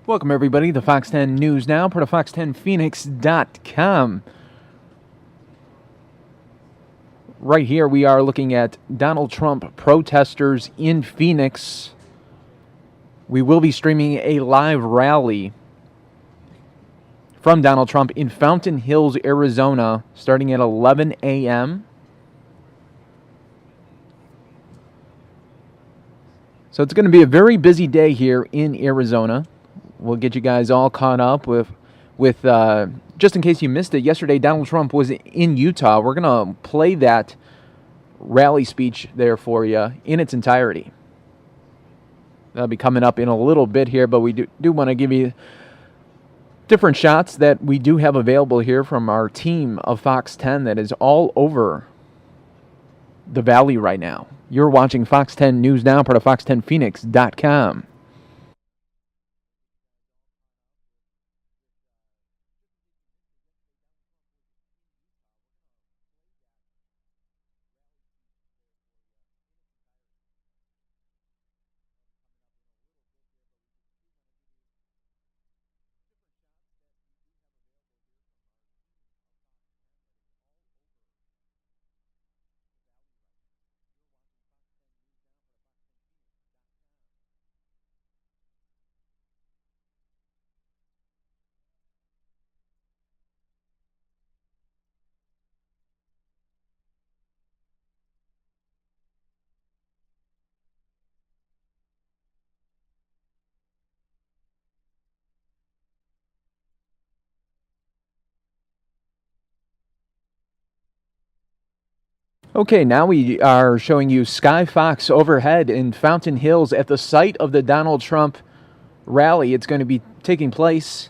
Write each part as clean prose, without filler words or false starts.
Welcome, everybody, to Fox 10 News Now, part of Fox10Phoenix.com. Right here, we are looking at Donald Trump protesters in Phoenix. We will be streaming a live rally from Donald Trump in Fountain Hills, Arizona, starting at 11 a.m. So it's going to be a very busy day here in Arizona. We'll get you guys all caught up with just in case you missed it, yesterday Donald Trump was in Utah. We're going to play that rally speech there for you in its entirety. That'll be coming up in a little bit here, but we do want to give you different shots that we do have available here from our team of Fox 10 that is all over the valley right now. You're watching Fox 10 News Now, part of Fox10Phoenix.com. Okay, now we are showing you Sky Fox overhead in Fountain Hills at the site of the Donald Trump rally. It's going to be taking place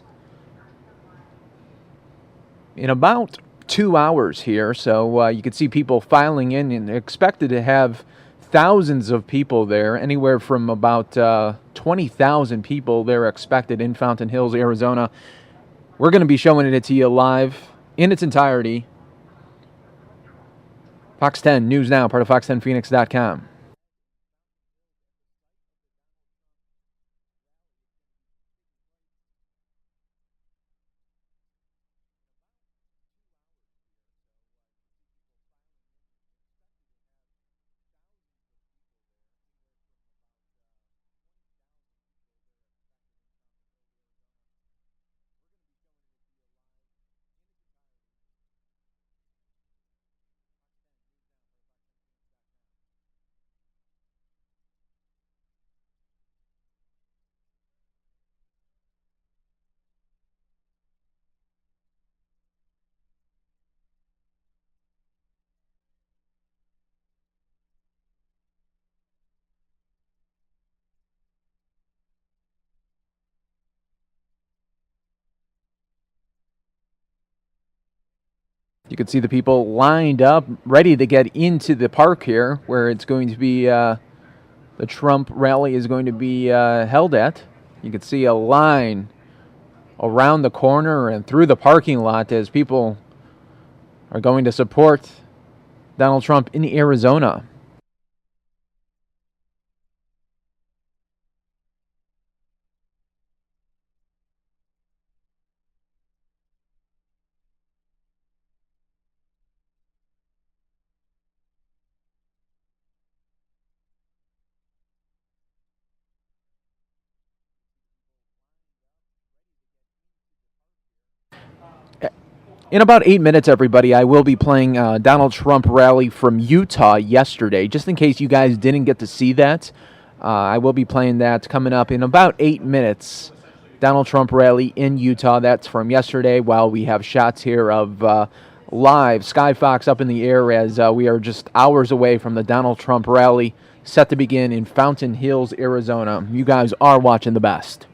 in about 2 hours here, so you can see people filing in, and expected to have thousands of people there, anywhere from about 20,000 people they're expected in Fountain Hills, Arizona. We're going to be showing it to you live in its entirety. Fox 10 News Now, part of Fox10Phoenix.com. You can see the people lined up, ready to get into the park here, where it's going to be, the Trump rally is going to be held at. You can see a line around the corner and through the parking lot as people are going to support Donald Trump in Arizona. In about 8 minutes, everybody, I will be playing Donald Trump rally from Utah yesterday. Just in case you guys didn't get to see that, I will be playing that coming up in about 8 minutes. Donald Trump rally in Utah. That's from yesterday, while we have shots here of live Sky Fox up in the air as we are just hours away from the Donald Trump rally set to begin in Fountain Hills, Arizona. You guys are watching the best.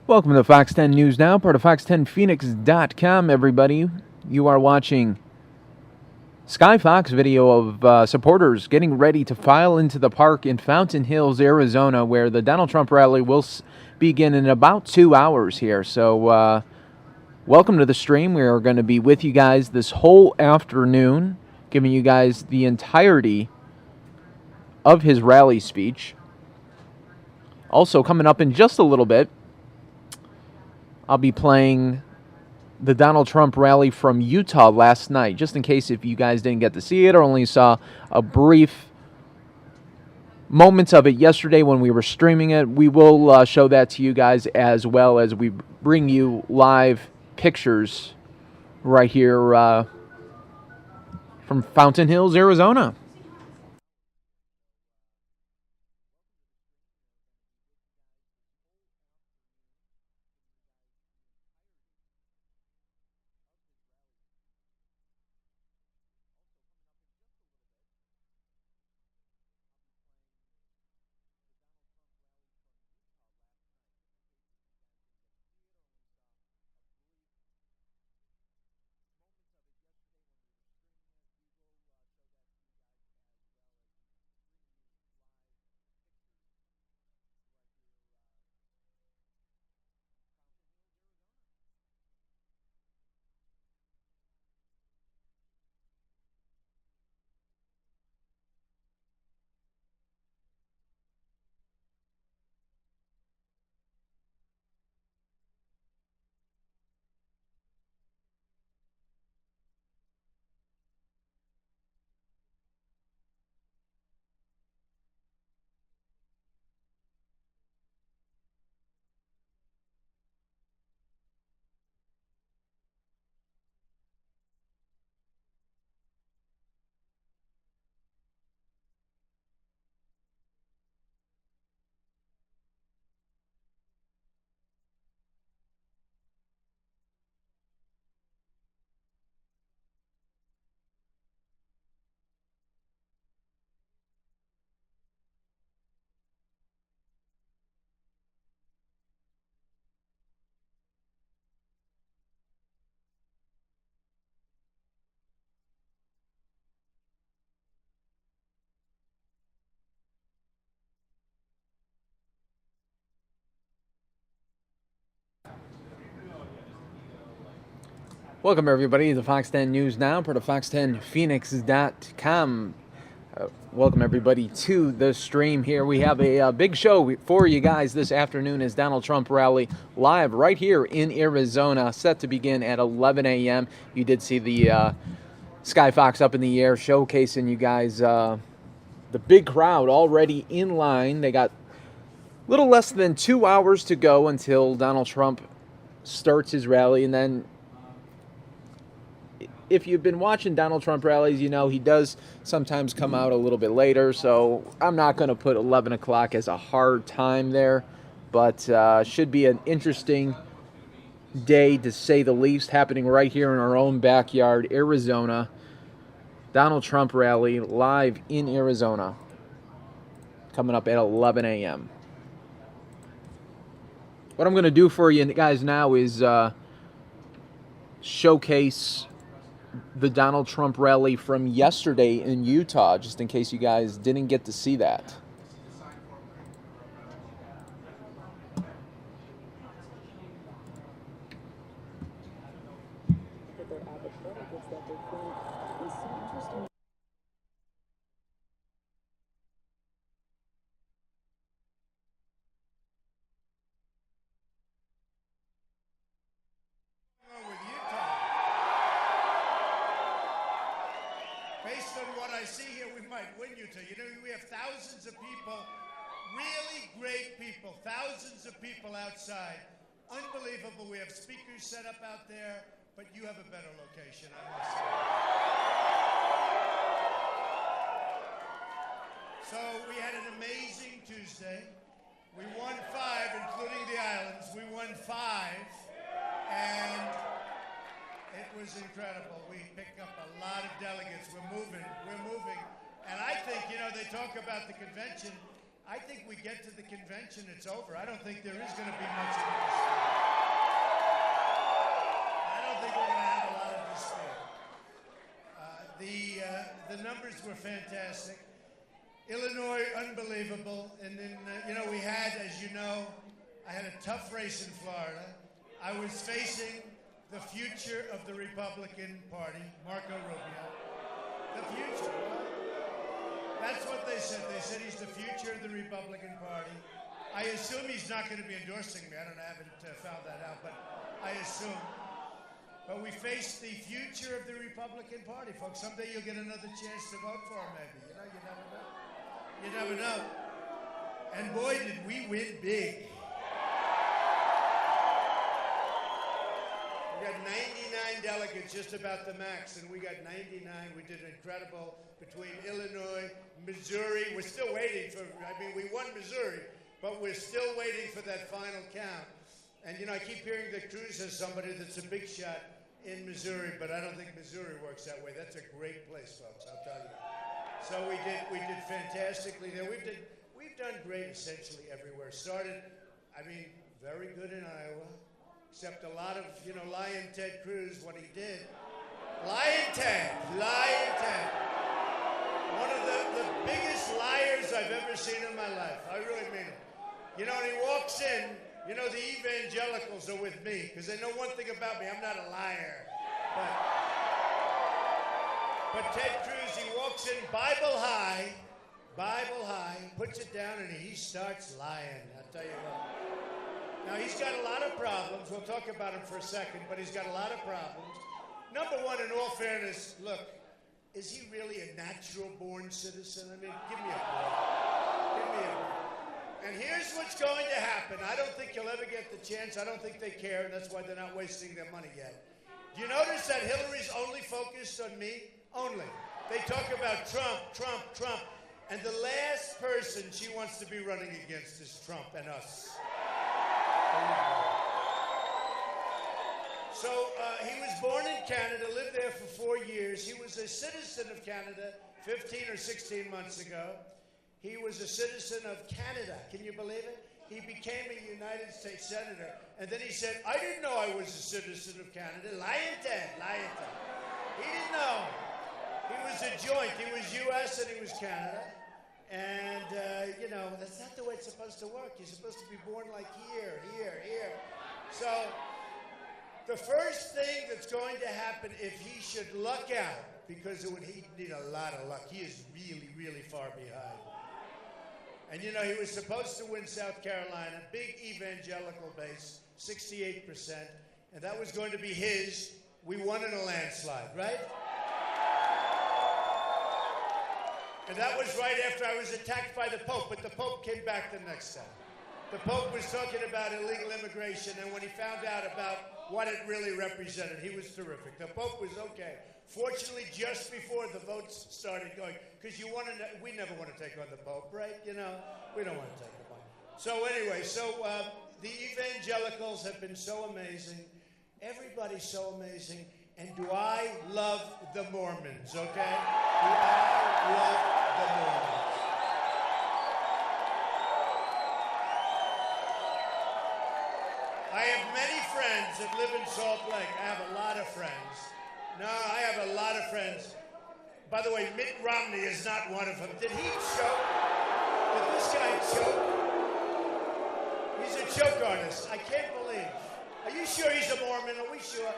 Welcome to Fox 10 News Now, part of Fox10Phoenix.com, everybody. You are watching Sky Fox video of supporters getting ready to file into the park in Fountain Hills, Arizona, where the Donald Trump rally will begin in about 2 hours here. So, welcome to the stream. We are going to be with you guys this whole afternoon, giving you guys the entirety of his rally speech. Also, coming up in just a little bit, I'll be playing the Donald Trump rally from Utah last night, just in case if you guys didn't get to see it or only saw a brief moments of it yesterday when we were streaming it. We will show that to you guys as well as we bring you live pictures right here from Fountain Hills, Arizona. Welcome, everybody, to Fox 10 News Now, part of Fox10Phoenix.com. Welcome, everybody, to the stream here. We have a big show for you guys this afternoon as Donald Trump rally live right here in Arizona, set to begin at 11 a.m. You did see the Sky Fox up in the air showcasing you guys the big crowd already in line. They got a little less than 2 hours to go until Donald Trump starts his rally, and then if you've been watching Donald Trump rallies, you know he does sometimes come out a little bit later, so I'm not going to put 11 o'clock as a hard time there, but should be an interesting day, to say the least, happening right here in our own backyard, Arizona. Donald Trump rally live in Arizona, coming up at 11 a.m. What I'm going to do for you guys now is showcase the Donald Trump rally from yesterday in Utah, just in case you guys didn't get to see that. Based on what I see here, we might win Utah. You know, we have thousands of people, really great people, thousands of people outside. Unbelievable. We have speakers set up out there, but you have a better location, I must say. So we had an amazing Tuesday. We won 5, including the islands. We won 5, and it was incredible. We picked up a lot of delegates. We're moving. And I think, you know, they talk about the convention. I think we get to the convention, it's over. I don't think there is going to be much of a dispute. I don't think we're going to have a lot of dispute. The numbers were fantastic. Illinois, unbelievable. And then, we had, as you know, I had a tough race in Florida. I was facing the future of the Republican Party, Marco Rubio. The future. That's what they said. They said he's the future of the Republican Party. I assume he's not going to be endorsing me. I haven't found that out, but I assume. But we face the future of the Republican Party, folks. Someday you'll get another chance to vote for him, maybe. You never know. You never know. And boy, did we win big. We got 99 delegates, just about the max, and we got 99. We did incredible between Illinois, Missouri. We're still waiting for, we won Missouri, but we're still waiting for that final count. And, I keep hearing that Cruz has somebody that's a big shot in Missouri, but I don't think Missouri works that way. That's a great place, folks, I'll tell you. So we did fantastically there. We've done great essentially everywhere. Started, very good in Iowa, except a lot of, Lion Ted Cruz, what he did. Lion Ted. One of the biggest liars I've ever seen in my life. I really mean it. And he walks in, the evangelicals are with me, because they know one thing about me, I'm not a liar. But Ted Cruz, he walks in Bible high, puts it down, and he starts lying. I'll tell you what. Now, he's got a lot of problems. We'll talk about him for a second, but he's got a lot of problems. Number one, in all fairness, look, is he really a natural-born citizen? Give me a break. And here's what's going to happen. I don't think you'll ever get the chance. I don't think they care, and that's why they're not wasting their money yet. Do you notice that Hillary's only focused on me? Only. They talk about Trump, and the last person she wants to be running against is Trump and us. So he was born in Canada, lived there for 4 years. He was a citizen of Canada 15 or 16 months ago. He was a citizen of Canada. Can you believe it? He became a United States Senator. And then he said, I didn't know I was a citizen of Canada. Lion Ted. He didn't know. He was a joint. He was U.S. and he was Canada. And, that's not the way it's supposed to work. You're supposed to be born like here. So the first thing that's going to happen if he should luck out, because he'd need a lot of luck. He is really, really far behind. And, he was supposed to win South Carolina, big evangelical base, 68%, and that was going to be his. We won in a landslide, right? And that was right after I was attacked by the Pope, but the Pope came back the next time. The Pope was talking about illegal immigration, and when he found out about what it really represented, he was terrific. The Pope was okay. Fortunately, just before the votes started going, because we never want to take on the Pope, right? We don't want to take him on. So anyway, the evangelicals have been so amazing. Everybody's so amazing. And do I love the Mormons, okay? Do I love the Mormons? I have many friends that live in Salt Lake. I have a lot of friends. No, I have a lot of friends. By the way, Mitt Romney is not one of them. Did he choke? Did this guy choke? He's a choke artist. I can't believe. Are you sure he's a Mormon? Are we sure?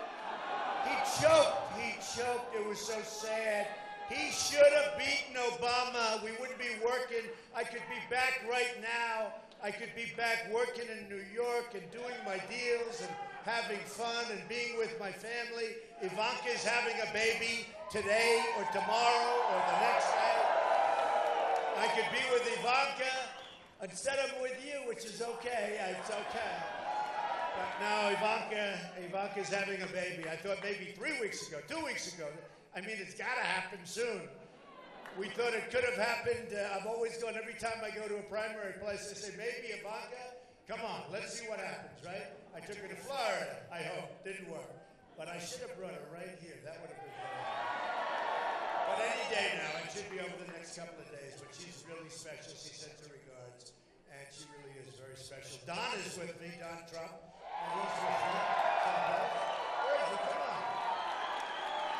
He choked. It was so sad. He should have beaten Obama. We wouldn't be working. I could be back right now. I could be back working in New York and doing my deals and having fun and being with my family. Ivanka's having a baby today or tomorrow or the next day. I could be with Ivanka instead of with you, which is okay. It's okay. But now Ivanka's having a baby. I thought maybe 3 weeks ago, 2 weeks ago. It's got to happen soon. We thought it could have happened. I've always gone, every time I go to a primary place, I say, maybe Ivanka, come on, let's see what happens, right? I took her to Florida, I hope. Didn't work. But I should have brought her right here. That would have been better. But any day now, and should be over the next couple of days, but she's really special. She sends her regards, and she really is very special. Don is with me, Don Trump, and he's with me. Where is he? Come on.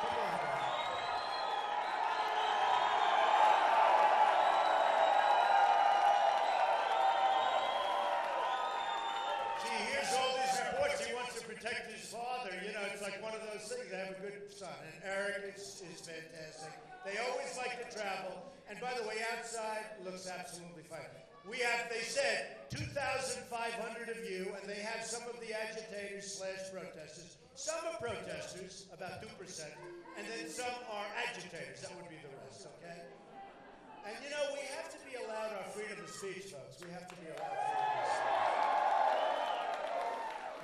Come on, Don. He hears all these reports. He wants to protect his father. You know, it's like one of those things. They have a good son. And Eric is fantastic. They always like to travel. And by the way, outside looks absolutely fine. We have, they said, 2,500 of you, and they have some of the agitators / protesters. Some are protesters, about 2%, and then some are agitators. That would be the rest, okay? And you know, we have to be allowed our freedom of speech, folks. We have to be allowed freedom of speech.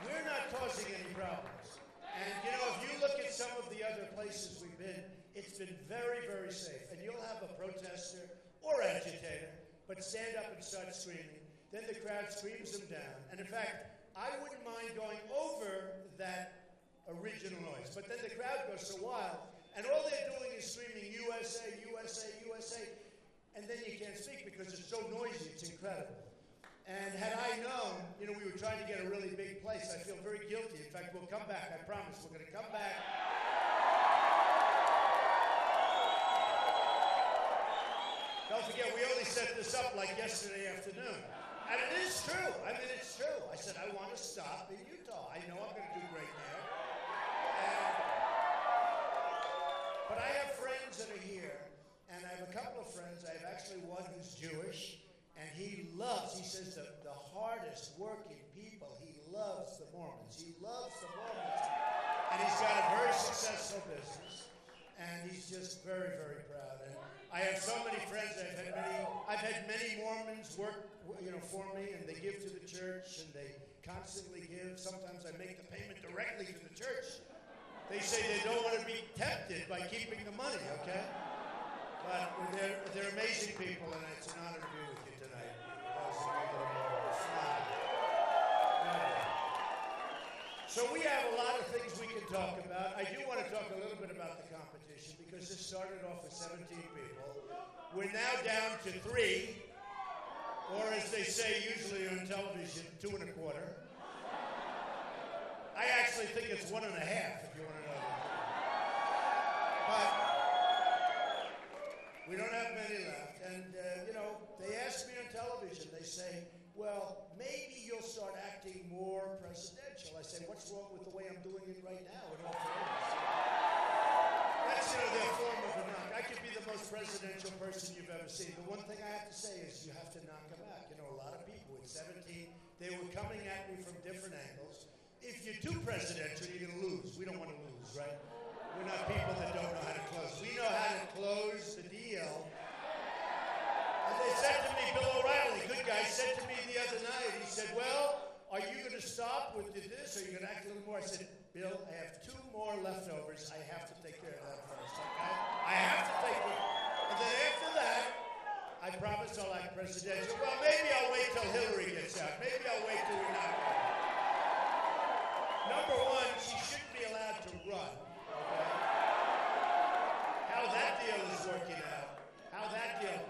We're not causing any problems. And you know, if you look at some of the other places we've been, it's been very, very safe. And you'll have a protester or agitator, but stand up and start screaming. Then the crowd screams them down. And in fact, I wouldn't mind going over that original noise. But then the crowd goes so wild, and all they're doing is screaming USA, USA, USA. And then you can't speak because it's so noisy, it's incredible. And had I known, you know, we were trying to get a really big place, I feel very guilty. In fact, we'll come back. I promise we're going to come back. Don't forget, we only set this up like yesterday afternoon. And it is true. I mean, it's true. I said, I want to stop in Utah. I know I'm going to do great there. But I have friends that are here, and I have a couple of friends. I have actually one who's Jewish. And he says the hardest working people, he loves the Mormons. He loves the Mormons. And he's got a very successful business. And he's just very, very proud. And I have so many friends. I've had many Mormons work, you know, for me, and they give to the church, and they constantly give. Sometimes I make the payment directly to the church. They say they don't want to be tempted by keeping the money, okay? But they're amazing people, and it's an honor to be with you tonight. So we have a lot of things we can talk about. I do want to talk a little bit about the competition because this started off with 17 people. We're now down to 3, or as they say usually on television, 2 1/4. I actually think it's 1 1/2 if you want to know that. But we don't have many left. And, you know, they ask me on television, they say, well, maybe you'll start acting more presidential. I say, what's wrong with the way I'm doing it right now in all fairness? That's, you know, their form of a knock. I could be the most presidential person you've ever seen. The one thing I have to say is you have to knock them back. You know, a lot of people at 17, they were coming at me from different angles. If you're too presidential, you're going to lose. We don't want to lose, right? We're not people that don't know how to close. We know how to close the deal. And they said to me, Bill O'Reilly, good guy, said to me the other night, he said, well, are you going to stop with this, or are you going to act a little more? I said, Bill, I have 2 more leftovers. I have to take care of that first, okay? I have to take it. And then after that, I promise I'll act presidential. Well, maybe I'll wait till Hillary gets out. Maybe I'll wait till we're not. Number one, she shouldn't be allowed to run. Okay? How that deal is working out. How that deal.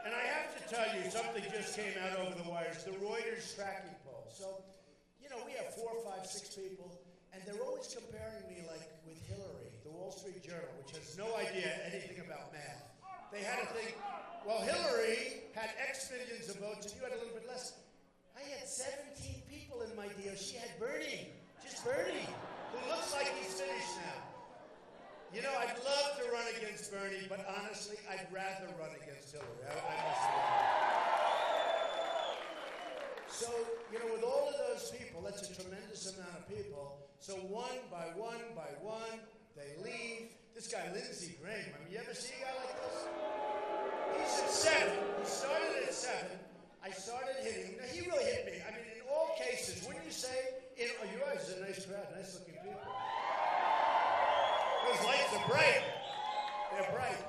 And I have to tell you, something just came out over the wires. The Reuters tracking poll. So, you know, we have 4, 5, 6 people, and they're always comparing me like with Hillary, the Wall Street Journal, which has no idea anything about math. They had to think, well, Hillary had X millions of votes, and you had a little bit less. I had 17 people in my deal. She had Bernie, just Bernie, who looks like he's finished now. You know, I'd love to run against Bernie, but honestly, I'd rather run against Hillary. I must admit. So, you know, with all of those people, that's a tremendous amount of people. So one by one, they leave. This guy, Lindsey Graham, I mean, you ever see a guy like this? He's at 7. He started at 7. I started hitting him. Now, he really hit me. I mean, in all cases, wouldn't you say, you guys are a nice crowd, nice-looking people. Those lights are bright. They're bright.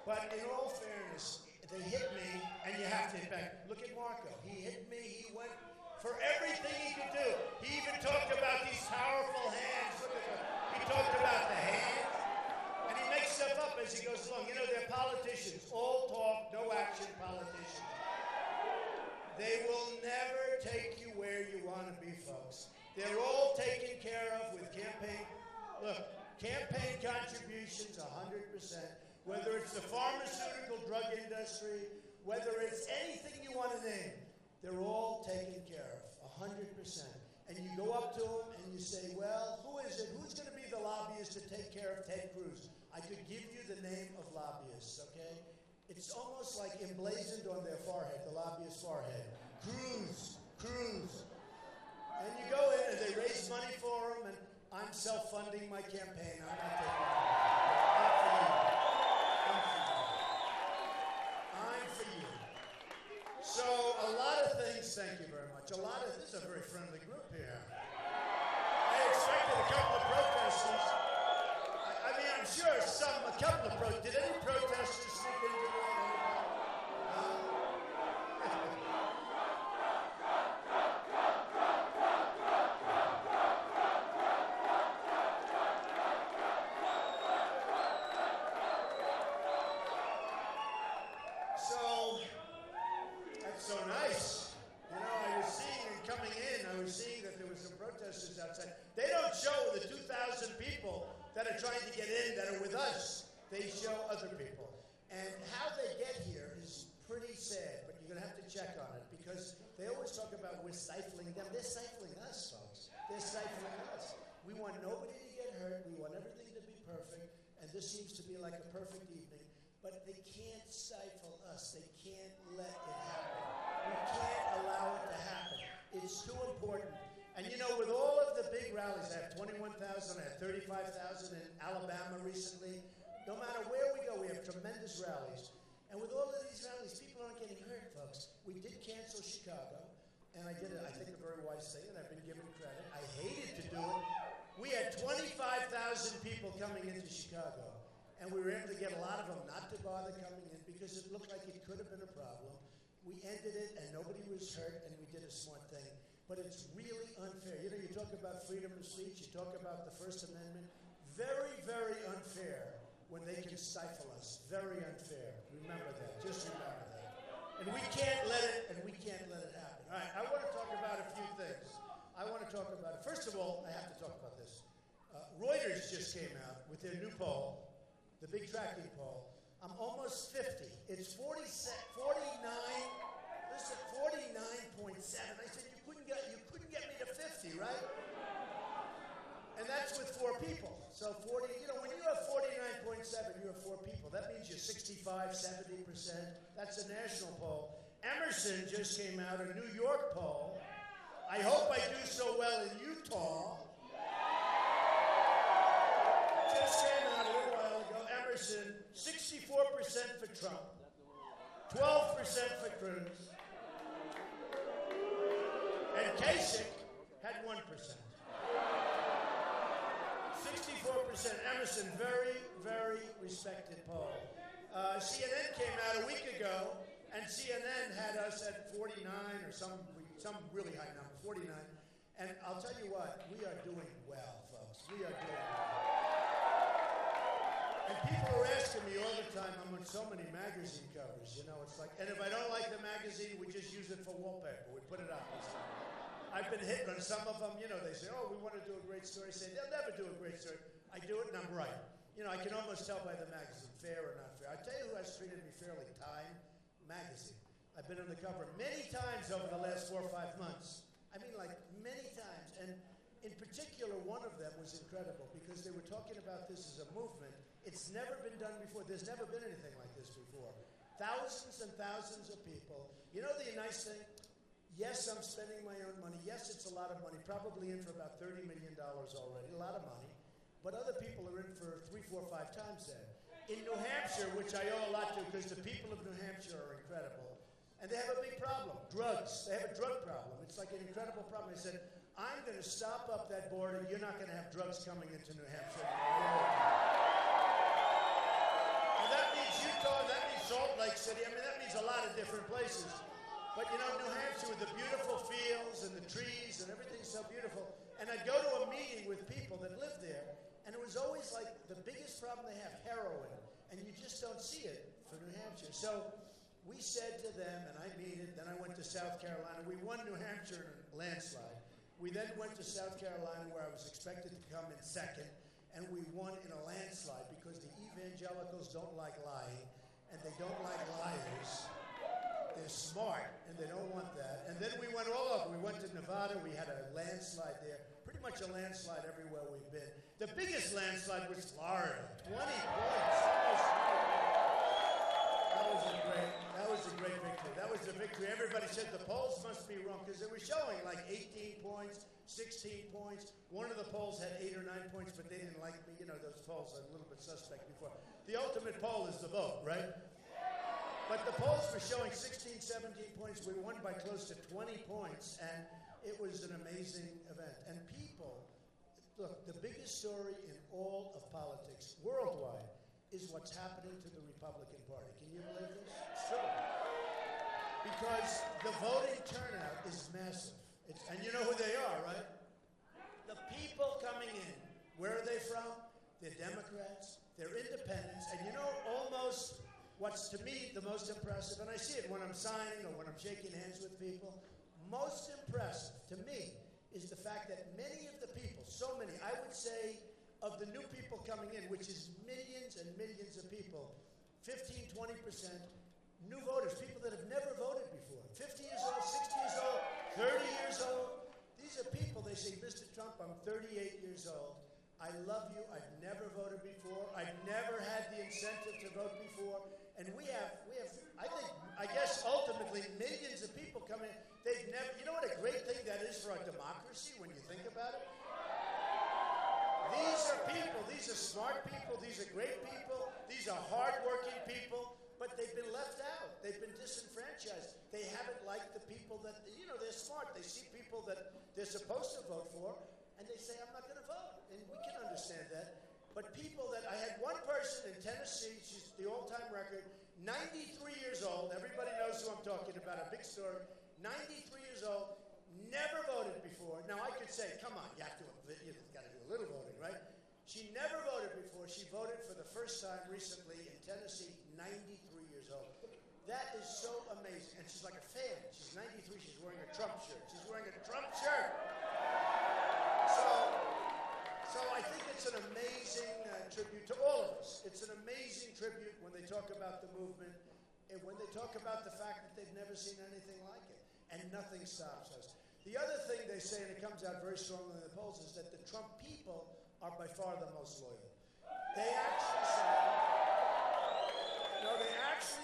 But in all fairness, they hit me, and you have to hit back. Look at Marco. He hit me. He went for everything he could do. He even talked about these powerful hands. Look at them. He talked about the hands. And he makes stuff up as as he goes along. You know, they're politicians, all talk, no action politicians. They will never take you where you want to be, folks. They're all taken care of with campaign. Look, campaign contributions, 100%. Whether it's the pharmaceutical drug industry, whether it's anything you want to name, they're all taken care of, 100%. And you go up to them and you say, well, who is it? Who's going to be the lobbyist to take care of Ted Cruz? I could give you the name of lobbyists, okay? It's almost like emblazoned on their forehead, the lobbyist's forehead. Cruz, Cruz. And you go in and they raise money for them, and I'm self-funding my campaign. I'm not taking it. I'm for you. So a lot of things, thank you very much. This is a very friendly group here. I expected a couple of protesters. I mean, I'm sure a couple of protesters. Did any protesters sneak into the so nice. You know, I was seeing that there were some protesters outside. They don't show the 2,000 people that are trying to get in that are with us. They show other people. And how they get here is pretty sad, but you're going to have to check on it because they always talk about we're stifling them. They're stifling us, folks. They're stifling us. We want nobody to get hurt. We want everything to be perfect. And this seems to be like a perfect evening. But they can't stifle us. They can't let it happen. We can't allow it to happen. It's too important. And you know, with all of the big rallies, I have 21,000, I had 35,000 in Alabama recently. No matter where we go, we have tremendous rallies. And with all of these rallies, people aren't getting hurt, folks. We did cancel Chicago, and I did it, I think, a very wise thing, and I've been given credit. I hated to do it. We had 25,000 people coming into Chicago. And we were able to get a lot of them not to bother coming in because it looked like it could have been a problem. We ended it and nobody was hurt and we did a smart thing. But it's really unfair. You know, you talk about freedom of speech, you talk about the First Amendment. Very, very unfair when they can stifle us. Very unfair. Remember that. Just remember that. And we can't let it happen. All right, I want to talk about a few things. I want to talk about it. First of all, I have to talk about this. Reuters just came out with their new poll. The big tracking poll. I'm almost 50. It's 49. Listen, 49.7. I said you couldn't get me to 50, right? And that's with 4 people. So 40. You know, when you have 49.7, you have 4 people. That means you're 65, 70%. That's a national poll. Emerson just came out, a New York poll. I hope I do so well in Utah. Just came out a little while ago. Emerson, 64% for Trump, 12% for Cruz, and Kasich had 1%. 64%. Emerson, very, very respected poll. CNN came out a week ago, and CNN had us at 49 or some really high number, 49. And I'll tell you what, we are doing well, folks. We are doing well. And people are asking me all the time, I'm on so many magazine covers, you know, it's like, and if I don't like the magazine, we just use it for wallpaper. We put it up. I've been hit on some of them, you know, they say, oh, we want to do a great story. I say, they'll never do a great story. I do it and I'm right. You know, I can almost tell by the magazine, fair or not fair. I tell you who has treated me fairly, Time magazine. I've been on the cover many times over the last 4 or 5 months. I mean, like, many times. And in particular, one of them was incredible because they were talking about this as a movement. It's never been done before. There's never been anything like this before. Thousands and thousands of people. You know the nice thing? Yes, I'm spending my own money. Yes, it's a lot of money. Probably in for about $30 million already. A lot of money. But other people are in for 3, 4, 5 times that. In New Hampshire, which I owe a lot to because the people of New Hampshire are incredible, and they have a big problem, drugs. They have a drug problem. It's like an incredible problem. They said, I'm going to stop up that border. You're not going to have drugs coming into New Hampshire. And that means Utah, that means Salt Lake City. I mean, that means a lot of different places. But, you know, New Hampshire with the beautiful fields and the trees and everything's so beautiful. And I'd go to a meeting with people that lived there, and it was always like the biggest problem they have, heroin. And don't see it for New Hampshire. So we said to them, and I mean it, then I went to South Carolina. We won New Hampshire in a landslide. We then went to South Carolina, where I was expected to come in second, and we won in a landslide because the evangelicals don't like lying, and they don't like liars. They're smart, and they don't want that. And then we went all over. We went to Nevada. We had a landslide there. Pretty much a landslide everywhere we've been. The biggest landslide was Florida. 20 points. That was a great victory. That was the victory. Everybody said the polls must be wrong because they were showing like 18 points, 16 points. One of the polls had 8 or 9 points, but they didn't like me. You know, those polls are a little bit suspect before. The ultimate poll is the vote, right? But the polls were showing 16, 17 points. We won by close to 20 points, and it was an amazing event. And people, look, the biggest story in all of politics worldwide is what's happening to the Republican Party. Can you believe this? It's true. Because the voting turnout is massive. And you know who they are, right? The people coming in, where are they from? They're Democrats, they're independents, and you know almost what's to me the most impressive, and I see it when I'm signing or when I'm shaking hands with people, most impressive to me is the fact that many of the people, so many, I would say, of the new people coming in, which is millions and millions of people, 15, 20%, new voters, people that have never voted before, 50 years old, 60 years old, 30 years old. These are people, they say, Mr. Trump, I'm 38 years old. I love you. I've never voted before. I've never had the incentive to vote before. And we have, I guess ultimately millions of people come in. They've never, you know what a great thing that is for our democracy when you think about it? These are people, these are smart people, these are great people, these are hardworking people, but they've been left out. They've been disenfranchised. They haven't liked the people that, you know, they're smart. They see people that they're supposed to vote for, and they say, I'm not going to vote. And we can understand that. But people that, I had one person in Tennessee, she's the all-time record, 93 years old, everybody knows who I'm talking about, a big story, 93 years old, never voted before. Now I could say, come on, you have to, you've got to do a little voting, right? She never voted before. She voted for the first time recently in Tennessee, 93 years old. That is so amazing. And she's like a fan. She's 93, she's wearing a Trump shirt. She's wearing a Trump shirt. So I think it's an amazing tribute to all of us. It's an amazing tribute when they talk about the movement and when they talk about the fact that they've never seen anything like it. And nothing stops us. The other thing they say, and it comes out very strongly in the polls, is that the Trump people are by far the most loyal. They actually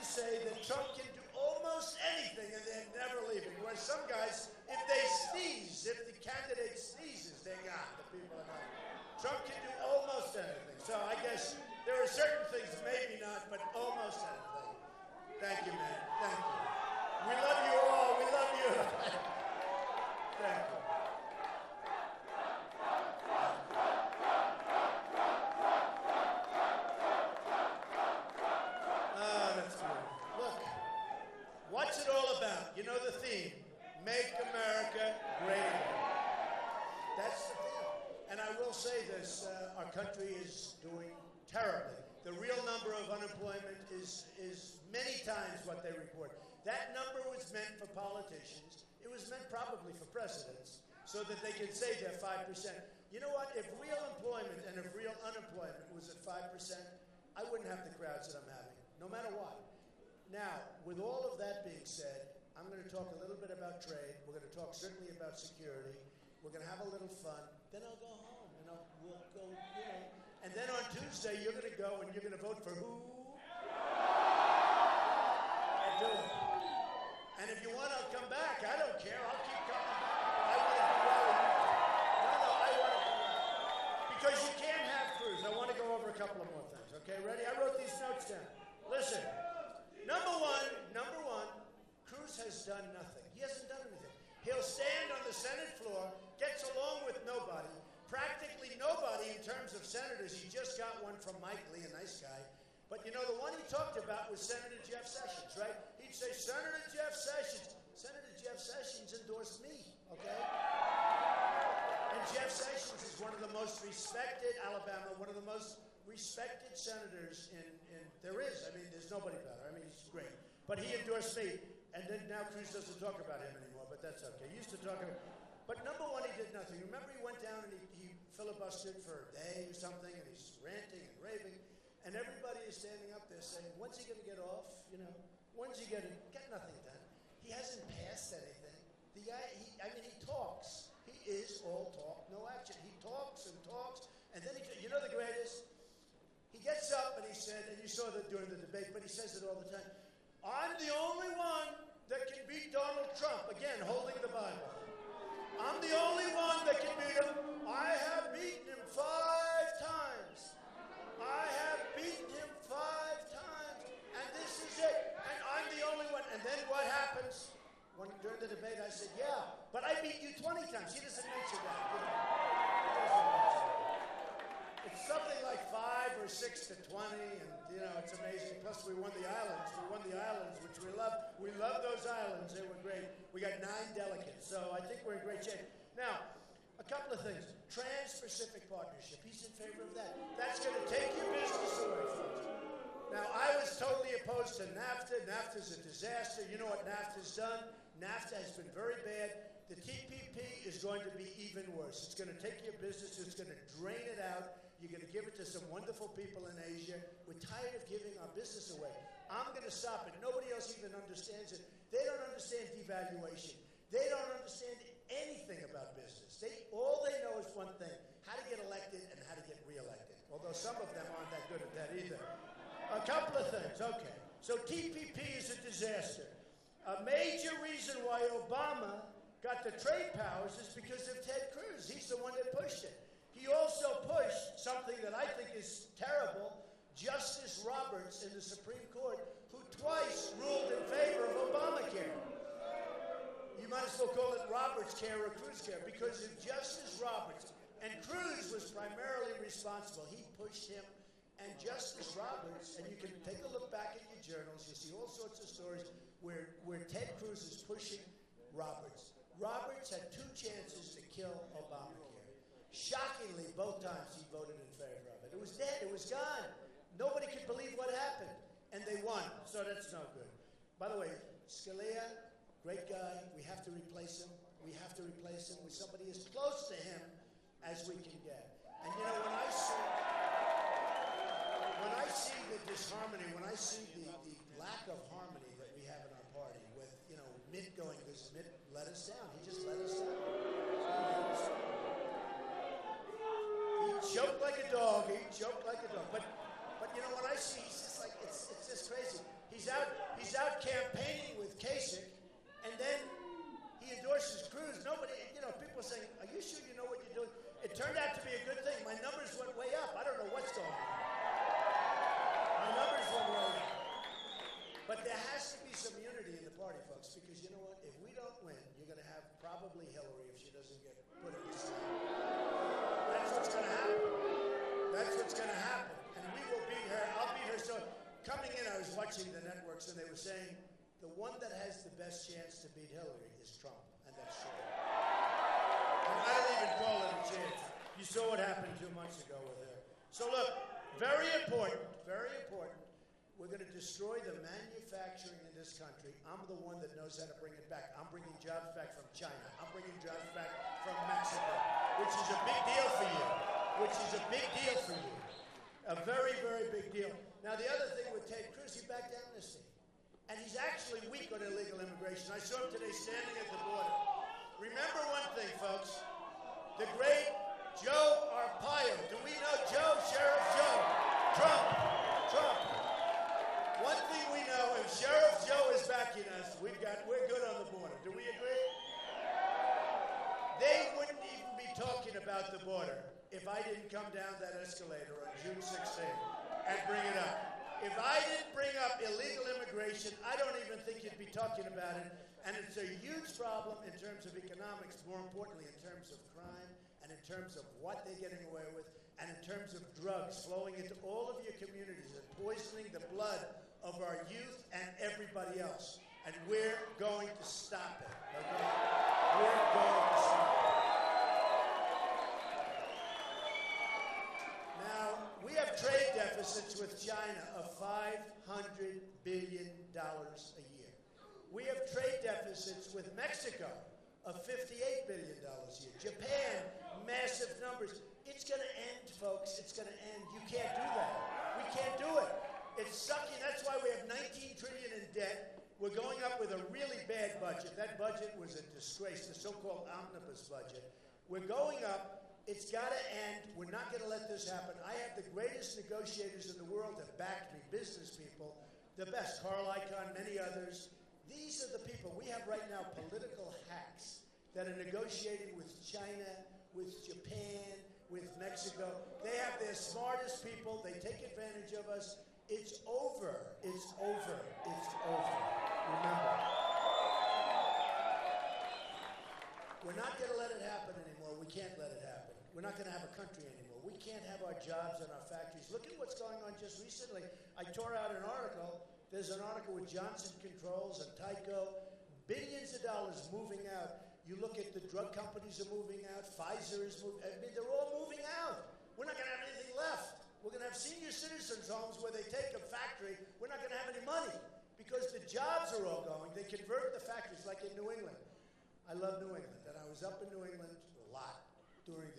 say that Trump can do almost anything and they're never leaving. Whereas some guys, if they sneeze, if the candidate sneezes, they're gone. The people are not. Trump can do almost anything. So I guess there are certain things, maybe not, but almost anything. Thank you, man. Thank you. We love you all. We love you. Thank you. That's beautiful. Look, what's it all about? You know the theme, Make America Great Again. That's the theme. And I will say this, our country is doing terribly. The real number of unemployment is many times what they report. That number was meant for politicians. It was meant probably for presidents so that they could say they're 5%. You know what? If real employment and if real unemployment was at 5%, I wouldn't have the crowds that I'm having, no matter what. Now, with all of that being said, I'm going to talk a little bit about trade. We're going to talk certainly about security. We're going to have a little fun. Then I'll go home. You know, we'll go, you know. And then on Tuesday, you're going to go and you're going to vote for who? I'll do it. And if you want, I'll come back. I don't care. I'll keep coming back. I want to do well. No, I want to do well. Because you can't have Cruz. I want to go over a couple of more things. Okay, ready? I wrote these notes down. Listen. Number one, Cruz has done nothing. He hasn't done anything. He'll stand on the Senate floor, gets along with nobody, practically nobody in terms of senators. He just got one from Mike Lee, a nice guy. But you know, the one he talked about was Senator Jeff Sessions, right? He'd say, Senator Jeff Sessions. Senator Jeff Sessions endorsed me, okay? And Jeff Sessions is one of the most respected, Alabama, one of the most respected senators in there is. I mean, There's nobody better. I mean, he's great. But he endorsed me, and then now Cruz doesn't talk about him anymore, but that's okay. He used to talk about. But number one, he did nothing. Remember, he went down and he filibustered for a day or something, and he's ranting and raving, and everybody is standing up there saying, "When's he going to get off? You know, when's he going to get nothing done?" He hasn't passed anything. The guy, he talks. He is all talk, no action. He talks and talks, and then you know the greatest. He gets up and he said, and you saw that during the debate, but he says it all the time. I'm the only one that can beat Donald Trump. Again, holding the Bible. I'm the only one that can beat him. I have beaten him 5 times. I have beaten him 5 times. And this is it. And I'm the only one. And then what happens? During the debate, I said, yeah, but I beat you 20 times. He doesn't mention that. You know. It's something like 5 or 6 to 20, and, you know, it's amazing. Plus, we won the islands. We won the islands, which we love. We love those islands. They were great. We got 9 delegates, so I think we're in great shape. Now, a couple of things. Trans-Pacific Partnership. He's in favor of that. That's going to take your business away from us. Now, I was totally opposed to NAFTA. NAFTA's a disaster. You know what NAFTA's done? NAFTA has been very bad. The TPP is going to be even worse. It's going to take your business. It's going to drain it out. You're going to give it to some wonderful people in Asia. We're tired of giving our business away. I'm going to stop it. Nobody else even understands it. They don't understand devaluation. They don't understand anything about business. All they know is one thing, how to get elected and how to get reelected. Although some of them aren't that good at that either. A couple of things, okay. So TPP is a disaster. A major reason why Obama got the trade powers is because of Ted Cruz. He's the one that pushed it. He also pushed something that I think is terrible, Justice Roberts in the Supreme Court, who twice ruled in favor of Obamacare. You might as well call it Roberts Care or Cruz Care, because of Justice Roberts. And Cruz was primarily responsible. He pushed him. And Justice Roberts, and you can take a look back at your journals, you see all sorts of stories where Ted Cruz is pushing Roberts. Roberts had 2 chances to kill Obamacare. Shockingly, both times he voted in favor of it. It was dead. It was gone. Nobody could believe what happened. And they won. So that's no good. By the way, Scalia, great guy. We have to replace him. We have to replace him with somebody as close to him as we can get. And you know, when I see the disharmony, when I see the lack of harmony that we have in our party with, you know, Mitt going, because Mitt let us down. He just let us down. He choked like a dog. He choked like a dog. But you know, when I see, he's just like, it's just crazy. He's out campaigning with Kasich, and then he endorses Cruz. Nobody, you know, people are saying, are you sure you know what you're doing? It turned out to be a good thing. My numbers went way up. I don't know what's going on. My numbers went way up. But there has to be some unity in the party, folks, because you know what? If we don't win, you're going to have probably Hillary if she doesn't get put in the Senate. That's what's going to happen. That's what's going to happen. And we will beat her. I'll beat her. So coming in, I was watching the networks, and they were saying the one that has the best chance to beat Hillary is Trump, and that's true. And I don't even call it a chance. You saw what happened 2 months ago with her. So look, very important, very important. We're going to destroy the manufacturing in this country. I'm the one that knows how to bring it back. I'm bringing jobs back from China. I'm bringing jobs back from Mexico, which is a big deal for you. Which is a big deal for you. A very, very big deal. Now, the other thing with Ted Cruz, he backed amnesty. And he's actually weak on illegal immigration. I saw him today standing at the border. Remember one thing, folks. The great Joe Arpaio. Do we know Joe? Sheriff Joe. Trump. One thing we know, if Sheriff Joe is backing us, we're good on the border. Do we agree? They wouldn't even be talking about the border if I didn't come down that escalator on June 16th and bring it up. If I didn't bring up illegal immigration, I don't even think you'd be talking about it. And it's a huge problem in terms of economics, more importantly in terms of crime and in terms of what they're getting away with and in terms of drugs flowing into all of your communities and poisoning the blood of our youth and everybody else. And we're going to stop it. Okay? We're going to stop it. Now, we have trade deficits with China of $500 deficits with Mexico of $58 billion a year. Japan, massive numbers. It's going to end, folks. It's going to end. You can't do that. We can't do it. It's sucking. That's why we have $19 trillion in debt. We're going up with a really bad budget. That budget was a disgrace, the so-called omnibus budget. We're going up. It's got to end. We're not going to let this happen. I have the greatest negotiators in the world that backed me, business people, the best, Carl Icahn, many others. These are the people. We have right now political hacks that are negotiating with China, with Japan, with Mexico. They have their smartest people. They take advantage of us. It's over. It's over. It's over. Remember. We're not going to let it happen anymore. We can't let it happen. We're not going to have a country anymore. We can't have our jobs and our factories. Look at what's going on just recently. I tore out an article. There's an article with Johnson Controls and Tyco. Billions of dollars moving out. You look at the drug companies are moving out. Pfizer is moving. I mean, they're all moving out. We're not going to have anything left. We're going to have senior citizens' homes where they take a factory. We're not going to have any money because the jobs are all going. They convert the factories like in New England. I love New England, and I was up in New England a lot during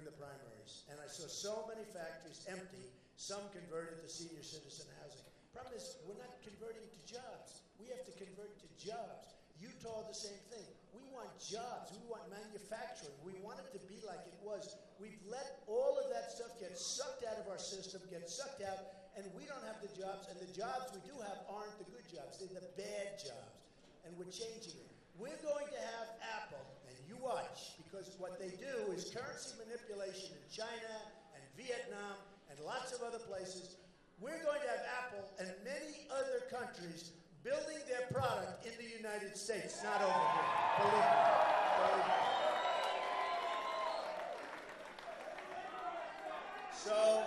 the primaries, and I saw so many factories empty. Some converted to senior citizen housing. Problem is, we're not converting to jobs. We have to convert to jobs. Utah, the same thing. We want jobs. We want manufacturing. We want it to be like it was. We've let all of that stuff get sucked out of our system, get sucked out, and we don't have the jobs. And the jobs we do have aren't the good jobs. They're the bad jobs. And we're changing it. We're going to have Apple, and you watch, because what they do is currency manipulation in China and Vietnam and lots of other places. We're going to have Apple and many other countries building their product in the United States, not over here. Believe me. Believe me. So,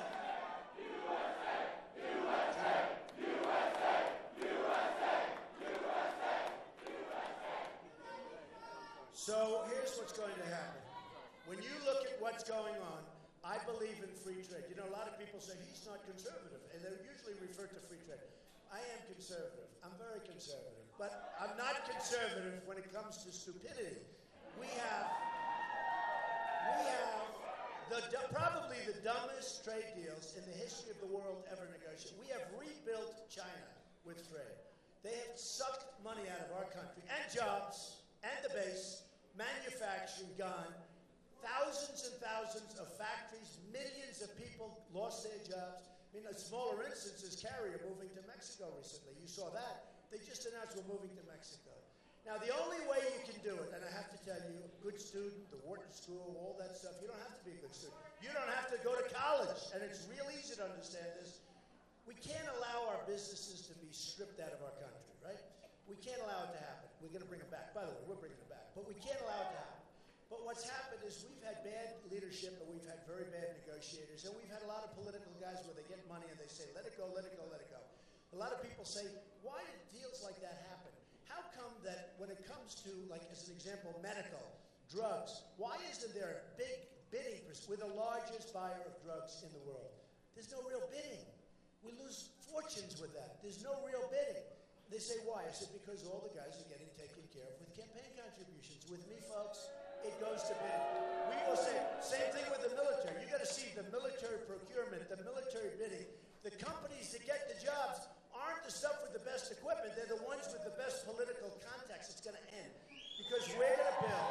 So here's what's going to happen. When you look at what's going on, I believe in free trade. You know, a lot of people say he's not conservative, and they usually refer to free trade. I am conservative. I'm very conservative. But I'm not conservative when it comes to stupidity. We have probably the dumbest trade deals in the history of the world ever negotiated. We have rebuilt China with trade. They have sucked money out of our country and jobs and the base. Manufacturing gone, thousands and thousands of factories, millions of people lost their jobs. I mean, a smaller instance is Carrier moving to Mexico recently. You saw that. They just announced we're moving to Mexico. Now, the only way you can do it, and I have to tell you, good student, the Wharton School, all that stuff, you don't have to be a good student. You don't have to go to college, and it's real easy to understand this. We can't allow our businesses to be stripped out of our country, right? We can't allow it to happen. We're going to bring it back. By the way, we're bringing it back. But we can't allow it to happen. But what's happened is we've had bad leadership, and we've had very bad negotiators, and we've had a lot of political guys where they get money and they say, let it go, let it go, let it go. A lot of people say, why did deals like that happen? How come that when it comes to, like as an example, medical, drugs, why isn't there a big bidding? We're the largest buyer of drugs in the world. There's no real bidding. We lose fortunes with that. There's no real bidding. They say, why? I said, because all the guys are getting taken care of with campaign contributions. With me, folks, it goes to bidding. We will say, same thing with the military. You got to see the military procurement, the military bidding. The companies that get the jobs aren't the stuff with the best equipment. They're the ones with the best political contacts. It's going to end. Because we're going to build.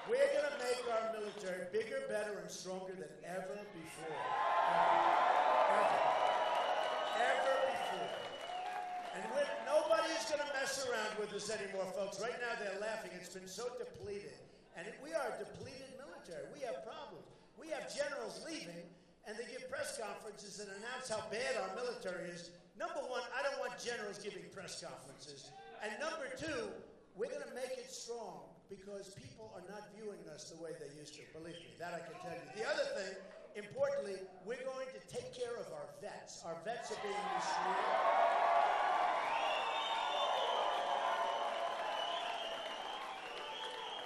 We're going to make our military bigger, better, and stronger than ever before. Ever before. And nobody's going to mess around with us anymore, folks. Right now, they're laughing. It's been so depleted. And we are a depleted military. We have problems. We have generals leaving, and they give press conferences and announce how bad our military is. Number one, I don't want generals giving press conferences. And number two, we're going to make it strong because people are not viewing us the way they used to. Believe me, that I can tell you. The other thing, importantly, we're going to take care of our vets. Our vets are being mistreated.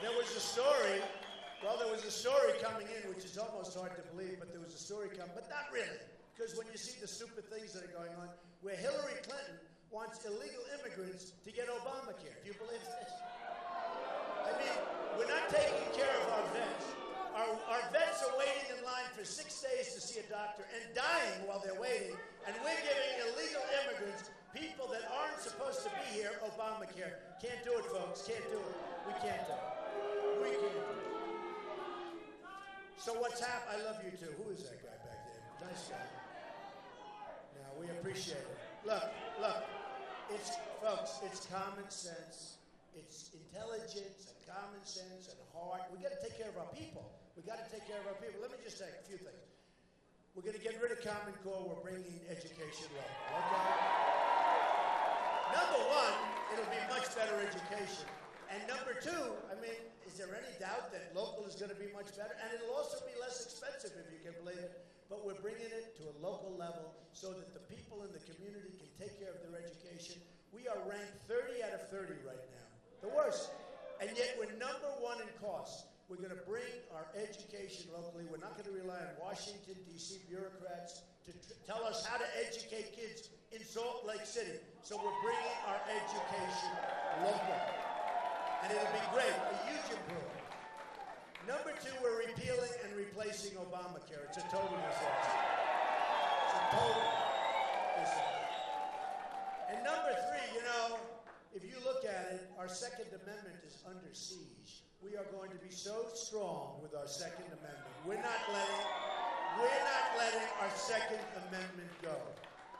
There was a story, coming in, which is almost hard to believe, but there was a story coming, but not really, because when you see the stupid things that are going on, where Hillary Clinton wants illegal immigrants to get Obamacare. Do you believe this? I mean, we're not taking care of our vets. Our vets are waiting in line for 6 days to see a doctor and dying while they're waiting, and we're giving illegal immigrants, people that aren't supposed to be here, Obamacare. Can't do it, folks. Can't do it. We can't do it. We can't do it. So what's happened? I love you too. Who is that guy back there? Nice guy. Now, we appreciate it. Look. Folks, it's common sense. It's intelligence and common sense and heart. We got to take care of our people. We got to take care of our people. Let me just say a few things. We're going to get rid of Common Core. We're bringing education local. Okay? Number one, it'll be much better education. And number two, I mean, is there any doubt that local is going to be much better? And it'll also be less expensive, if you can believe it. But we're bringing it to a local level so that the people in the community can take care of their education. We are ranked 30 out of 30 right now. The worst. And yet we're number one in costs. We're going to bring our education locally. We're not going to rely on Washington, D.C. bureaucrats to tell us how to educate kids in Salt Lake City. So we're bringing our education local. And it'll be great, a huge improvement. Number two, we're repealing and replacing Obamacare. It's a total disaster. It's a total disaster. And number three, if you look at it, our Second Amendment is under siege. We are going to be so strong with our Second Amendment. We're not letting our Second Amendment go.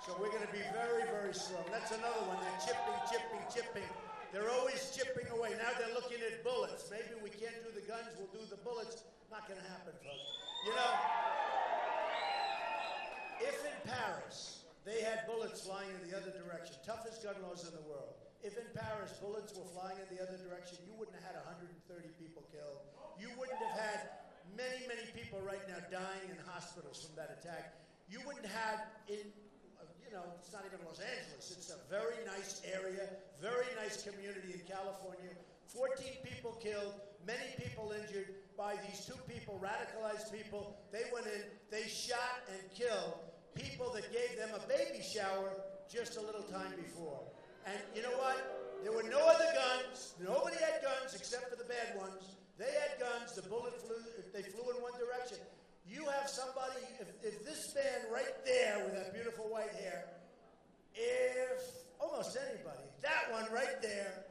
So we're going to be very, very strong. That's another one. They're chipping. They're always chipping away. Now they're looking at bullets. Maybe we can't do the guns, we'll do the bullets. Not going to happen, folks. If in Paris they had bullets flying in the other direction, toughest gun laws in the world, if in Paris bullets were flying in the other direction, you wouldn't have had 130 people killed. You wouldn't have had many, many people right now dying in hospitals from that attack. You wouldn't have it's not even Los Angeles. It's a very nice area, very nice community in California. 14 people killed, many people injured by these two people, radicalized people. They went in, they shot and killed people that gave them a baby shower just a little time before. And you know what? There were no other guns. Nobody had guns except for the bad ones. They had guns. The bullet they flew in one direction. You have somebody, if this man right there with that beautiful white hair, if almost anybody, that one right there,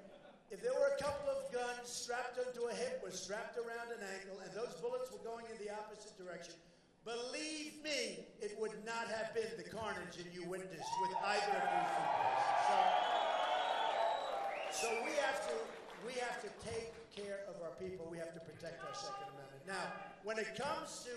if there were a couple of guns strapped onto a hip, was strapped around an ankle, and those bullets were going in the opposite direction, believe me, it would not have been the carnage that you witnessed with either of these people. So we have to take care of our people. We have to protect our Second Amendment. Now, when it comes to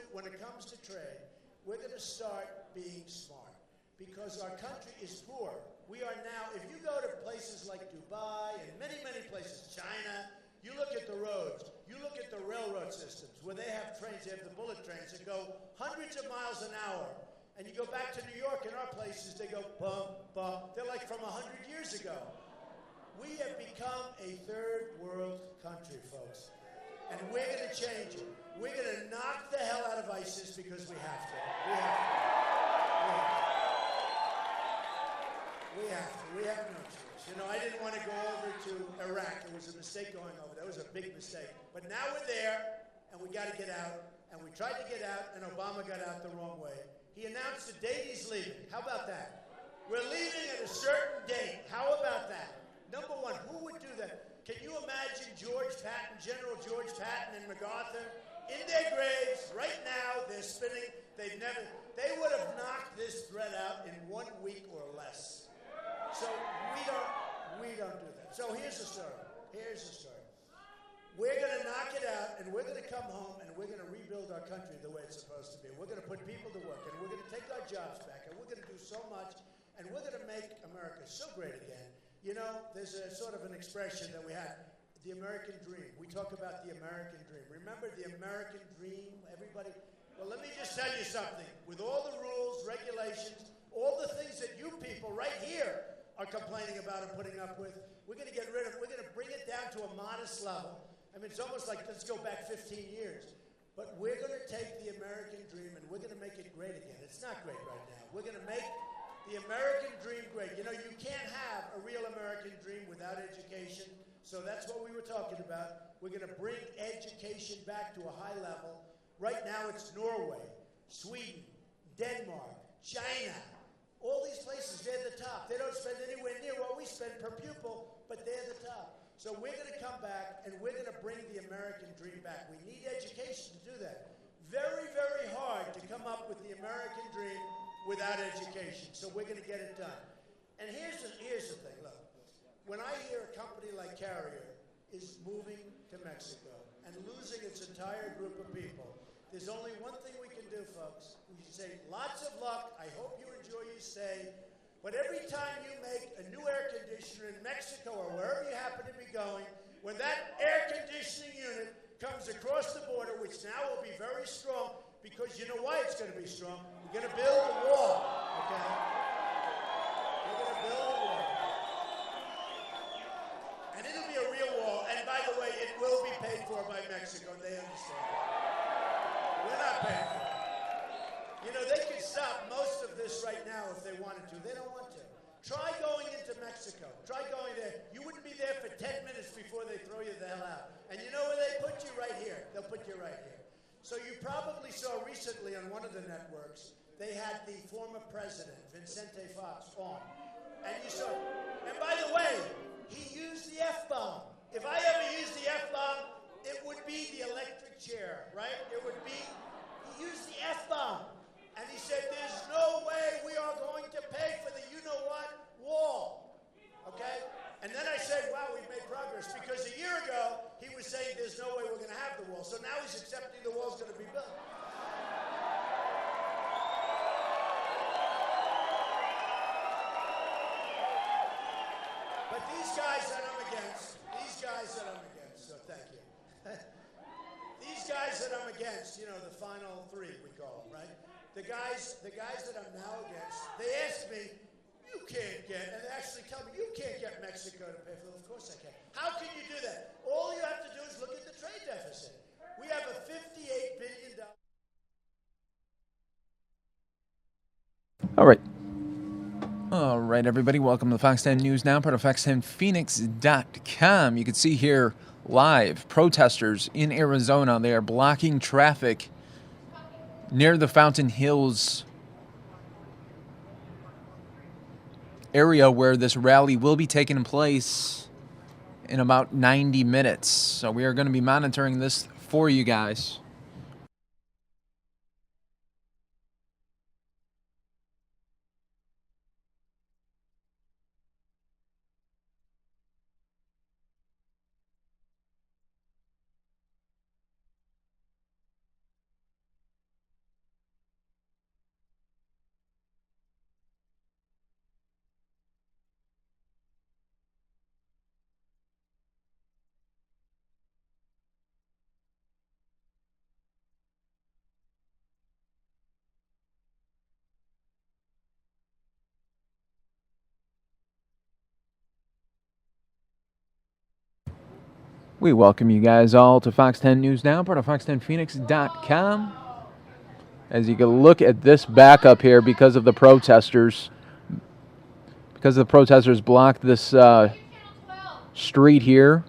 trade, we're going to start being smart because our country is poor. We are now, if you go to places like Dubai and many, many places, China, you look at the roads, you look at the railroad systems where they have trains, they have the bullet trains that go hundreds of miles an hour. And you go back to New York, in our places, they go bum, bum. They're like from 100 years ago. We have become a third world country, folks. And we're going to change it. We're going to knock the hell out of ISIS because we have to. We have no choice. I didn't want to go over to Iraq. It was a mistake going over. That was a big mistake. But now we're there, and we got to get out. And we tried to get out, and Obama got out the wrong way. He announced the date he's leaving. How about that? We're leaving at a certain date. How about that? Number one, who would do that? Can you imagine George Patton, General George Patton and MacArthur in their graves right now? They're spinning. They would have knocked this threat out in 1 week or less. So we don't do that. So here's the story. We're going to knock it out, and we're going to come home, and we're going to rebuild our country the way it's supposed to be. We're going to put people to work, and we're going to take our jobs back, and we're going to do so much, and we're going to make America so great again. There's a sort of an expression that we had, the American dream. We talk about the American dream. Remember the American dream, everybody? Well, let me just tell you something. With all the rules, regulations, all the things that you people right here are complaining about and putting up with, we're going to get rid of it. We're going to bring it down to a modest level. I mean, it's almost like, let's go back 15 years. But we're going to take the American dream and we're going to make it great again. It's not great right now. We're going to make The American dream, great. You know, you can't have a real American dream without education. So that's what we were talking about. We're going to bring education back to a high level. Right now it's Norway, Sweden, Denmark, China. All these places, they're the top. They don't spend anywhere near what we spend per pupil, but they're the top. So we're going to come back and we're going to bring the American dream back. We need education to do that. Very, very hard to come up with the American dream without education. So we're going to get it done. And here's the thing. Look, when I hear a company like Carrier is moving to Mexico and losing its entire group of people, there's only one thing we can do, folks. We can say, lots of luck. I hope you enjoy your stay. But every time you make a new air conditioner in Mexico or wherever you happen to be going, when that air conditioning unit comes across the border, which now will be very strong, because you know why it's going to be strong? We're going to build a wall, okay? We're going to build a wall. And it'll be a real wall. And by the way, it will be paid for by Mexico. They understand that. We're not paying for it. You know, they can stop most of this right now if they wanted to. They don't want to. Try going into Mexico. Try going there. You wouldn't be there for 10 minutes before they throw you the hell out. And you know where they put you? Right here. They'll put you right here. So you probably saw recently on one of the networks, they had the former president, Vicente Fox, on. And you saw, and by the way, he used the F-bomb. If I ever used the F-bomb, it would be the electric chair, right? It would be, he used the F-bomb. And he said, there's no way we are going to pay for the you-know-what wall, okay? And then I said, wow, we've made progress, because a year ago, he was saying there's no way we're going to have the wall. So now he's accepting the wall's going to be built. But these guys that I'm against, so thank you. These guys that I'm against, you know, the final three, we call them, right? The guys that I'm now against, they ask me, you can't get, and they actually tell me, you can't get Mexico to pay for it. Of course I can. How can you do that? All you have to do is look at the trade deficit. We have a $58 billion. All right. All right, everybody. Welcome to the Fox 10 News Now, part of Fox10Phoenix.com. You can see here live protesters in Arizona. They are blocking traffic near the Fountain Hills area where this rally will be taking place in about 90 minutes. So we are going to be monitoring this for you guys. We welcome you guys all to Fox 10 News Now, part of Fox10Phoenix.com. As you can look at this backup here because of the protesters. Because the protesters blocked this street here.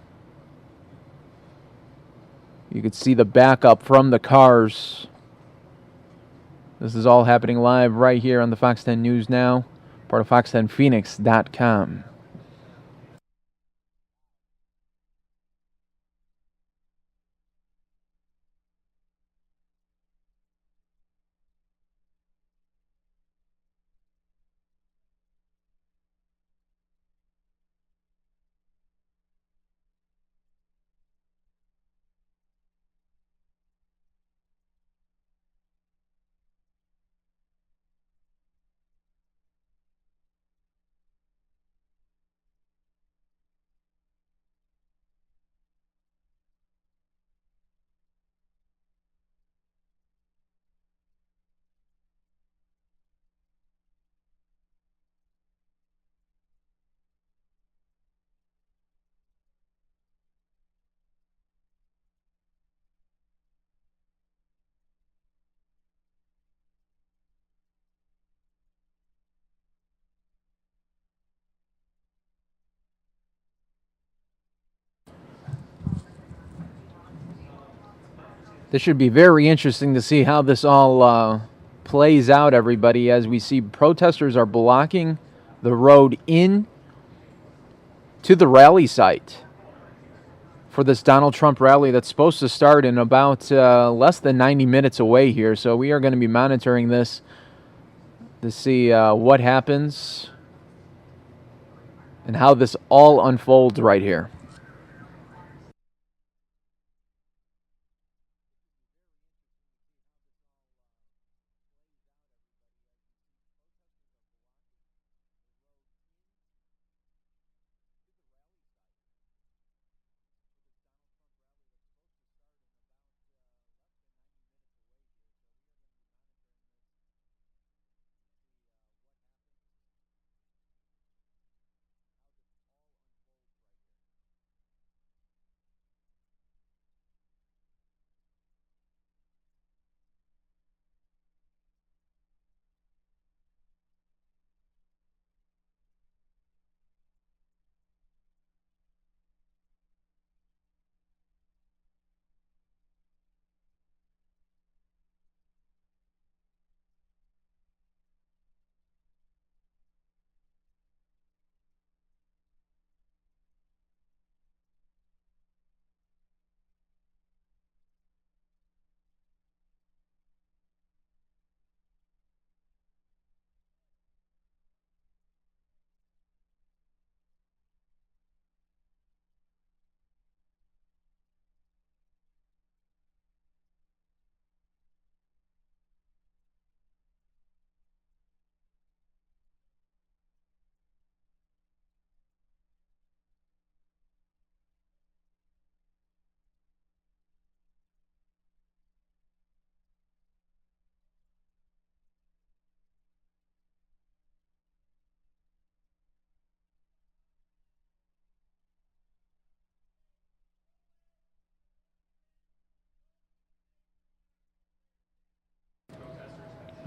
You can see the backup from the cars. This is all happening live right here on the Fox 10 News Now, part of Fox10Phoenix.com. This should be very interesting to see how this all plays out, everybody, as we see protesters are blocking the road in to the rally site for this Donald Trump rally that's supposed to start in about less than 90 minutes away here. So we are going to be monitoring this to see what happens and how this all unfolds right here.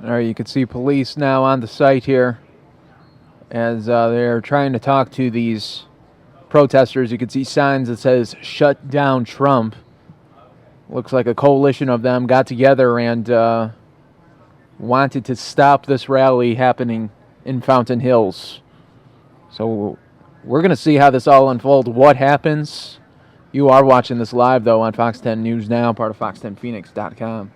All right, you can see police now on the site here as they're trying to talk to these protesters. You can see signs that says "Shut down Trump." Looks like a coalition of them got together and wanted to stop this rally happening in Fountain Hills. So we're going to see how this all unfolds, what happens. You are watching this live, though, on Fox 10 News Now, part of fox10phoenix.com.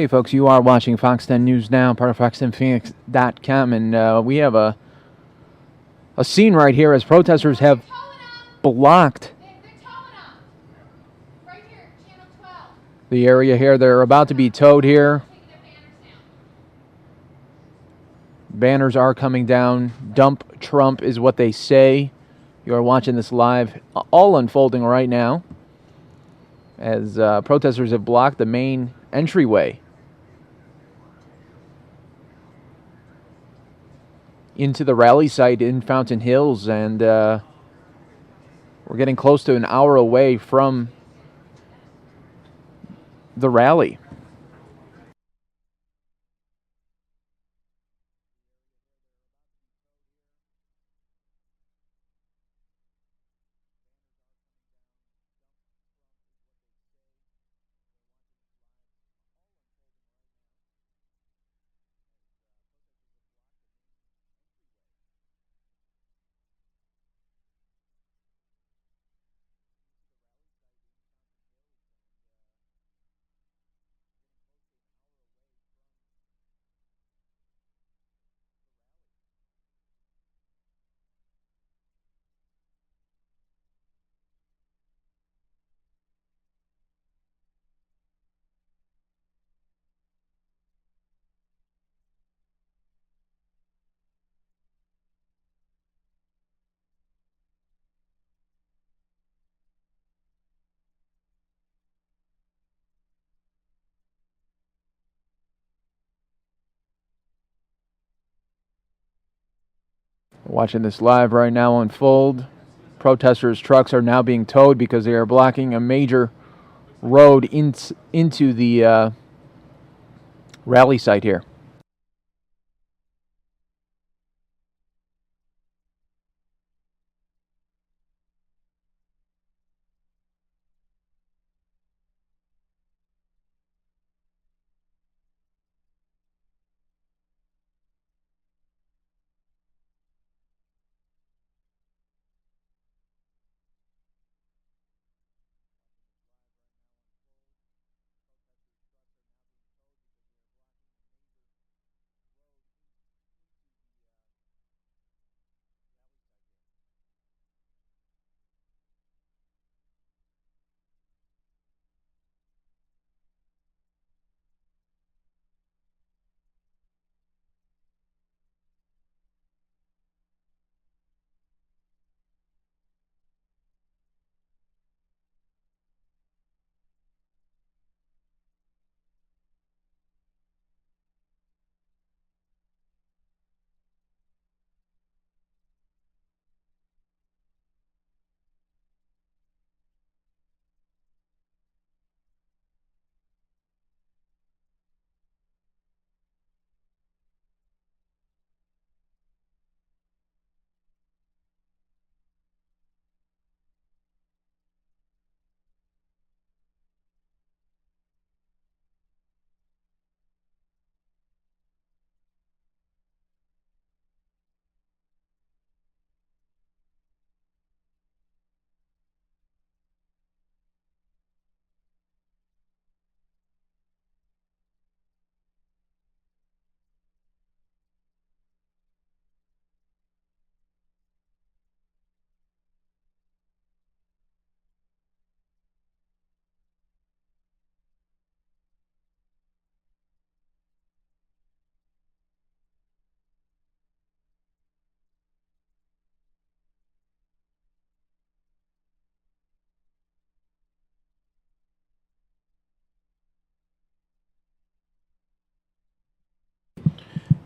Okay, folks, you are watching Fox 10 News Now, part of fox10phoenix.com, and we have a scene right here as protesters have blocked the area here. They're about to be towed here. Banners are coming down. Dump Trump is what they say. You are watching this live, all unfolding right now, as protesters have blocked the main entryway into the rally site in Fountain Hills, and we're getting close to an hour away from the rally. Watching this live right now unfold. Protesters' trucks are now being towed because they are blocking a major road into the rally site here.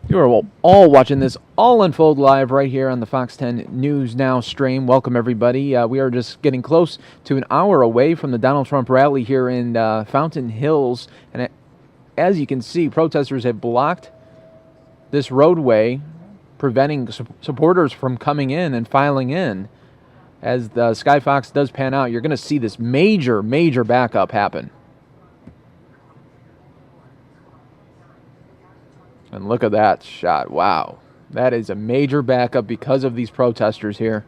You are all watching this all unfold live right here on the Fox 10 News Now stream. Welcome, everybody. We are just getting close to an hour away from the Donald Trump rally here in Fountain Hills. And as you can see, protesters have blocked this roadway, preventing supporters from coming in and filing in. As the Sky Fox does pan out, you're going to see this major backup happen. And look at that shot. Wow. That is a major backup because of these protesters here.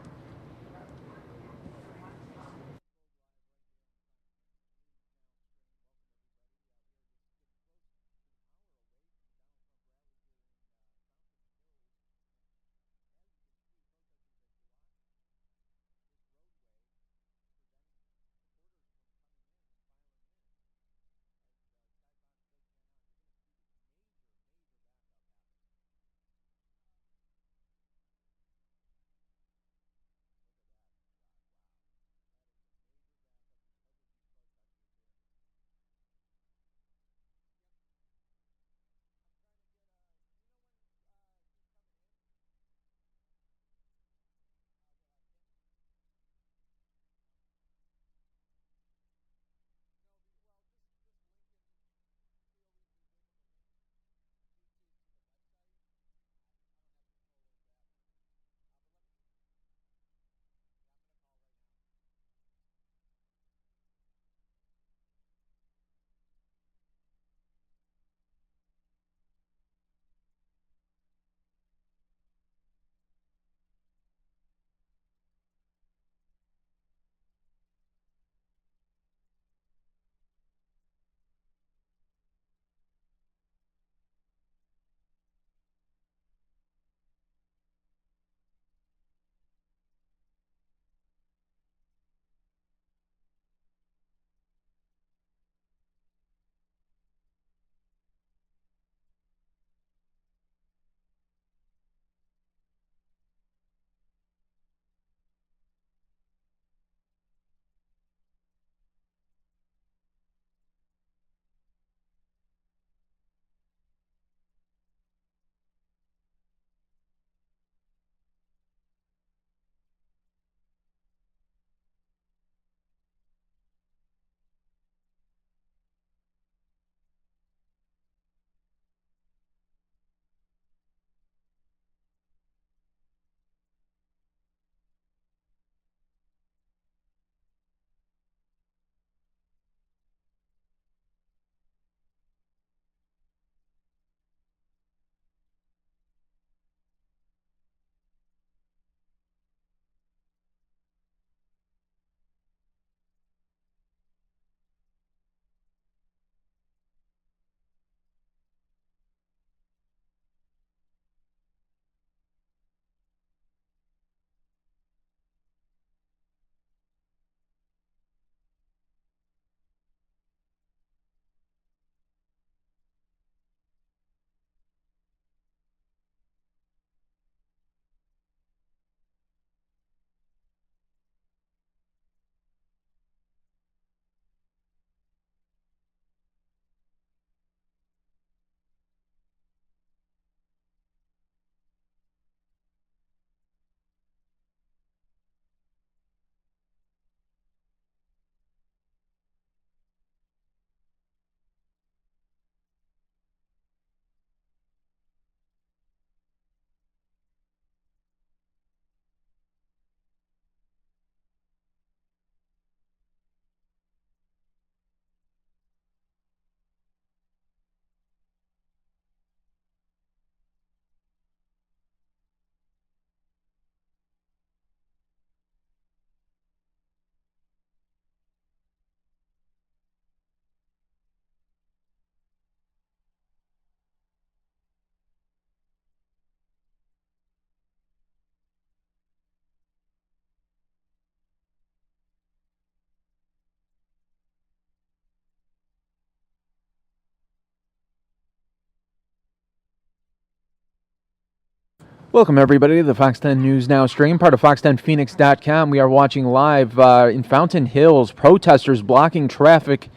Welcome, everybody, to the Fox 10 News Now stream, part of Fox10Phoenix.com. We are watching live in Fountain Hills, protesters blocking traffic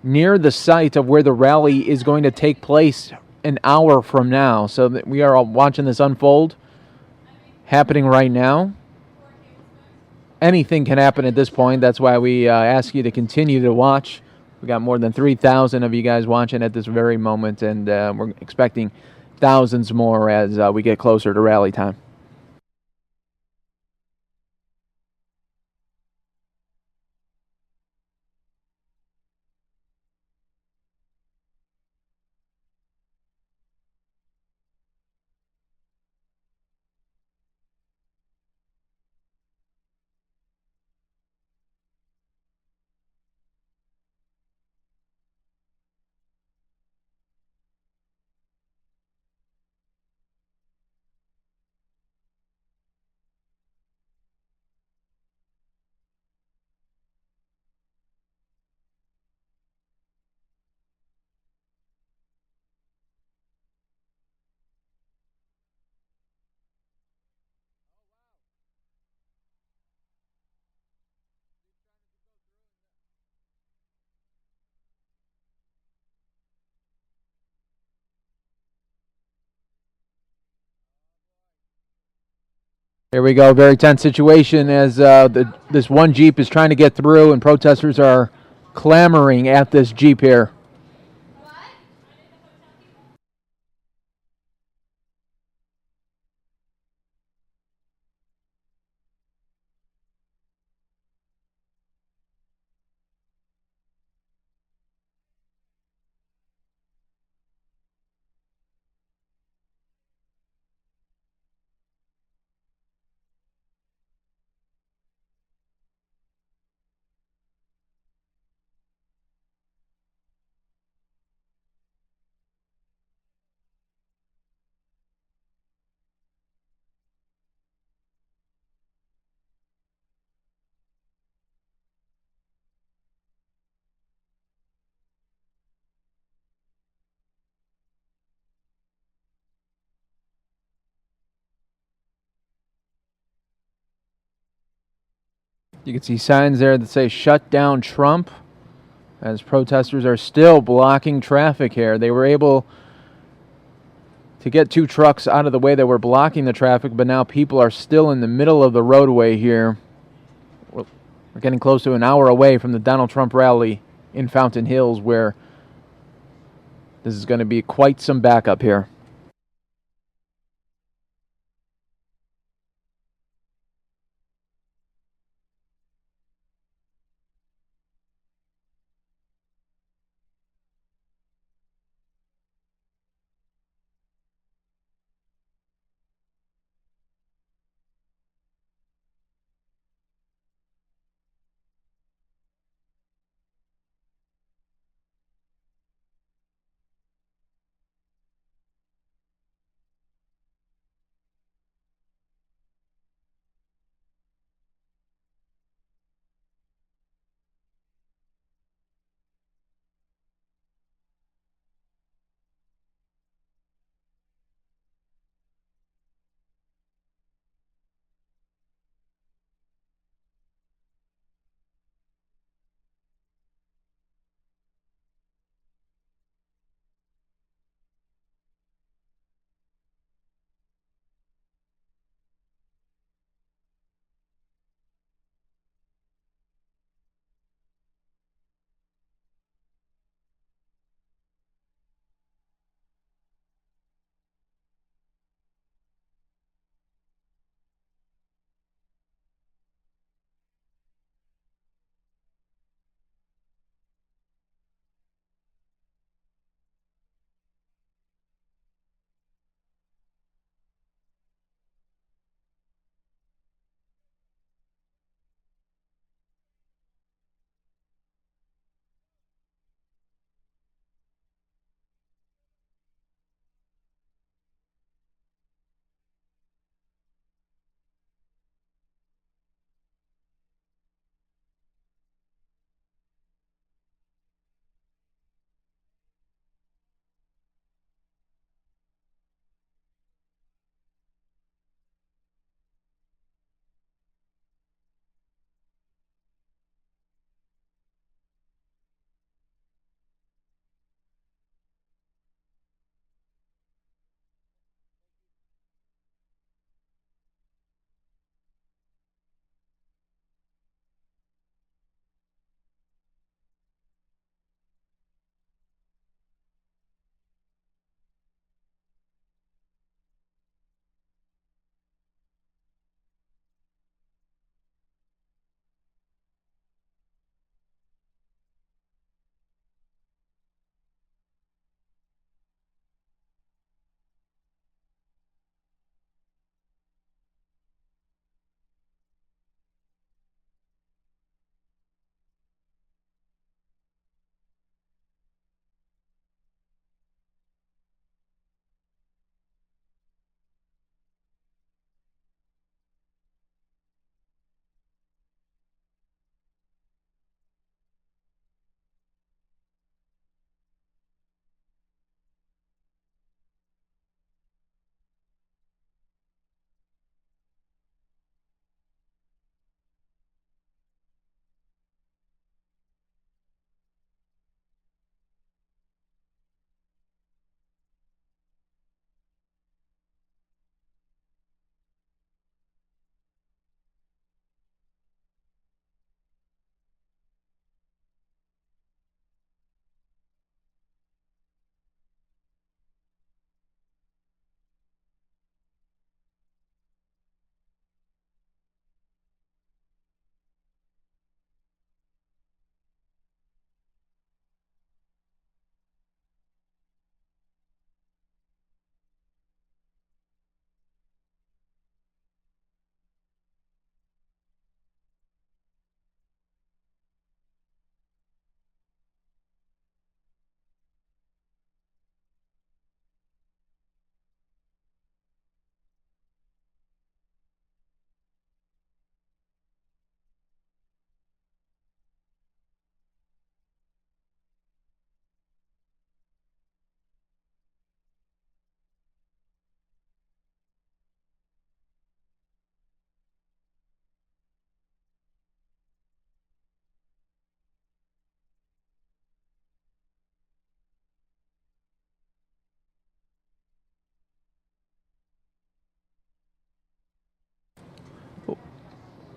near the site of where the rally is going to take place an hour from now. So we are all watching this unfold, happening right now. Anything can happen at this point. That's why we ask you to continue to watch. We got more than 3,000 of you guys watching at this very moment, and we're expecting thousands more as we get closer to rally time. Here we go. Very tense situation as this one Jeep is trying to get through, and protesters are clamoring at this Jeep here. You can see signs there that say "Shut down Trump," as protesters are still blocking traffic here. They were able to get two trucks out of the way that were blocking the traffic, but now people are still in the middle of the roadway here. We're getting close to an hour away from the Donald Trump rally in Fountain Hills, where this is going to be quite some backup here.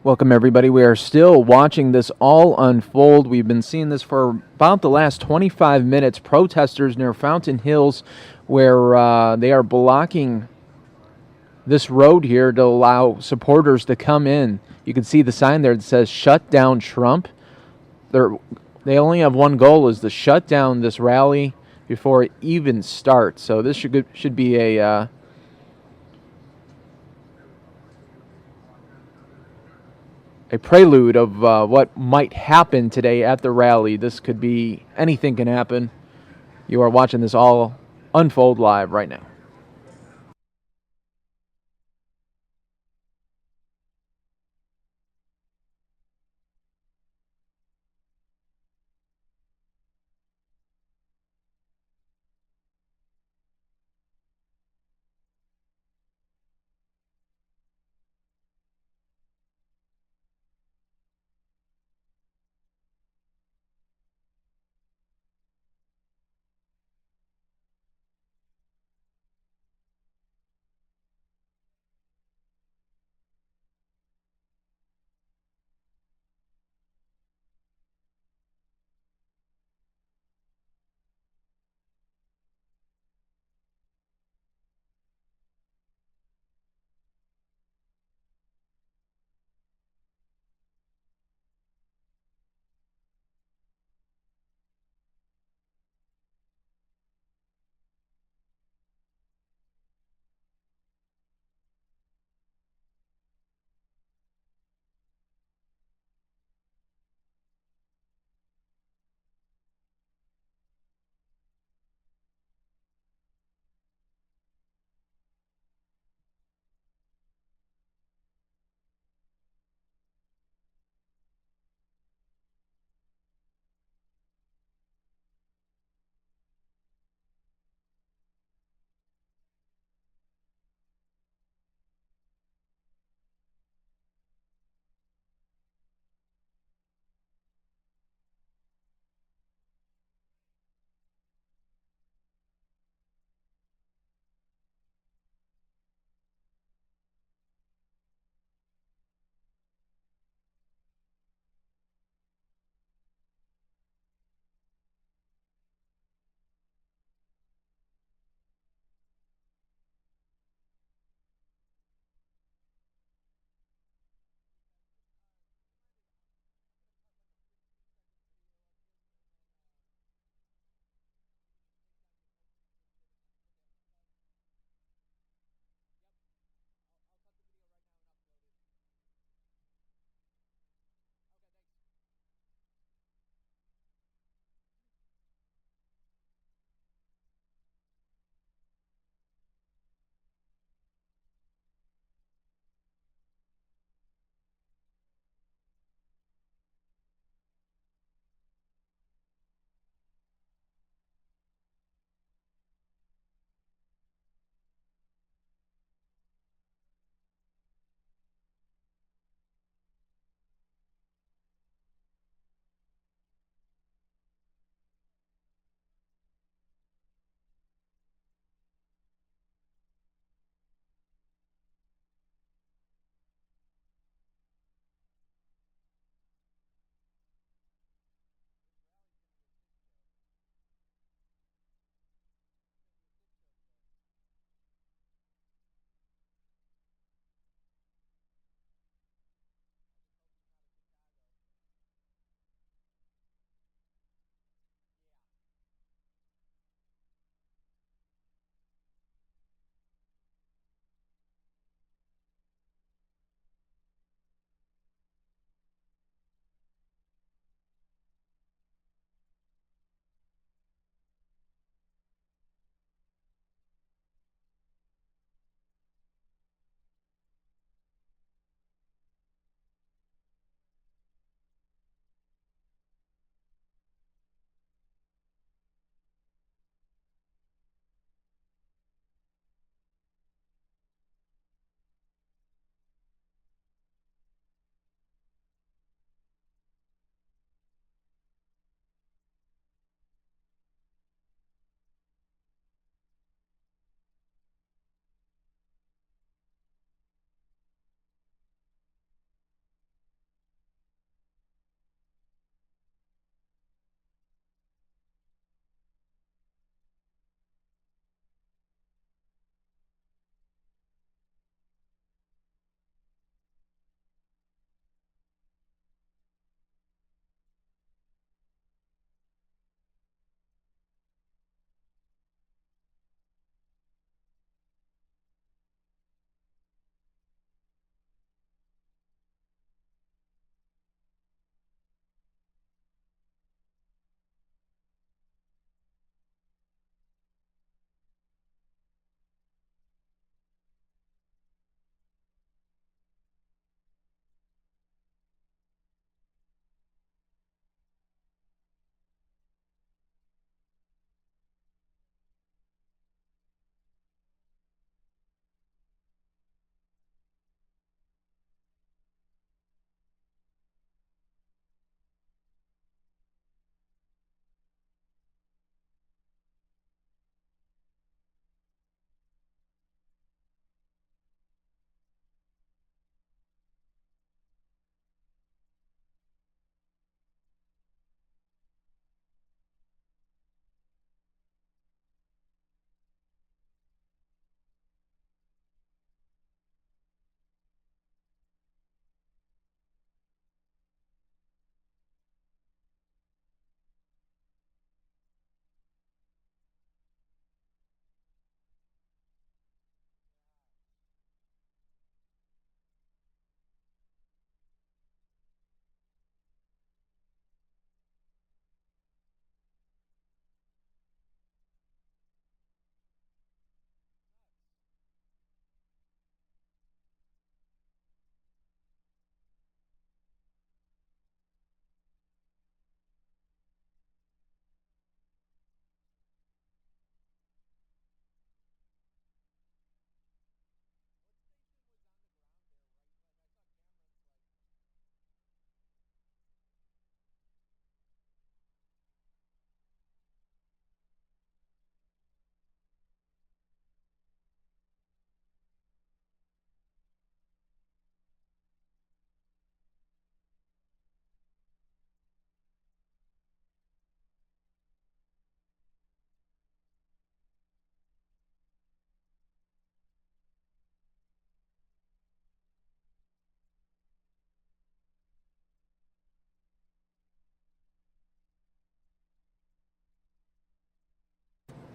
Welcome, everybody. We are still watching this all unfold. We've been seeing this for about the last 25 minutes. Protesters near Fountain Hills, where they are blocking this road here to allow supporters to come in. You can see the sign there that says "Shut Down Trump." They only have one goal: is to shut down this rally before it even starts. So this should be a prelude of what might happen today at the rally. This could be anything can happen. You are watching this all unfold live right now.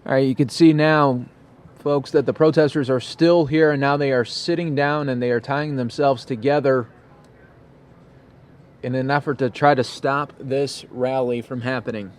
All right, you can see now, folks, that the protesters are still here, and now they are sitting down and they are tying themselves together in an effort to try to stop this rally from happening.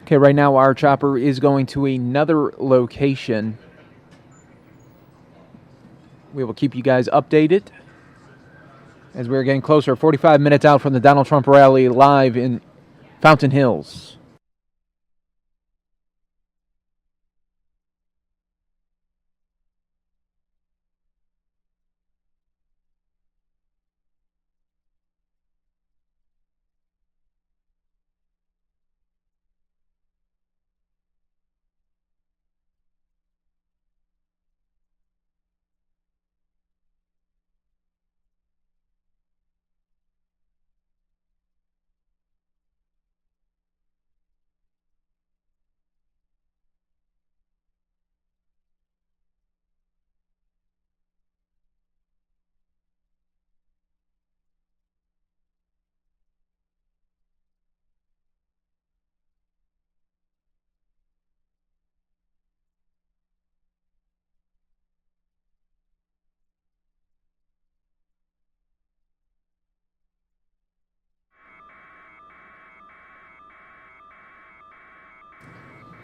Okay, right now our chopper is going to another location. We will keep you guys updated as we're getting closer. 45 minutes out from the Donald Trump rally, live in Fountain Hills.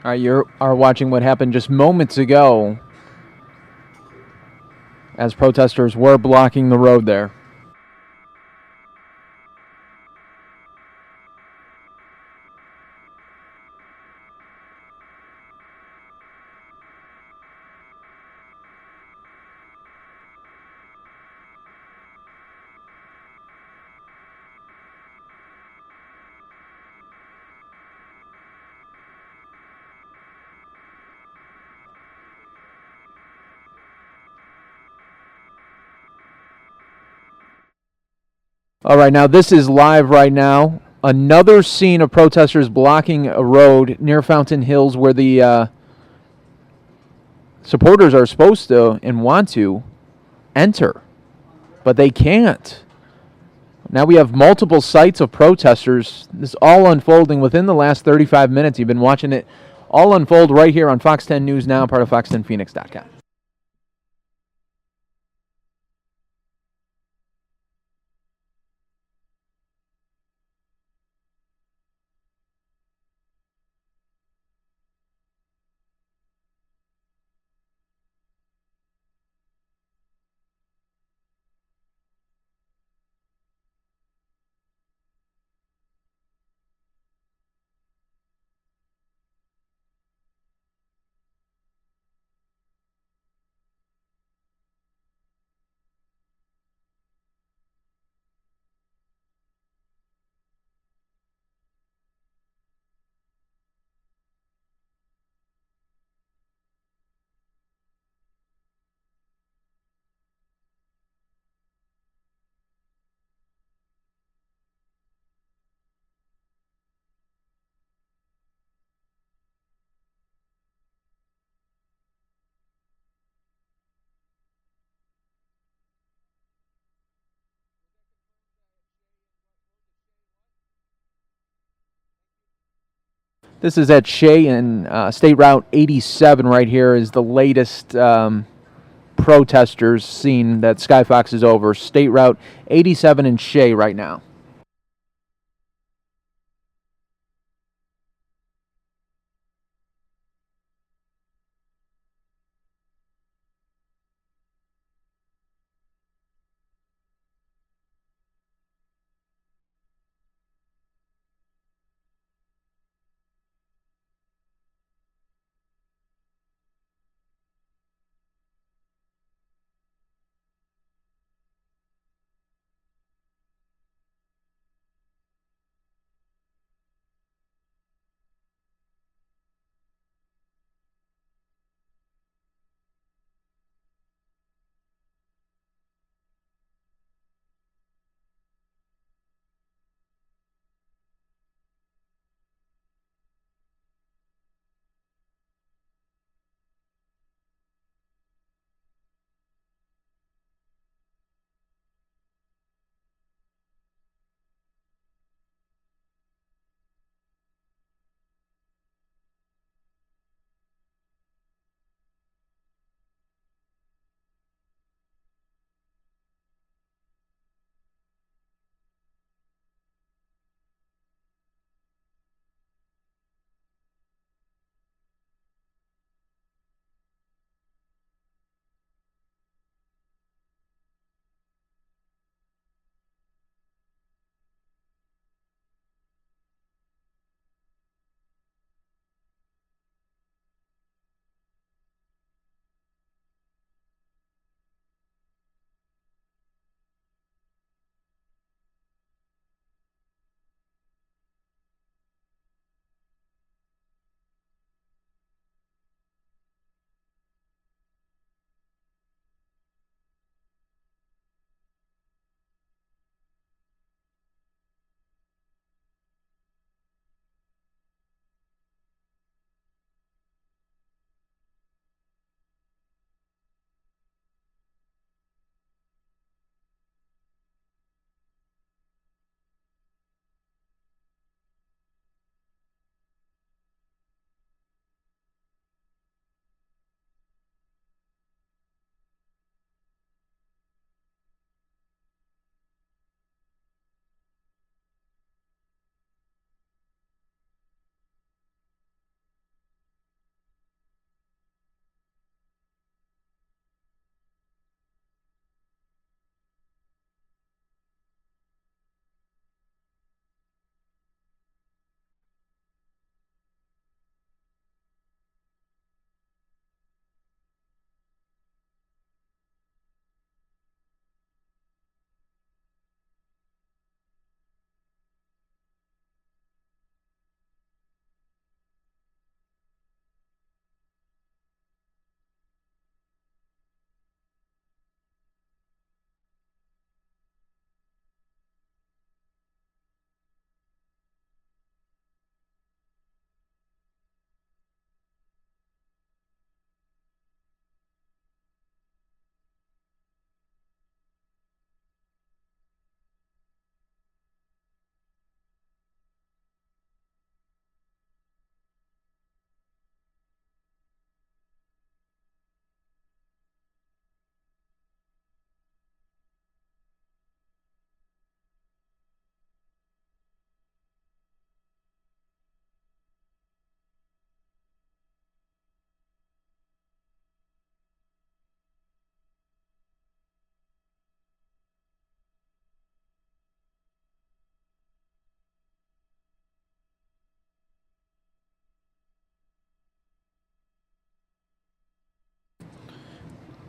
All right, you are watching what happened just moments ago as protesters were blocking the road there. All right, now this is live right now. Another scene of protesters blocking a road near Fountain Hills where the supporters are supposed to and want to enter, but they can't. Now we have multiple sites of protesters. This is all unfolding within the last 35 minutes. You've been watching it all unfold right here on Fox 10 News Now, part of fox10phoenix.com. This is at Shea and State Route 87 right here is the latest protesters seen that Skyfox is over. State Route 87 in Shea right now.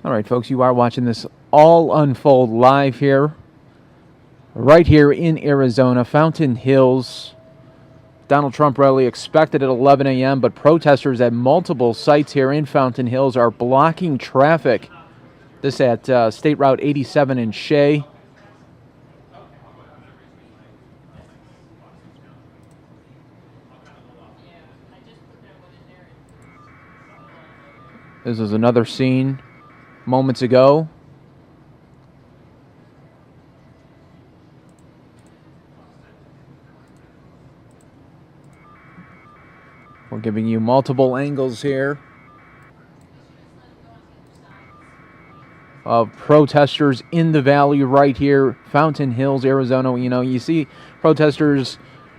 All right, folks, you are watching this all unfold live here, right here in Arizona, Fountain Hills. Donald Trump rally expected at 11 a.m., but protesters at multiple sites here in Fountain Hills are blocking traffic. This at State Route 87 in Shea. This is another scene moments ago. We're giving you multiple angles here of protesters in the valley right here, Fountain Hills, Arizona. You know, you see protesters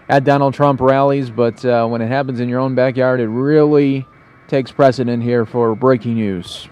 at Donald Trump rallies, but when it happens in your own backyard, it really takes precedent here for breaking news.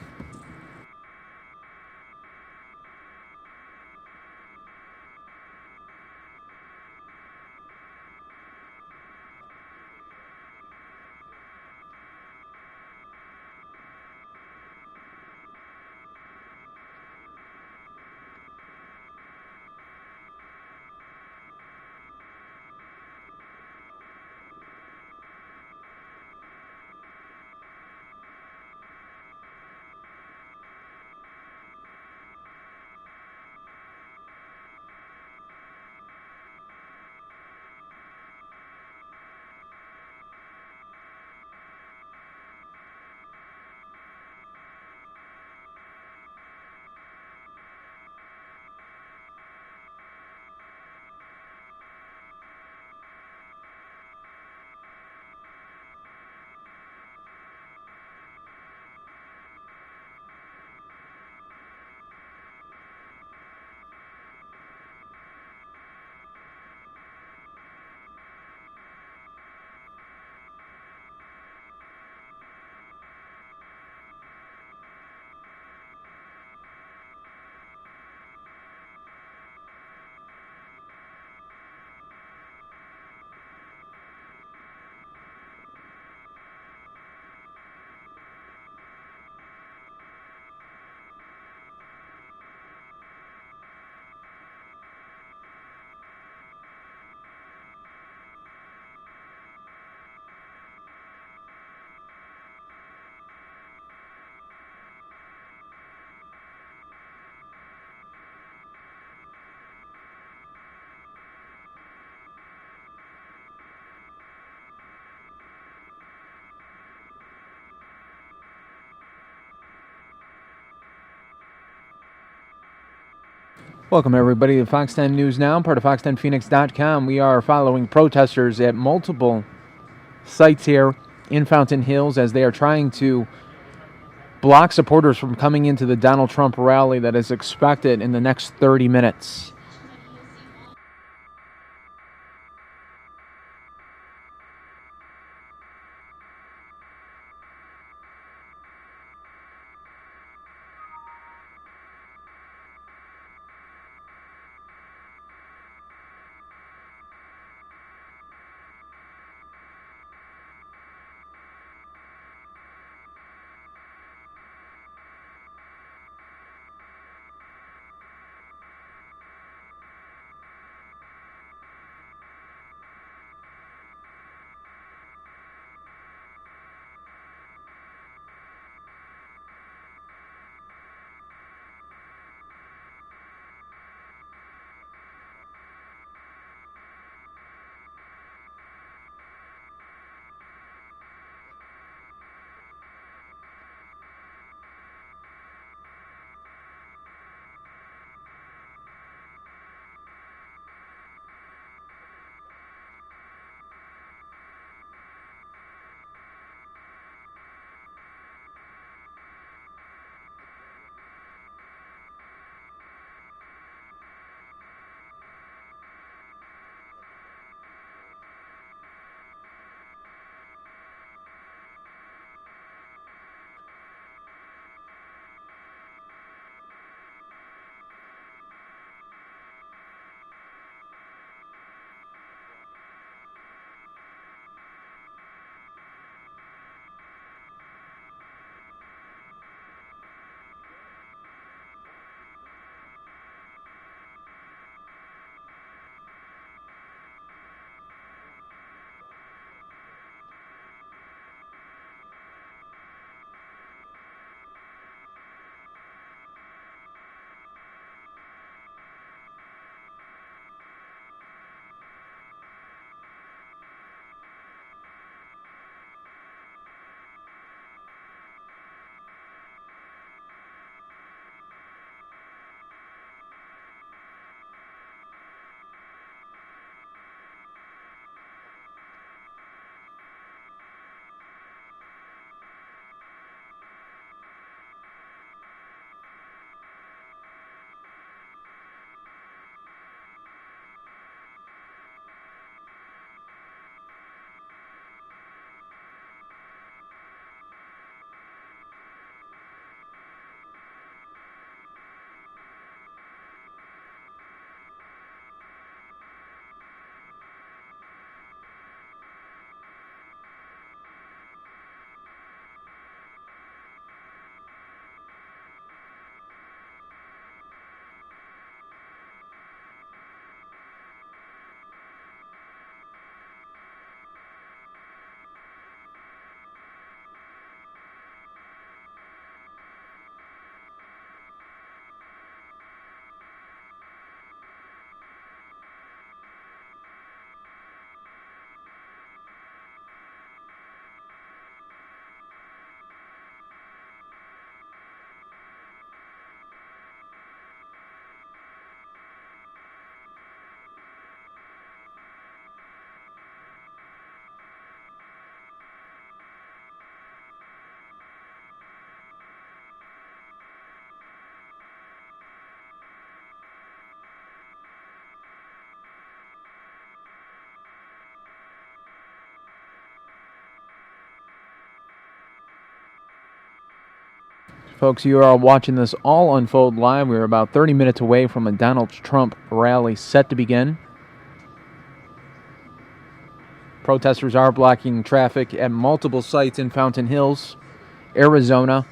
Welcome, everybody, to Fox 10 News Now, part of fox10phoenix.com. We are following protesters at multiple sites here in Fountain Hills as they are trying to block supporters from coming into the Donald Trump rally that is expected in the next 30 minutes. Folks, you are watching this all unfold live. We're about 30 minutes away from a Donald Trump rally set to begin. Protesters are blocking traffic at multiple sites in Fountain Hills, Arizona.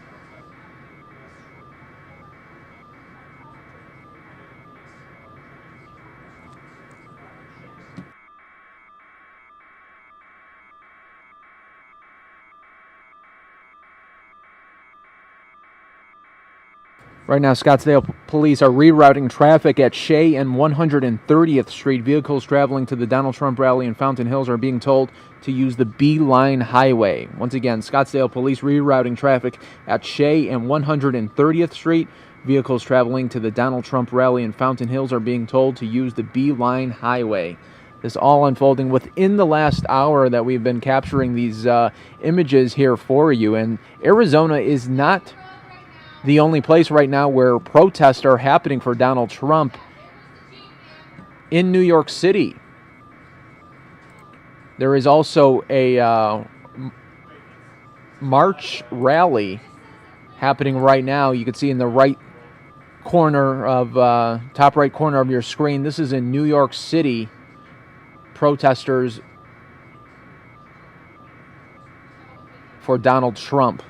Right now, Scottsdale police are rerouting traffic at Shea and 130th Street. Vehicles traveling to the Donald Trump rally in Fountain Hills are being told to use the B-Line Highway. Once again, Scottsdale police rerouting traffic at Shea and 130th Street. Vehicles traveling to the Donald Trump rally in Fountain Hills are being told to use the B-Line Highway. This all unfolding within the last hour that we've been capturing these images here for you. And Arizona is not the only place right now where protests are happening for Donald Trump. In New York City, there is also a march rally happening right now. You can see in the right corner of top right corner of your screen. This is in New York City. Protesters for Donald Trump.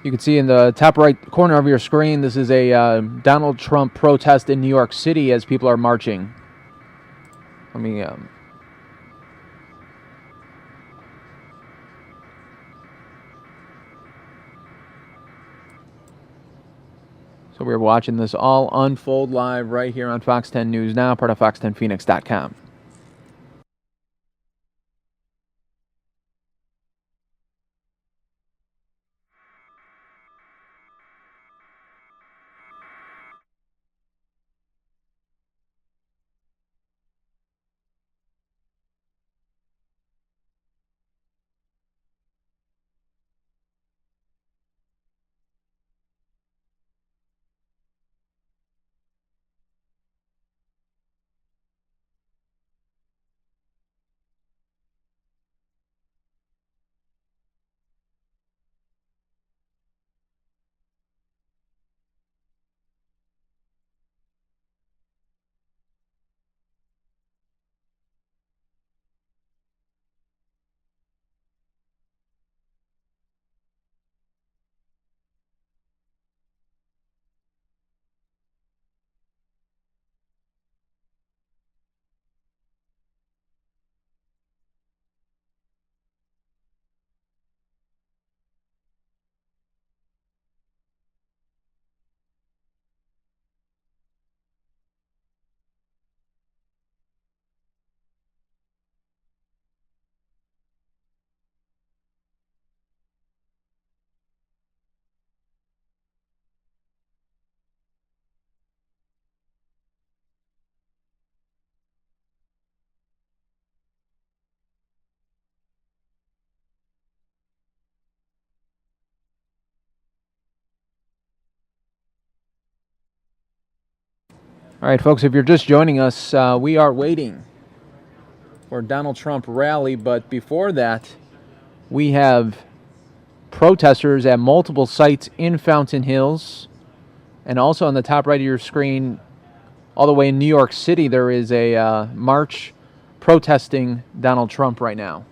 You can see in the top right corner of your screen, this is a Donald Trump protest in New York City as people are marching. Let me... So we're watching this all unfold live right here on Fox 10 News Now, part of fox10phoenix.com. All right, folks, if you're just joining us, we are waiting for Donald Trump rally, but before that, we have protesters at multiple sites in Fountain Hills, and also on the top right of your screen, all the way in New York City, there is a march protesting Donald Trump right now.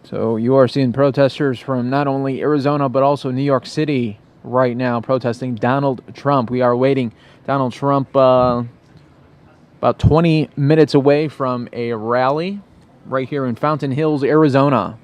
So you are seeing protesters from not only Arizona but also New York City right now protesting Donald Trump. We are waiting Donald Trump about 20 minutes away from a rally right here in Fountain Hills, Arizona.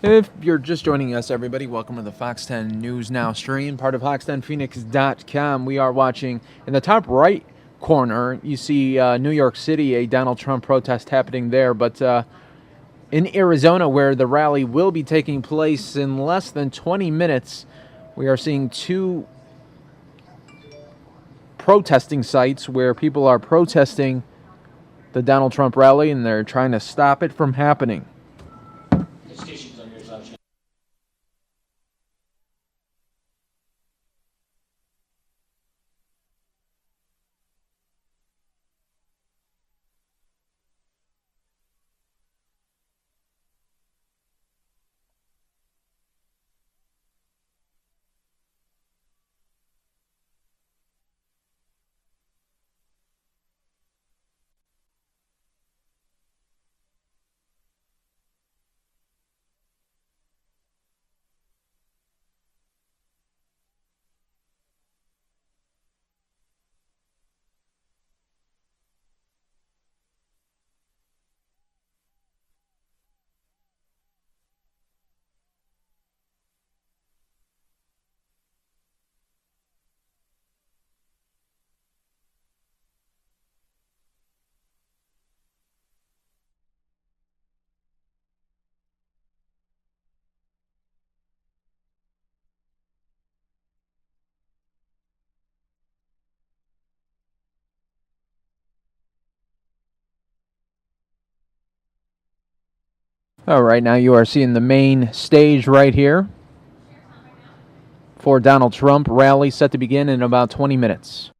If you're just joining us, everybody, welcome to the Fox 10 News Now stream, part of fox10phoenix.com. We are watching in the top right corner, you see New York City, a Donald Trump protest happening there. But in Arizona, where the rally will be taking place in less than 20 minutes, we are seeing two protesting sites where people are protesting the Donald Trump rally and they're trying to stop it from happening. All right, now you are seeing the main stage right here for Donald Trump rally set to begin in about 20 minutes.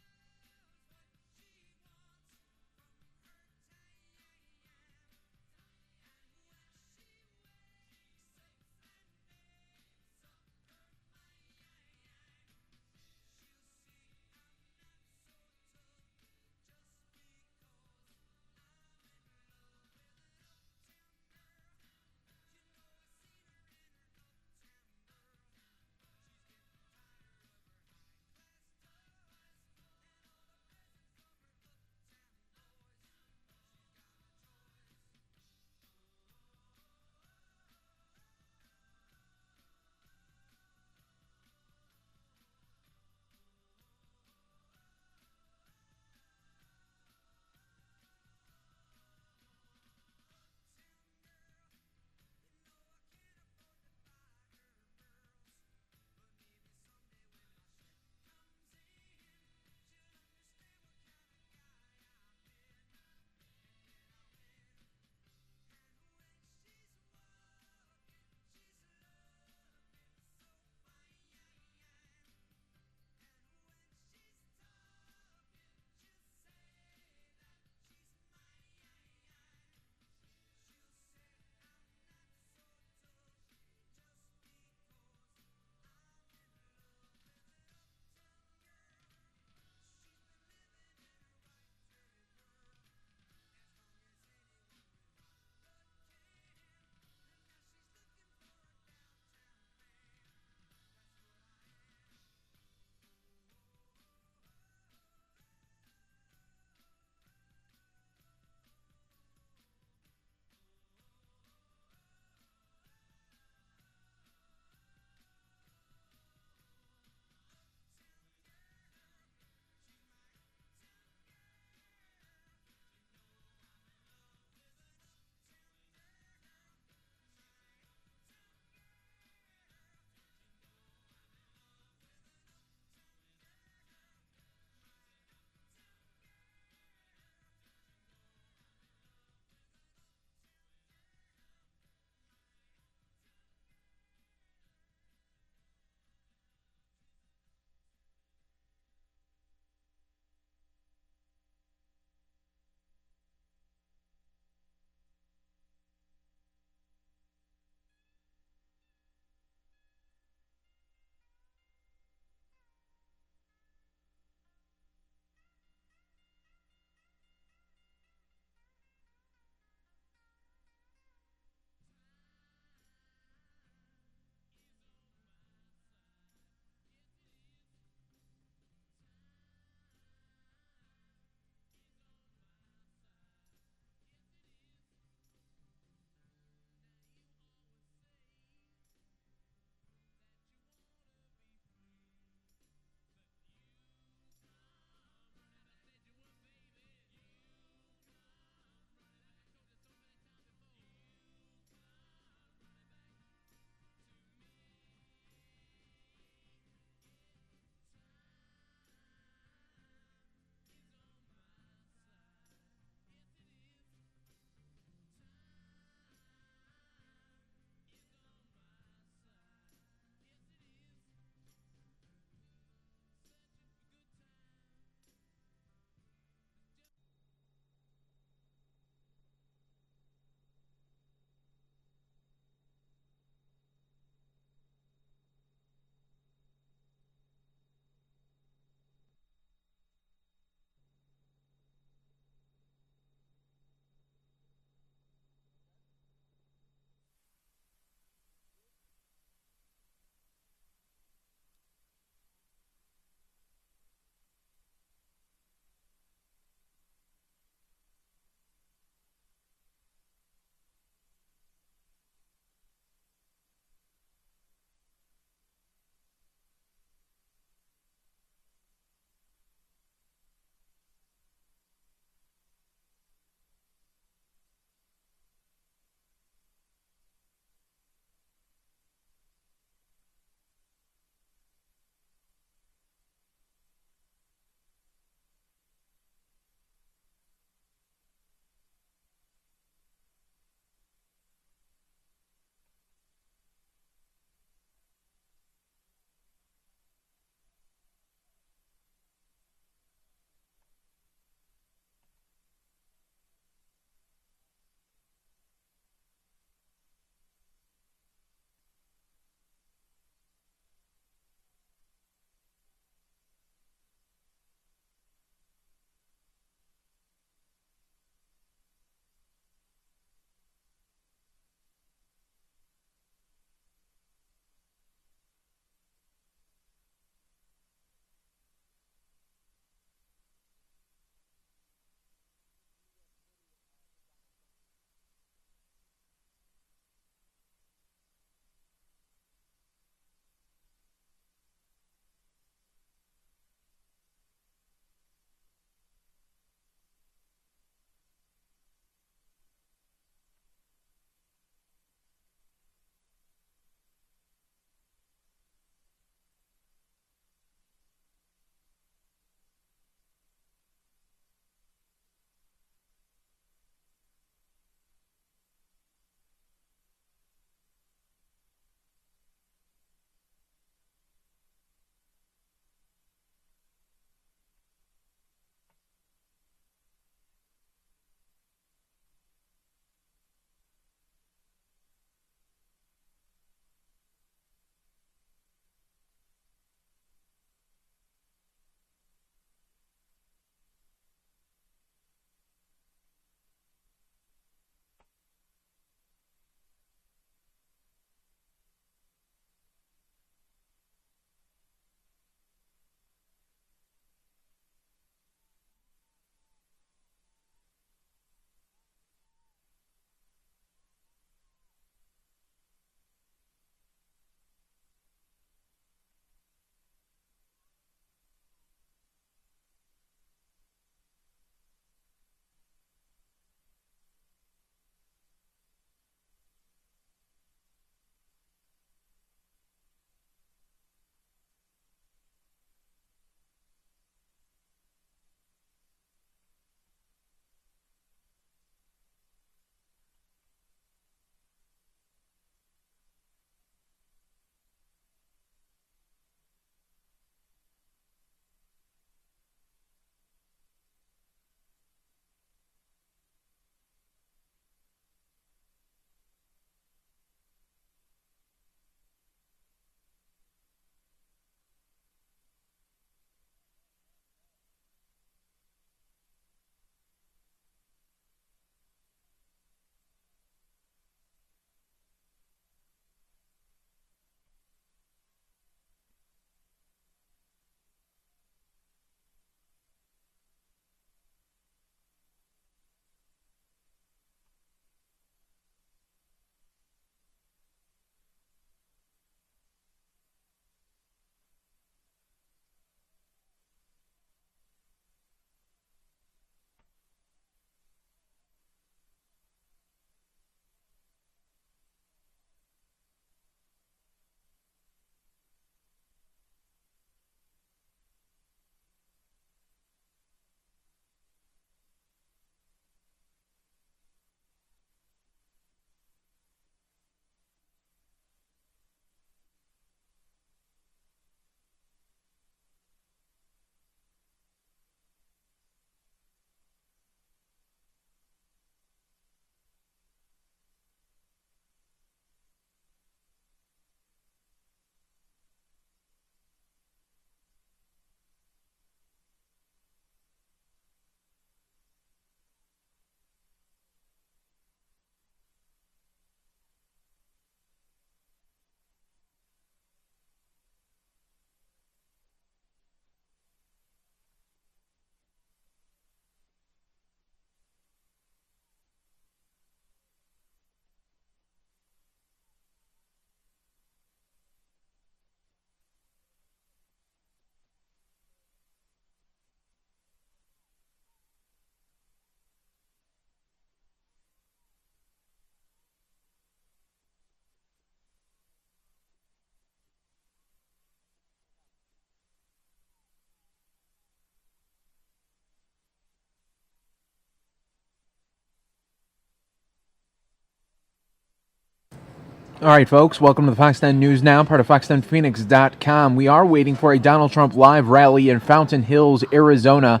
All right, folks, welcome to the Fox 10 News Now, part of fox10phoenix.com. We are waiting for a Donald Trump live rally in Fountain Hills, Arizona.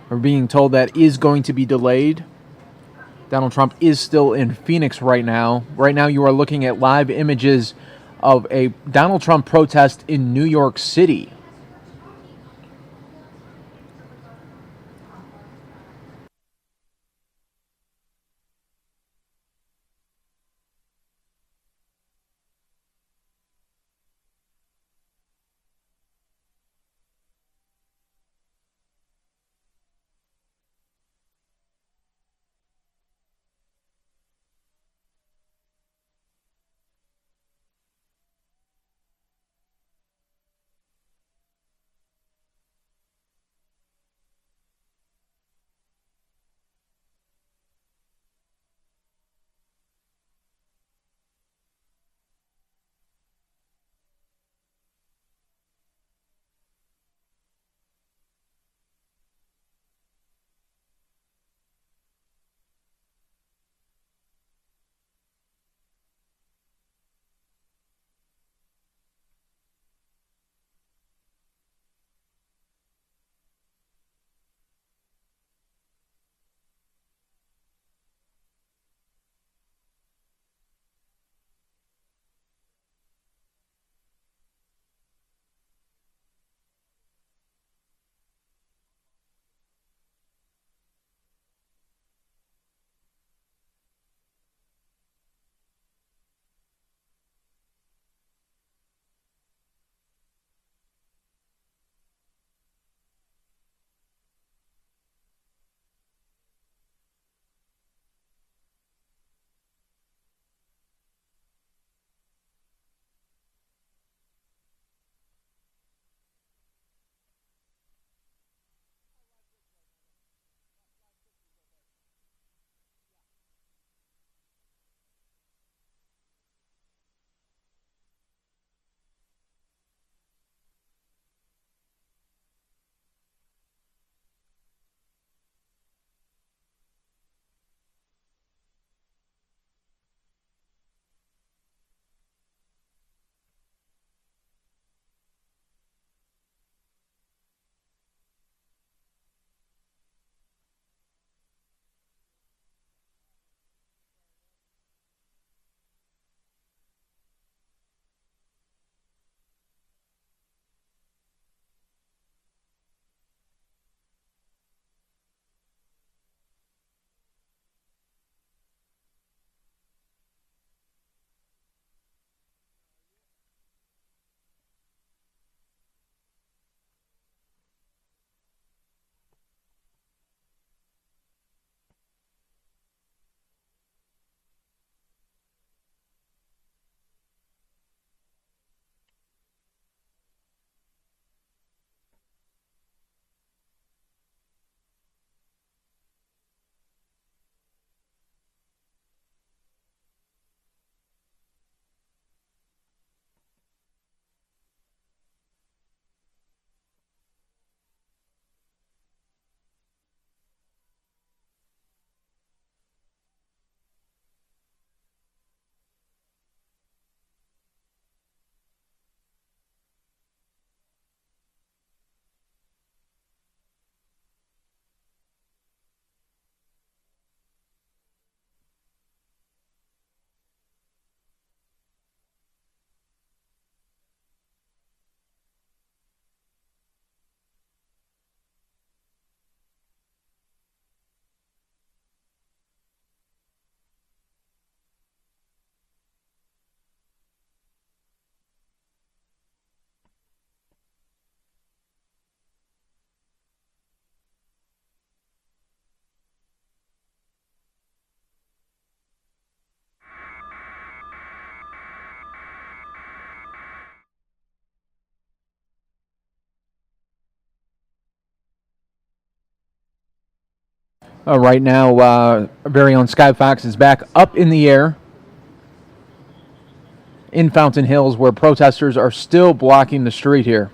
We're being told that is going to be delayed. Donald Trump is still in Phoenix right now. Right now, you are looking at live images of a Donald Trump protest in New York City. Right now, our very own Sky Fox is back up in the air in Fountain Hills, where protesters are still blocking the street here.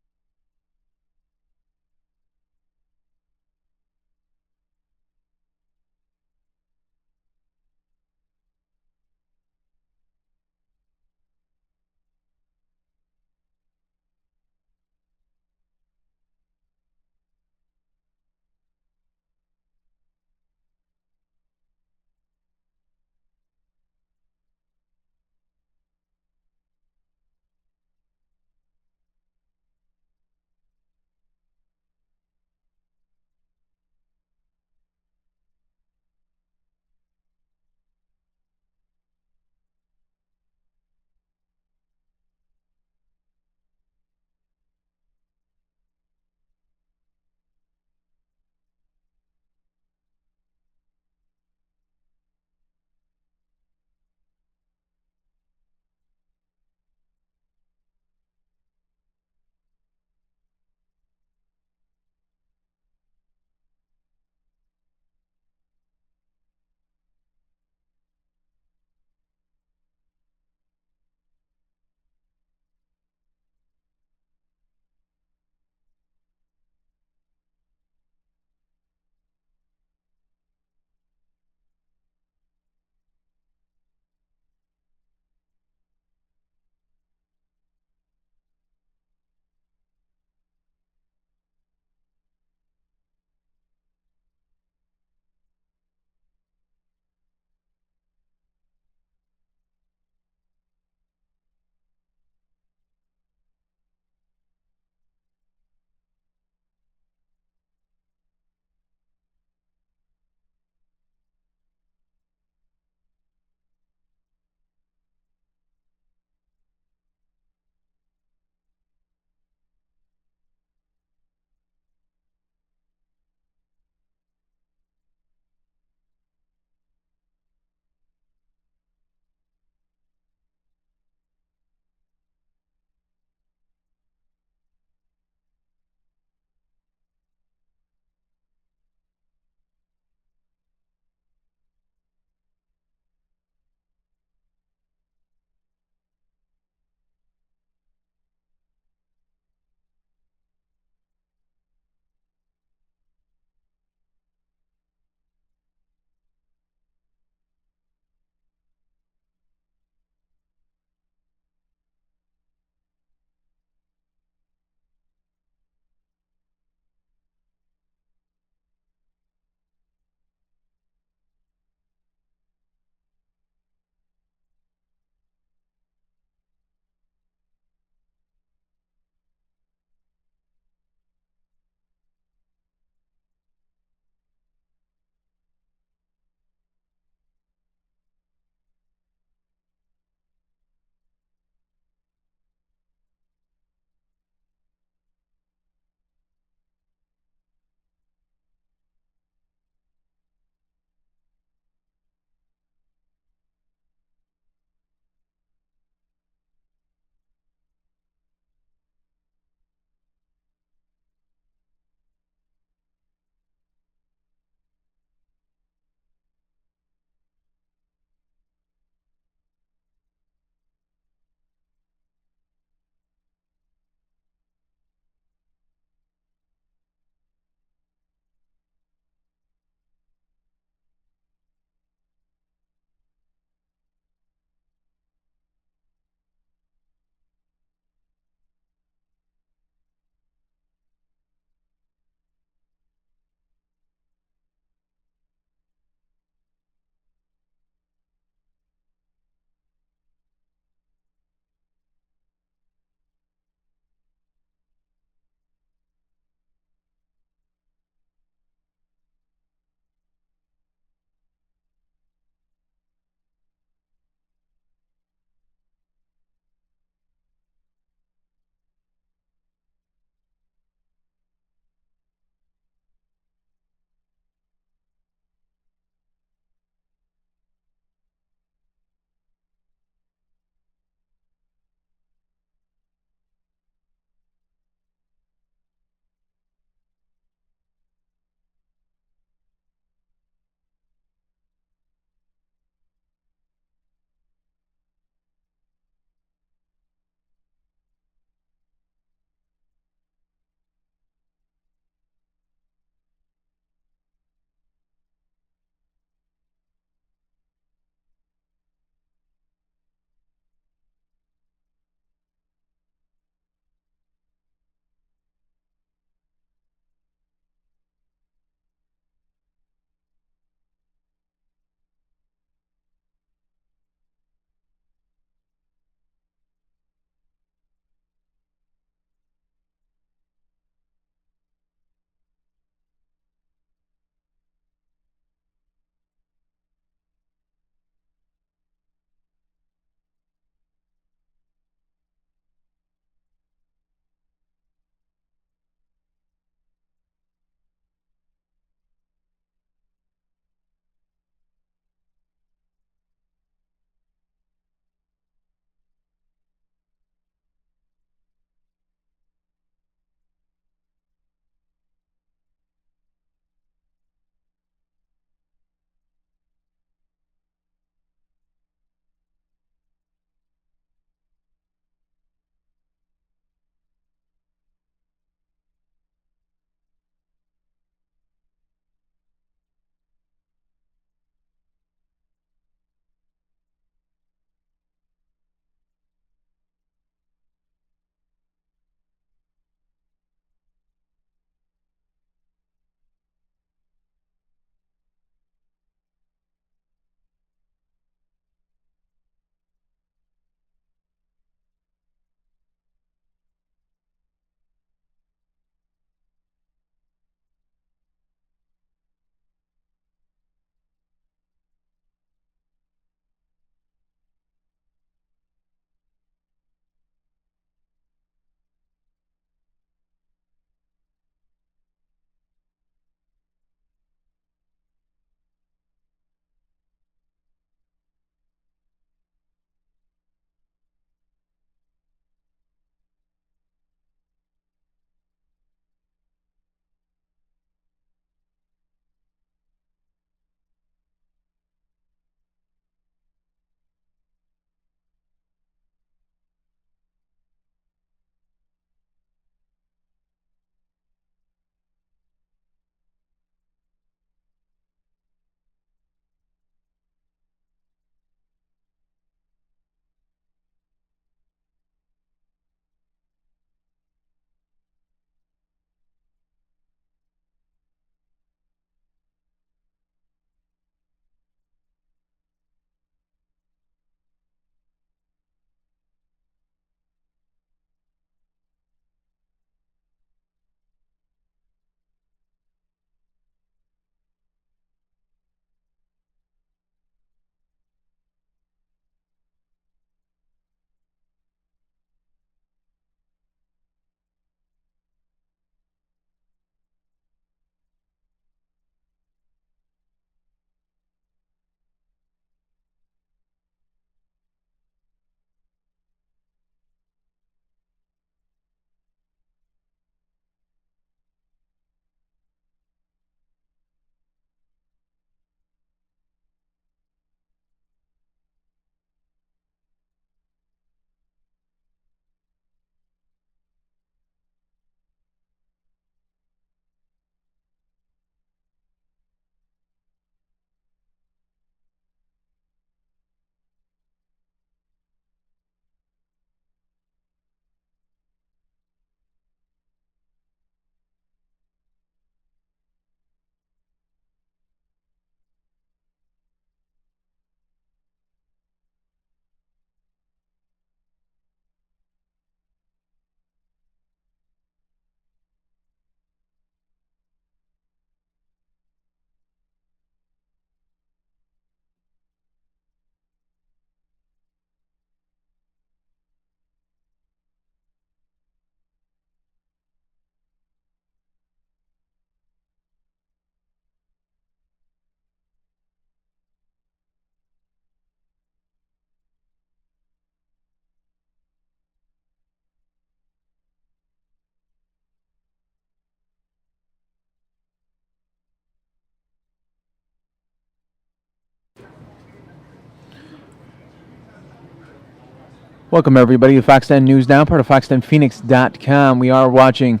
Welcome, everybody, to Fox 10 News Now, part of Fox10Phoenix.com. We are watching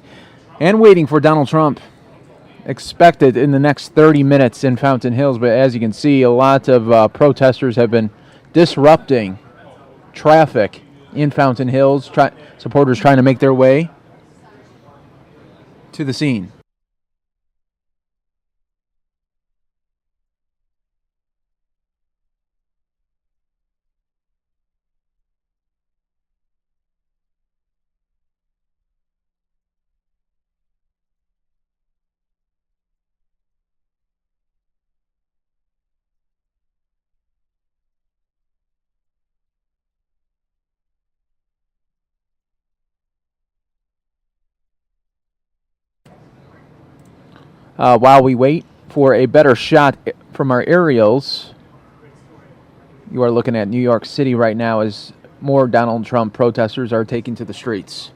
and waiting for Donald Trump, expected in the next 30 minutes in Fountain Hills. But as you can see, a lot of protesters have been disrupting traffic in Fountain Hills, supporters trying to make their way to the scene. While we wait for a better shot from our aerials, you are looking at New York City right now as more Donald Trump protesters are taking to the streets.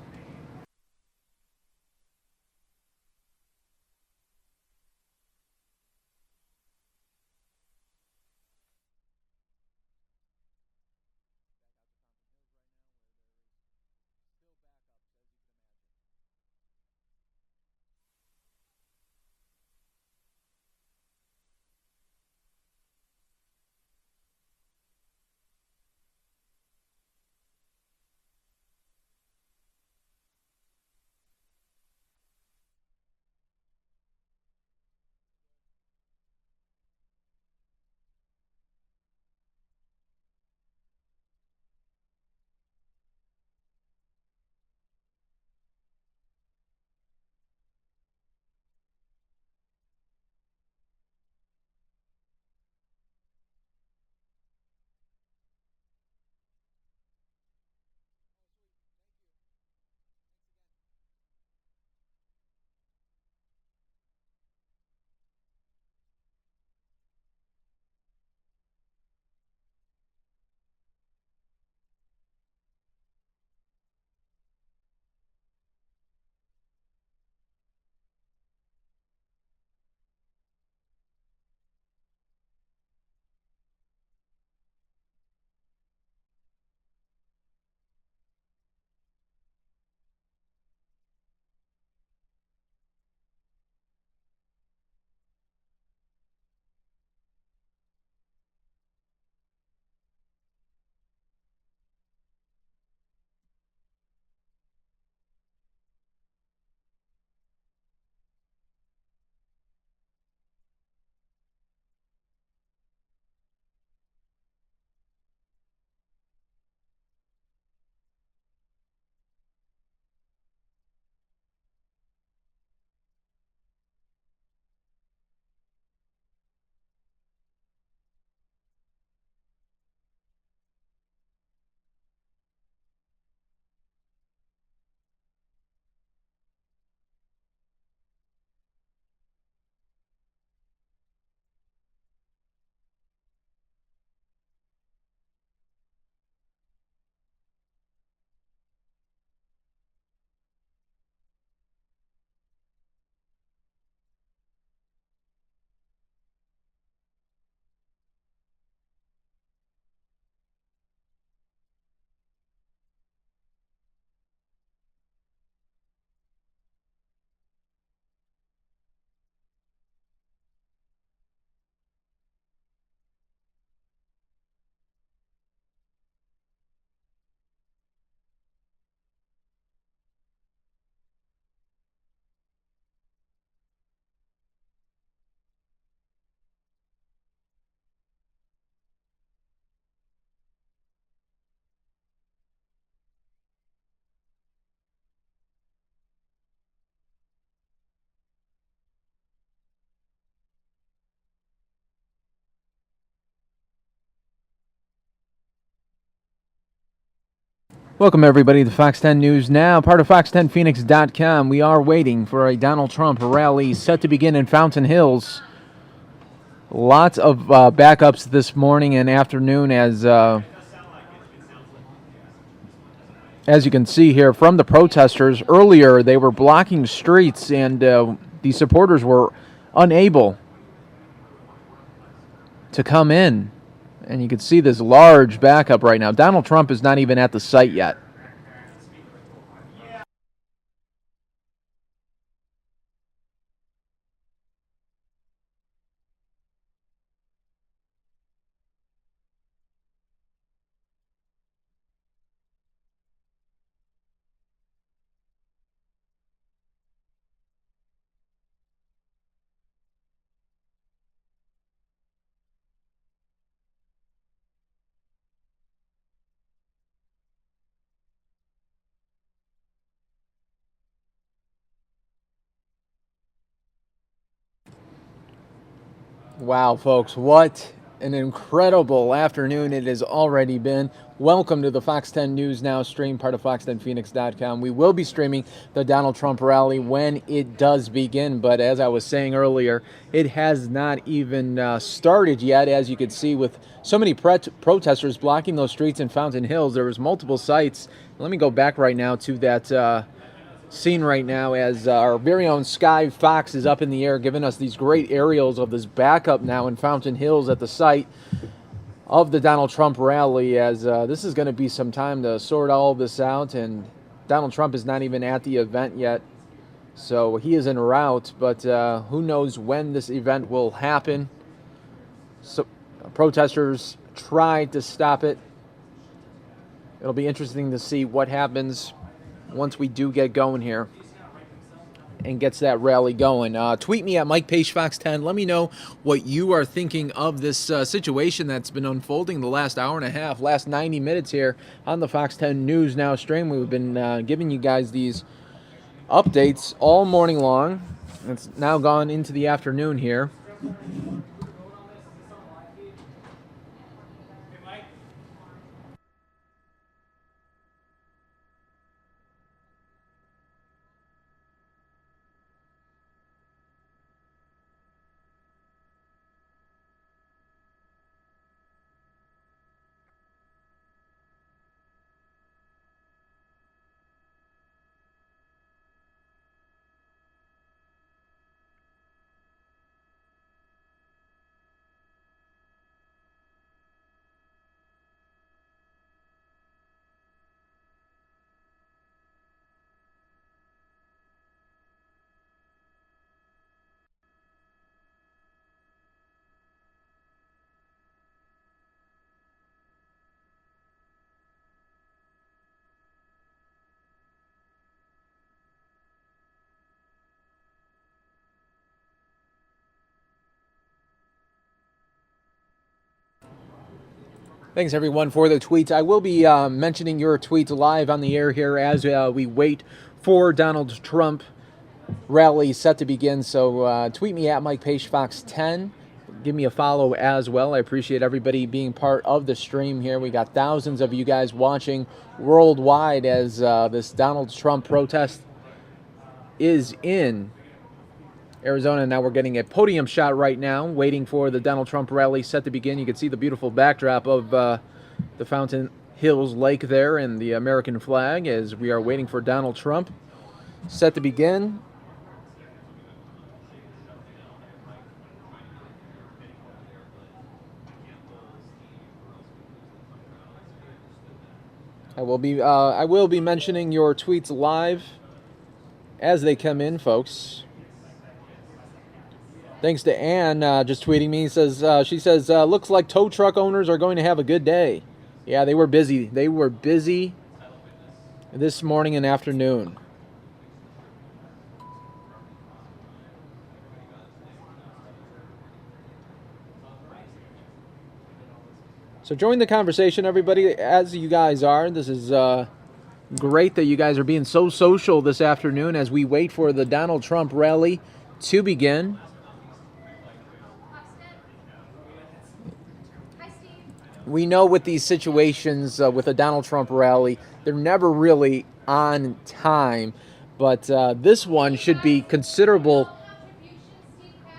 Welcome, everybody, to Fox 10 News Now, part of Fox10Phoenix.com. We are waiting for a Donald Trump rally set to begin in Fountain Hills. Lots of backups this morning and afternoon as you can see here from the protesters. Earlier, they were blocking streets, and the supporters were unable to come in And you can see this large backup right now. Donald Trump is not even at the site yet. Wow, folks, what an incredible afternoon it has already been. Welcome to the Fox 10 News Now stream, part of fox10phoenix.com. We will be streaming the Donald Trump rally when it does begin, but as I was saying earlier, it has not even started yet, as you could see with so many protesters blocking those streets in Fountain Hills. There was multiple sites. Let me go back right now to that scene right now as our very own Sky Fox is up in the air giving us these great aerials of this backup now in Fountain Hills at the site of the Donald Trump rally, as this is going to be some time to sort all of this out, and Donald Trump is not even at the event yet, so he is en route, but who knows when this event will happen. So protesters tried to stop it. It'll be interesting to see what happens once we do get going here and gets that rally going. Tweet me at MikePageFox10. Let me know what you are thinking of this situation that's been unfolding the last hour and a half, last 90 minutes here on the Fox 10 News Now stream. We've been giving you guys these updates all morning long. It's now gone into the afternoon here. Thanks, everyone, for the tweets. I will be mentioning your tweets live on the air here as we wait for Donald Trump rally set to begin. So tweet me at MikePageFox10. Give me a follow as well. I appreciate everybody being part of the stream here. We got thousands of you guys watching worldwide as this Donald Trump protest is in Arizona. Now we're getting a podium shot right now, waiting for the Donald Trump rally set to begin. You can see the beautiful backdrop of the Fountain Hills Lake there and the American flag as we are waiting for Donald Trump set to begin. I will be mentioning your tweets live as they come in, folks. Thanks to Ann just tweeting me. She says, looks like tow truck owners are going to have a good day. Yeah, they were busy. They were busy this morning and afternoon. So join the conversation, everybody, as you guys are. This is great that you guys are being so social this afternoon as we wait for the Donald Trump rally to begin. We know with these situations with a Donald Trump rally, they're never really on time, but this one should be considerable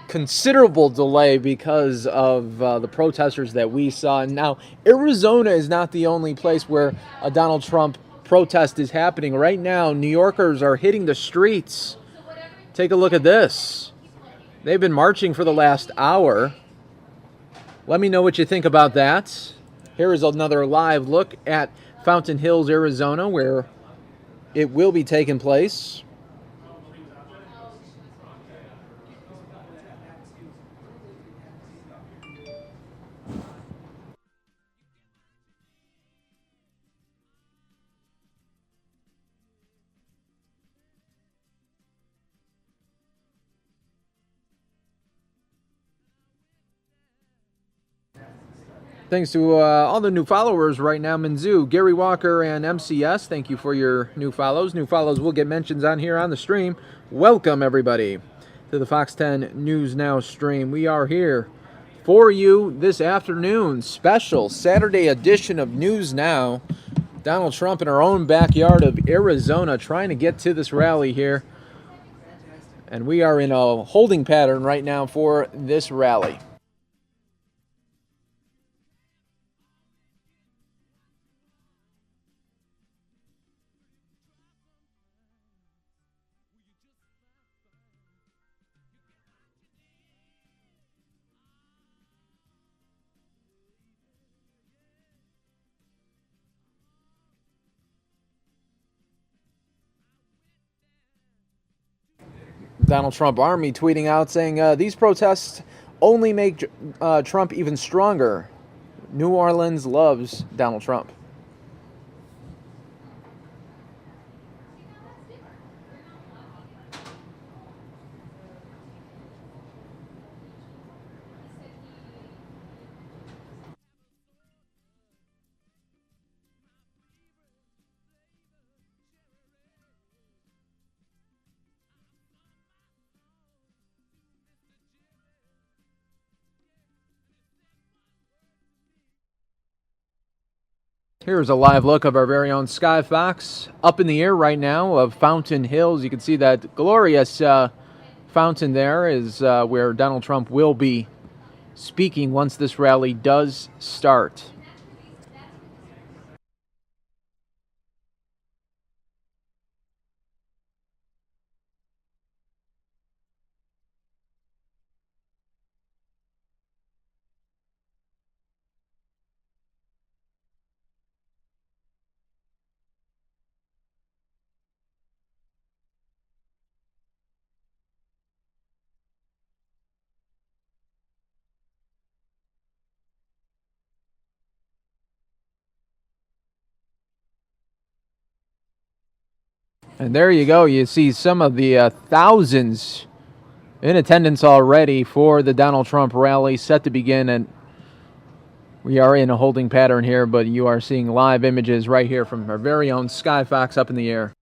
delay because of the protesters that we saw. Now, Arizona is not the only place where a Donald Trump protest is happening. Right now, New Yorkers are hitting the streets. Take a look at this. They've been marching for the last hour. Let me know what you think about that. Here is another live look at Fountain Hills, Arizona, where it will be taking place. Thanks to all the new followers right now. Minzu, Gary Walker, and MCS. Thank you for your new follows. New follows will get mentions on here on the stream. Welcome, everybody, to the Fox 10 News Now stream. We are here for you this afternoon. Special Saturday edition of News Now. Donald Trump in our own backyard of Arizona trying to get to this rally here. And we are in a holding pattern right now for this rally. Donald Trump Army tweeting out saying, these protests only make Trump even stronger. New Orleans loves Donald Trump. Here's a live look of our very own Sky Fox up in the air right now of Fountain Hills. You can see that glorious fountain there is where Donald Trump will be speaking once this rally does start. And there you go. You see some of the thousands in attendance already for the Donald Trump rally set to begin. And we are in a holding pattern here, but you are seeing live images right here from our very own Sky Fox up in the air.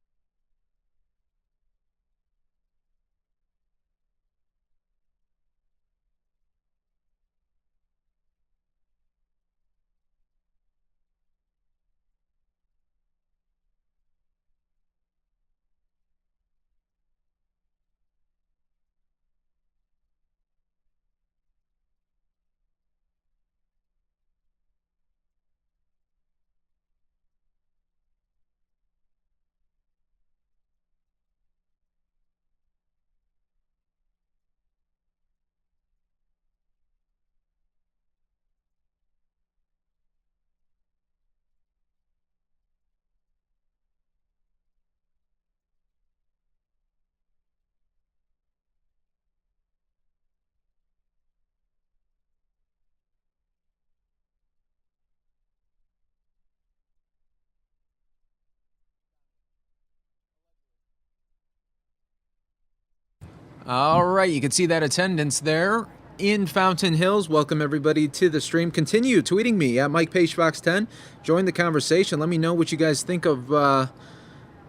All right, you can see that attendance there in Fountain Hills. Welcome everybody to the stream. Continue tweeting me at Mike Page Fox 10. Join the conversation. Let me know what you guys think of the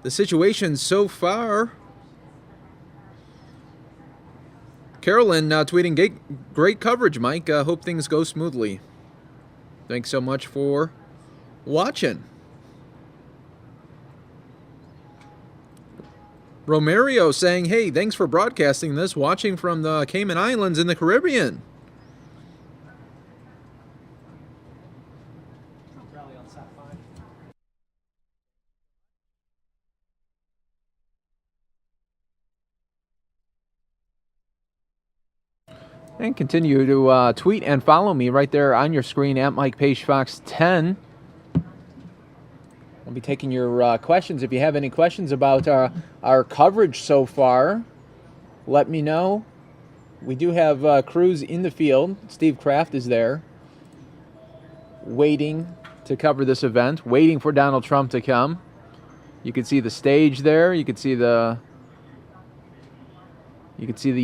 situation so far. Carolyn tweeting, great coverage, Mike. Hope things go smoothly. Thanks so much for watching. Romario saying, hey, thanks for broadcasting this, watching from the Cayman Islands in the Caribbean. And continue to tweet and follow me right there on your screen at Mike Page Fox 10. I'll be taking your questions. If you have any questions about our coverage so far, let me know. We do have crews in the field. Steve Kraft is there, waiting to cover this event, waiting for Donald Trump to come. You can see the stage there. You can see the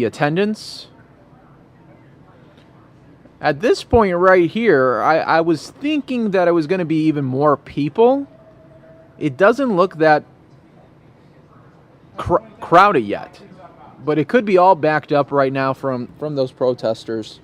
attendance. At this point right here, I was thinking that it was going to be even more people. It doesn't look that crowded yet, but it could be all backed up right now from those protesters.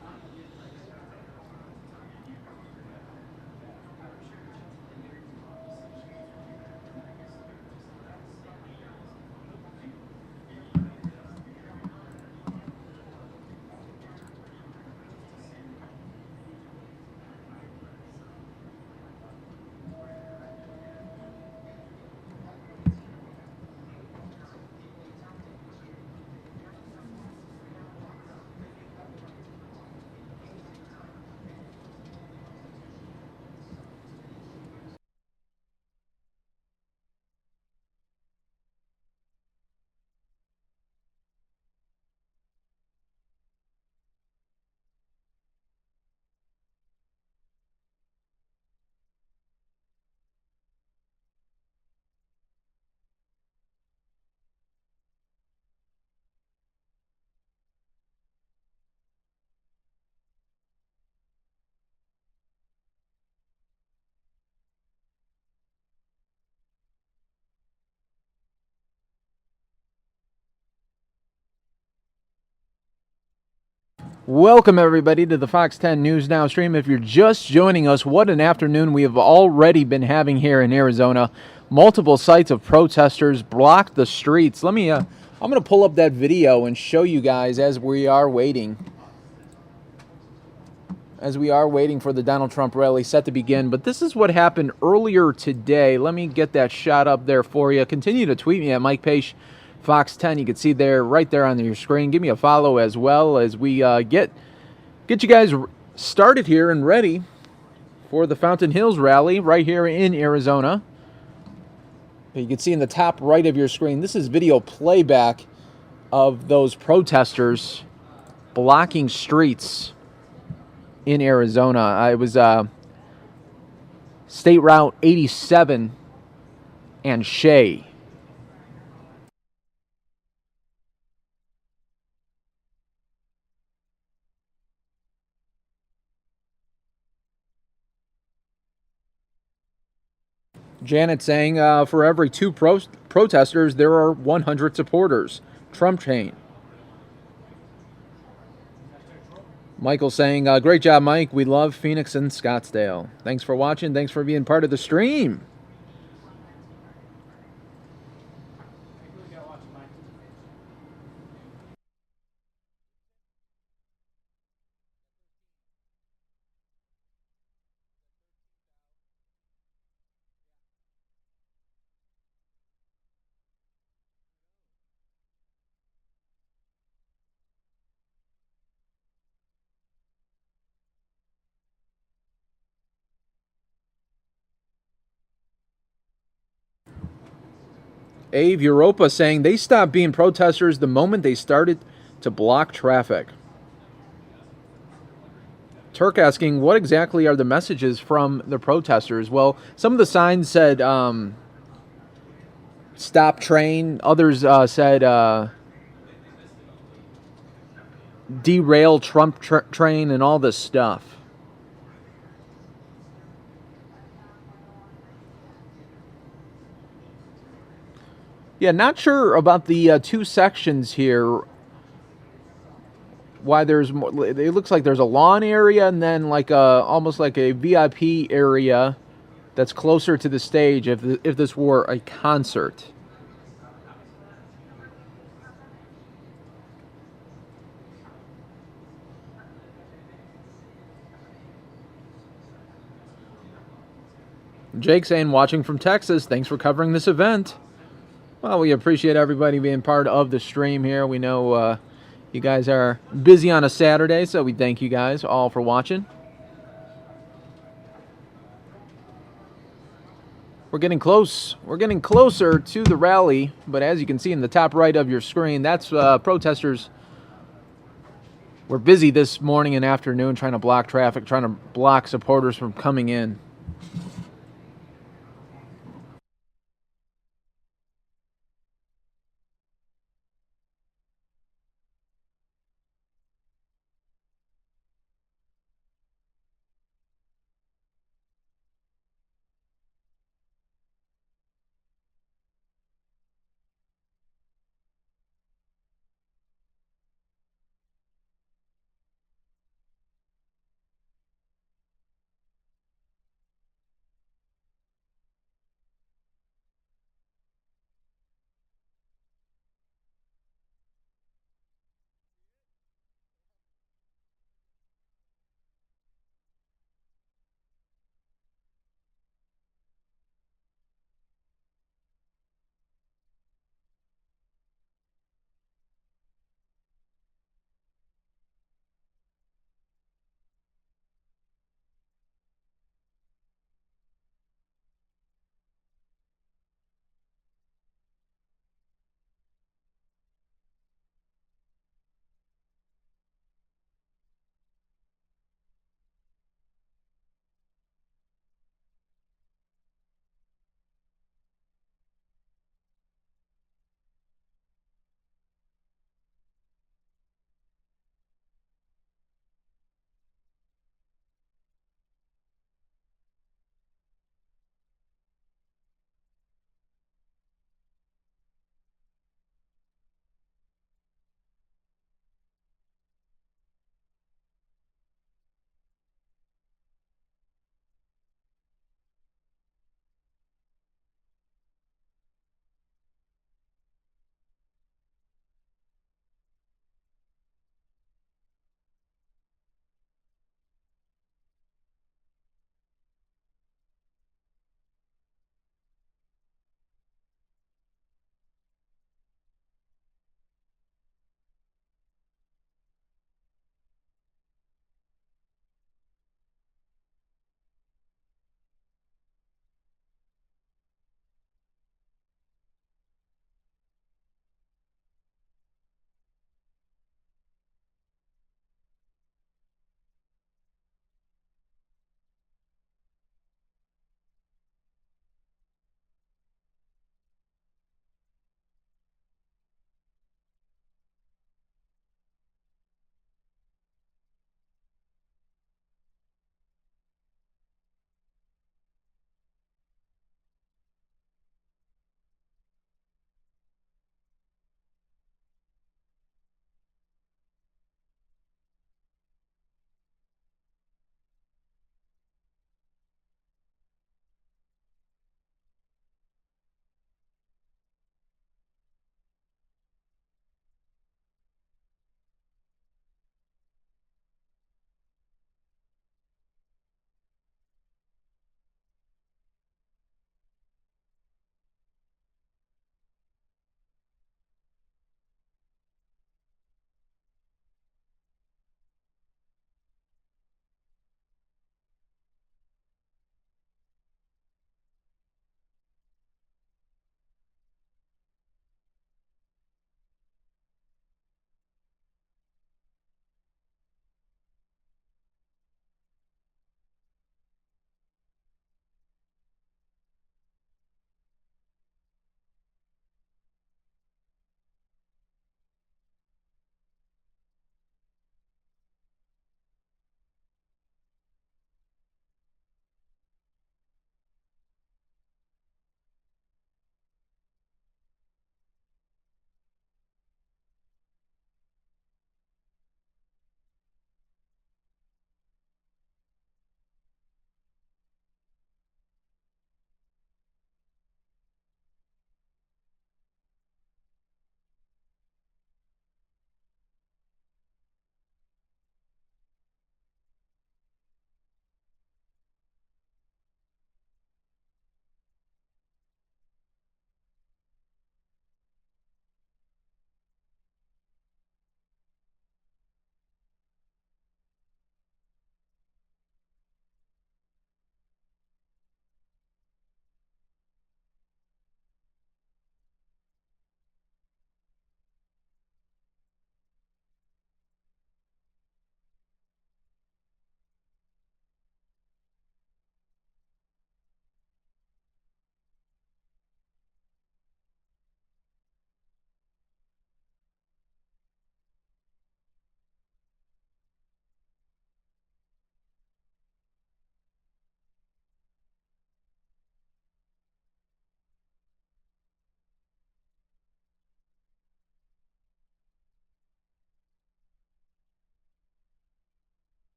Welcome, everybody, to the Fox 10 News Now stream. If you're just joining us, what an afternoon we have already been having here in Arizona. Multiple sites of protesters blocked the streets. I'm going to pull up that video and show you guys as we are waiting. As we are waiting for the Donald Trump rally set to begin. But this is what happened earlier today. Let me get that shot up there for you. Continue to tweet me at Mike Page Fox 10. You can see there, right there on your screen. Give me a follow as well as we get you guys started here and ready for the Fountain Hills rally right here in Arizona. You can see in the top right of your screen, this is video playback of those protesters blocking streets in Arizona. It was State Route 87 and Shea. Janet saying, for every two protesters, there are 100 supporters. Trump chain. Michael saying, great job, Mike. We love Phoenix and Scottsdale. Thanks for watching. Thanks for being part of the stream. Ave Europa saying they stopped being protesters the moment they started to block traffic. Turk asking, what exactly are the messages from the protesters? Well, some of the signs said stop train. Others said derail Trump train and all this stuff. Yeah, not sure about the two sections here. Why there's more? It looks like there's a lawn area and then like almost like a VIP area that's closer to the stage. If this were a concert. Jake saying, watching from Texas. Thanks for covering this event. Well, we appreciate everybody being part of the stream here. We know You guys are busy on a Saturday, so we thank you guys all for watching. We're getting close. We're getting closer to the rally, but as you can see in the top right of your screen, that's protesters were busy this morning and afternoon trying to block traffic, trying to block supporters from coming in.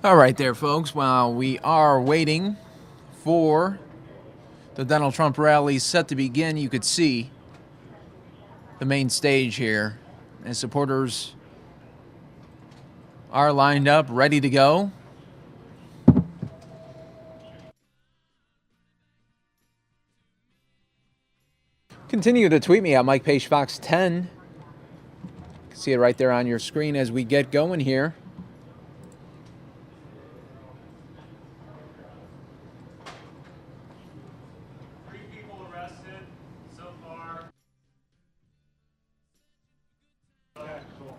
All right there, folks. While we are waiting for the Donald Trump rally set to begin, you could see the main stage here as supporters are lined up, ready to go. Continue to tweet me at Mike Page Fox 10. You can see it right there on your screen as we get going here.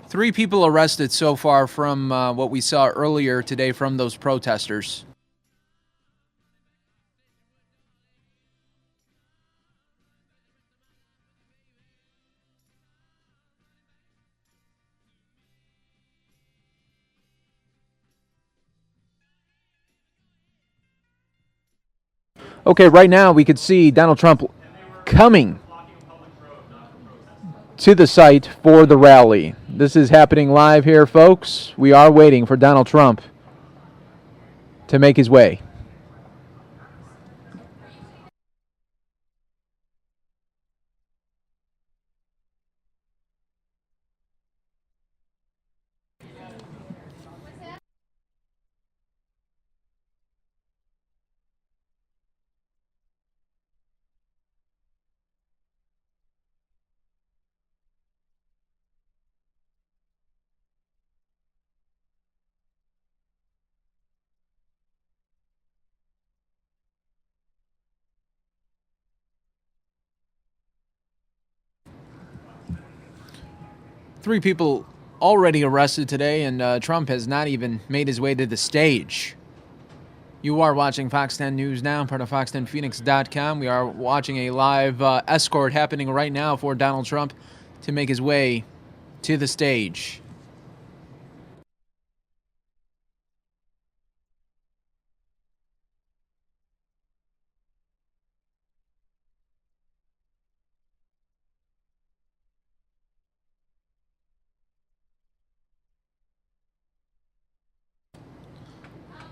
Three people arrested so far from what we saw earlier today from those protesters. Okay, right now we could see Donald Trump coming to the site for the rally. This is happening live here, folks. We are waiting for Donald Trump to make his way. Three people already arrested today, and Trump has not even made his way to the stage. You are watching Fox 10 News Now, part of fox10phoenix.com. We are watching a live escort happening right now for Donald Trump to make his way to the stage.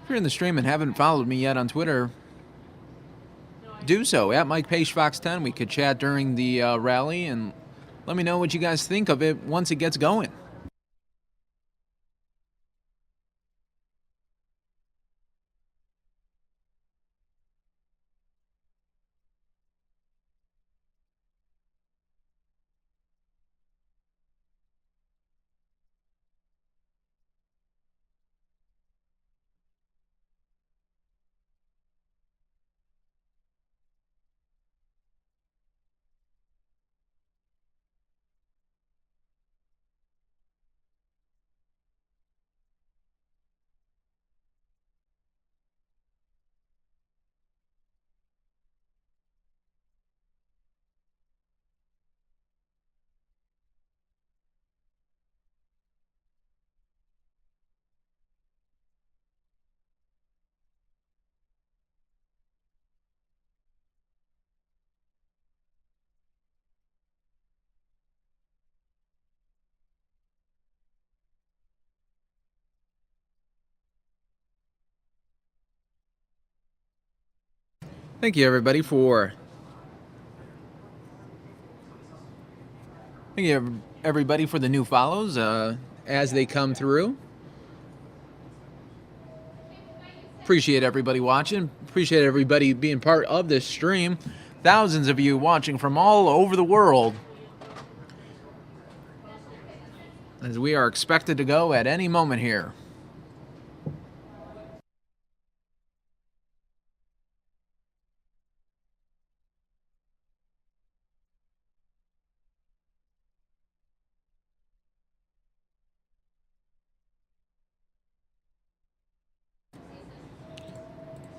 If you're in the stream and haven't followed me yet on Twitter, do so at Mike Page Fox 10. We could chat during the rally and let me know what you guys think of it once it gets going. Thank you, everybody, for the new follows as they come through. Appreciate everybody watching. Appreciate everybody being part of this stream. Thousands of you watching from all over the world, as we are expected to go at any moment here.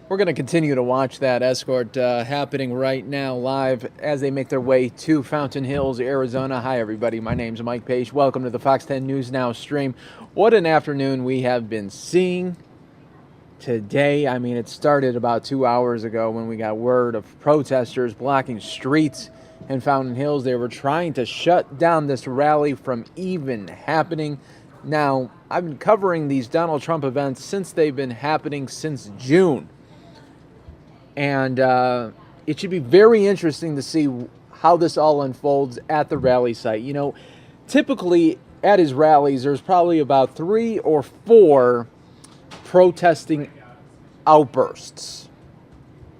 We're going to continue to watch that escort happening right now live as they make their way to Fountain Hills, Arizona. Hi, everybody. My name's Mike Page. Welcome to the Fox 10 News Now stream. What an afternoon we have been seeing today. I mean, it started about 2 hours ago when we got word of protesters blocking streets in Fountain Hills. They were trying to shut down this rally from even happening. Now, I've been covering these Donald Trump events since they've been happening since June. And it should be very interesting to see how this all unfolds at the rally site. You know, typically at his rallies, there's probably about 3 or 4 protesting outbursts.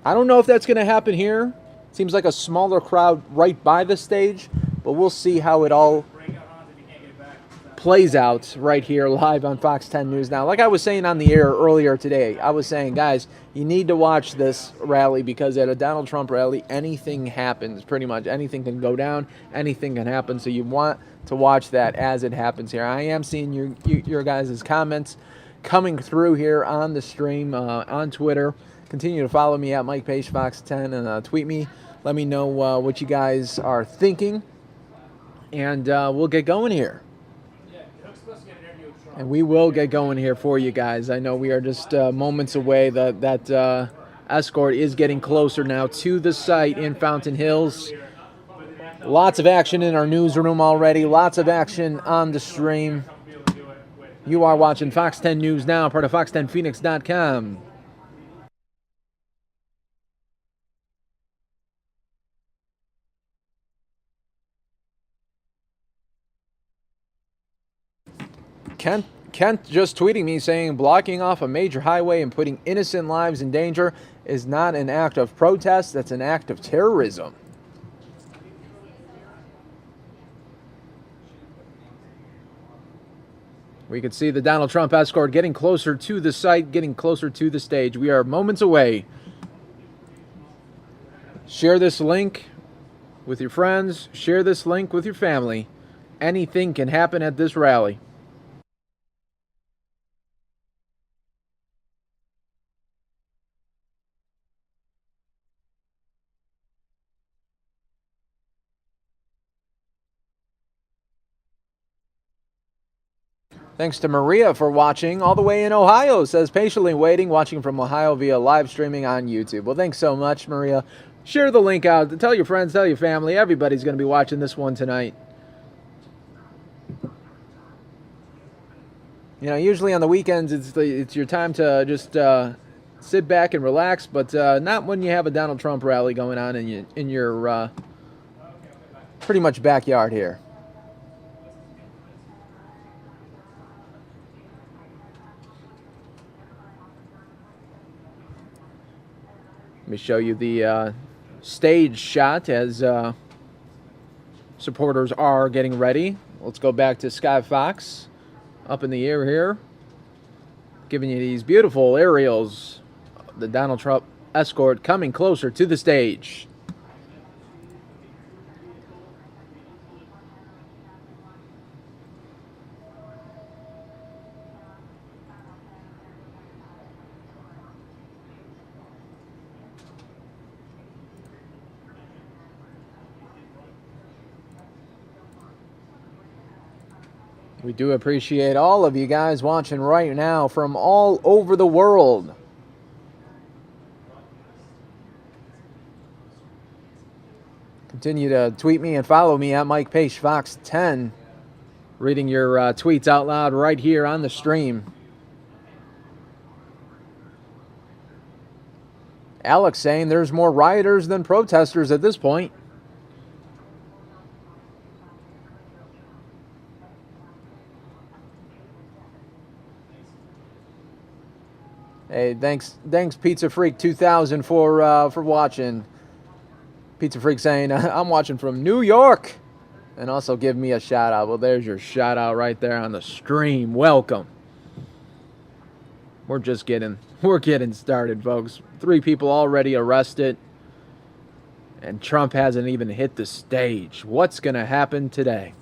I don't know if that's going to happen here. Seems like a smaller crowd right by the stage, but we'll see how it all plays out right here live on Fox 10 News Now. Like I was saying on the air earlier today, I was saying, guys, you need to watch this rally because at a Donald Trump rally, anything happens. Pretty much anything can go down, anything can happen. So you want to watch that as it happens here. I am seeing your guys' comments coming through here on the stream on Twitter. Continue to follow me at Mike Page Fox 10 and tweet me. Let me know what you guys are thinking, and we'll get going here. And we will get going here for you guys. I know we are just moments away. That escort is getting closer now to the site in Fountain Hills. Lots of action in our newsroom already. Lots of action on the stream. You are watching Fox 10 News Now, part of fox10phoenix.com. Kent just tweeting me saying blocking off a major highway and putting innocent lives in danger is not an act of protest, that's an act of terrorism. We can see the Donald Trump escort getting closer to the site, getting closer to the stage. We are moments away. Share this link with your friends. Share this link with your family. Anything can happen at this rally. Thanks to Maria for watching all the way in Ohio. Says patiently waiting, watching from Ohio via live streaming on YouTube. Well, thanks so much, Maria. Share the link out. Tell your friends, tell your family. Everybody's going to be watching this one tonight. You know, usually on the weekends, it's your time to just sit back and relax, but not when you have a Donald Trump rally going on in your pretty much backyard here. Let me show you the stage shot as supporters are getting ready. Let's go back to Sky Fox up in the air here, giving you these beautiful aerials. The Donald Trump escort coming closer to the stage. We do appreciate all of you guys watching right now from all over the world. Continue to tweet me and follow me at Mike Page Fox 10. Reading your tweets out loud right here on the stream. Alex saying there's more rioters than protesters at this point. Hey, thanks Pizza Freak 2000 for watching. Pizza Freak saying I'm watching from New York, and also give me a shout out. Well, there's your shout out right there on the stream. Welcome. We're getting started, folks. 3 people already arrested, and Trump hasn't even hit the stage. What's gonna happen today?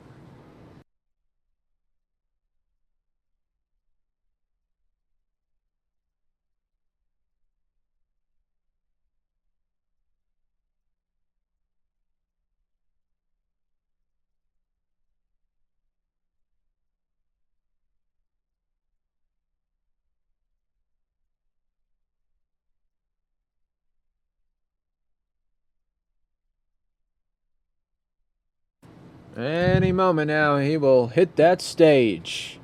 Any moment now, he will hit that stage.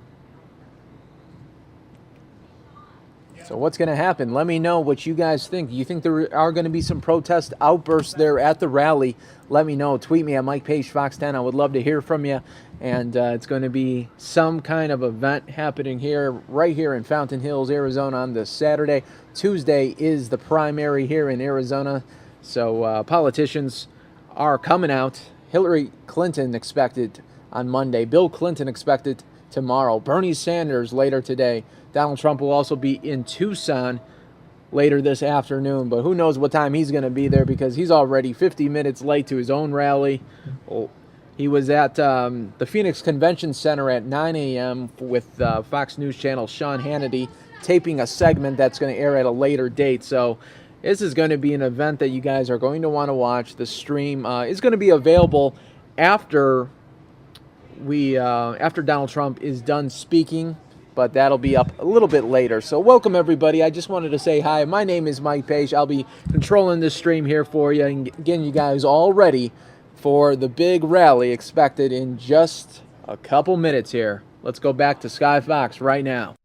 So what's going to happen? Let me know what you guys think. Do you think there are going to be some protest outbursts there at the rally? Let me know. Tweet me at Mike Page Fox 10. I would love to hear from you. And it's going to be some kind of event happening here, right here in Fountain Hills, Arizona on this Saturday. Tuesday is the primary here in Arizona. So politicians are coming out. Hillary Clinton expected on Monday. Bill Clinton expected tomorrow. Bernie Sanders later today. Donald Trump will also be in Tucson later this afternoon, but who knows what time he's going to be there because he's already 50 minutes late to his own rally. He was at the Phoenix Convention Center at 9 a.m. with Fox News Channel Sean Hannity taping a segment that's going to air at a later date. So this is going to be an event that you guys are going to want to watch. The stream is going to be available after Donald Trump is done speaking, but that'll be up a little bit later. So welcome, everybody. I just wanted to say hi. My name is Mike Page. I'll be controlling this stream here for you and getting you guys all ready for the big rally expected in just a couple minutes here. Let's go back to Sky Fox right now.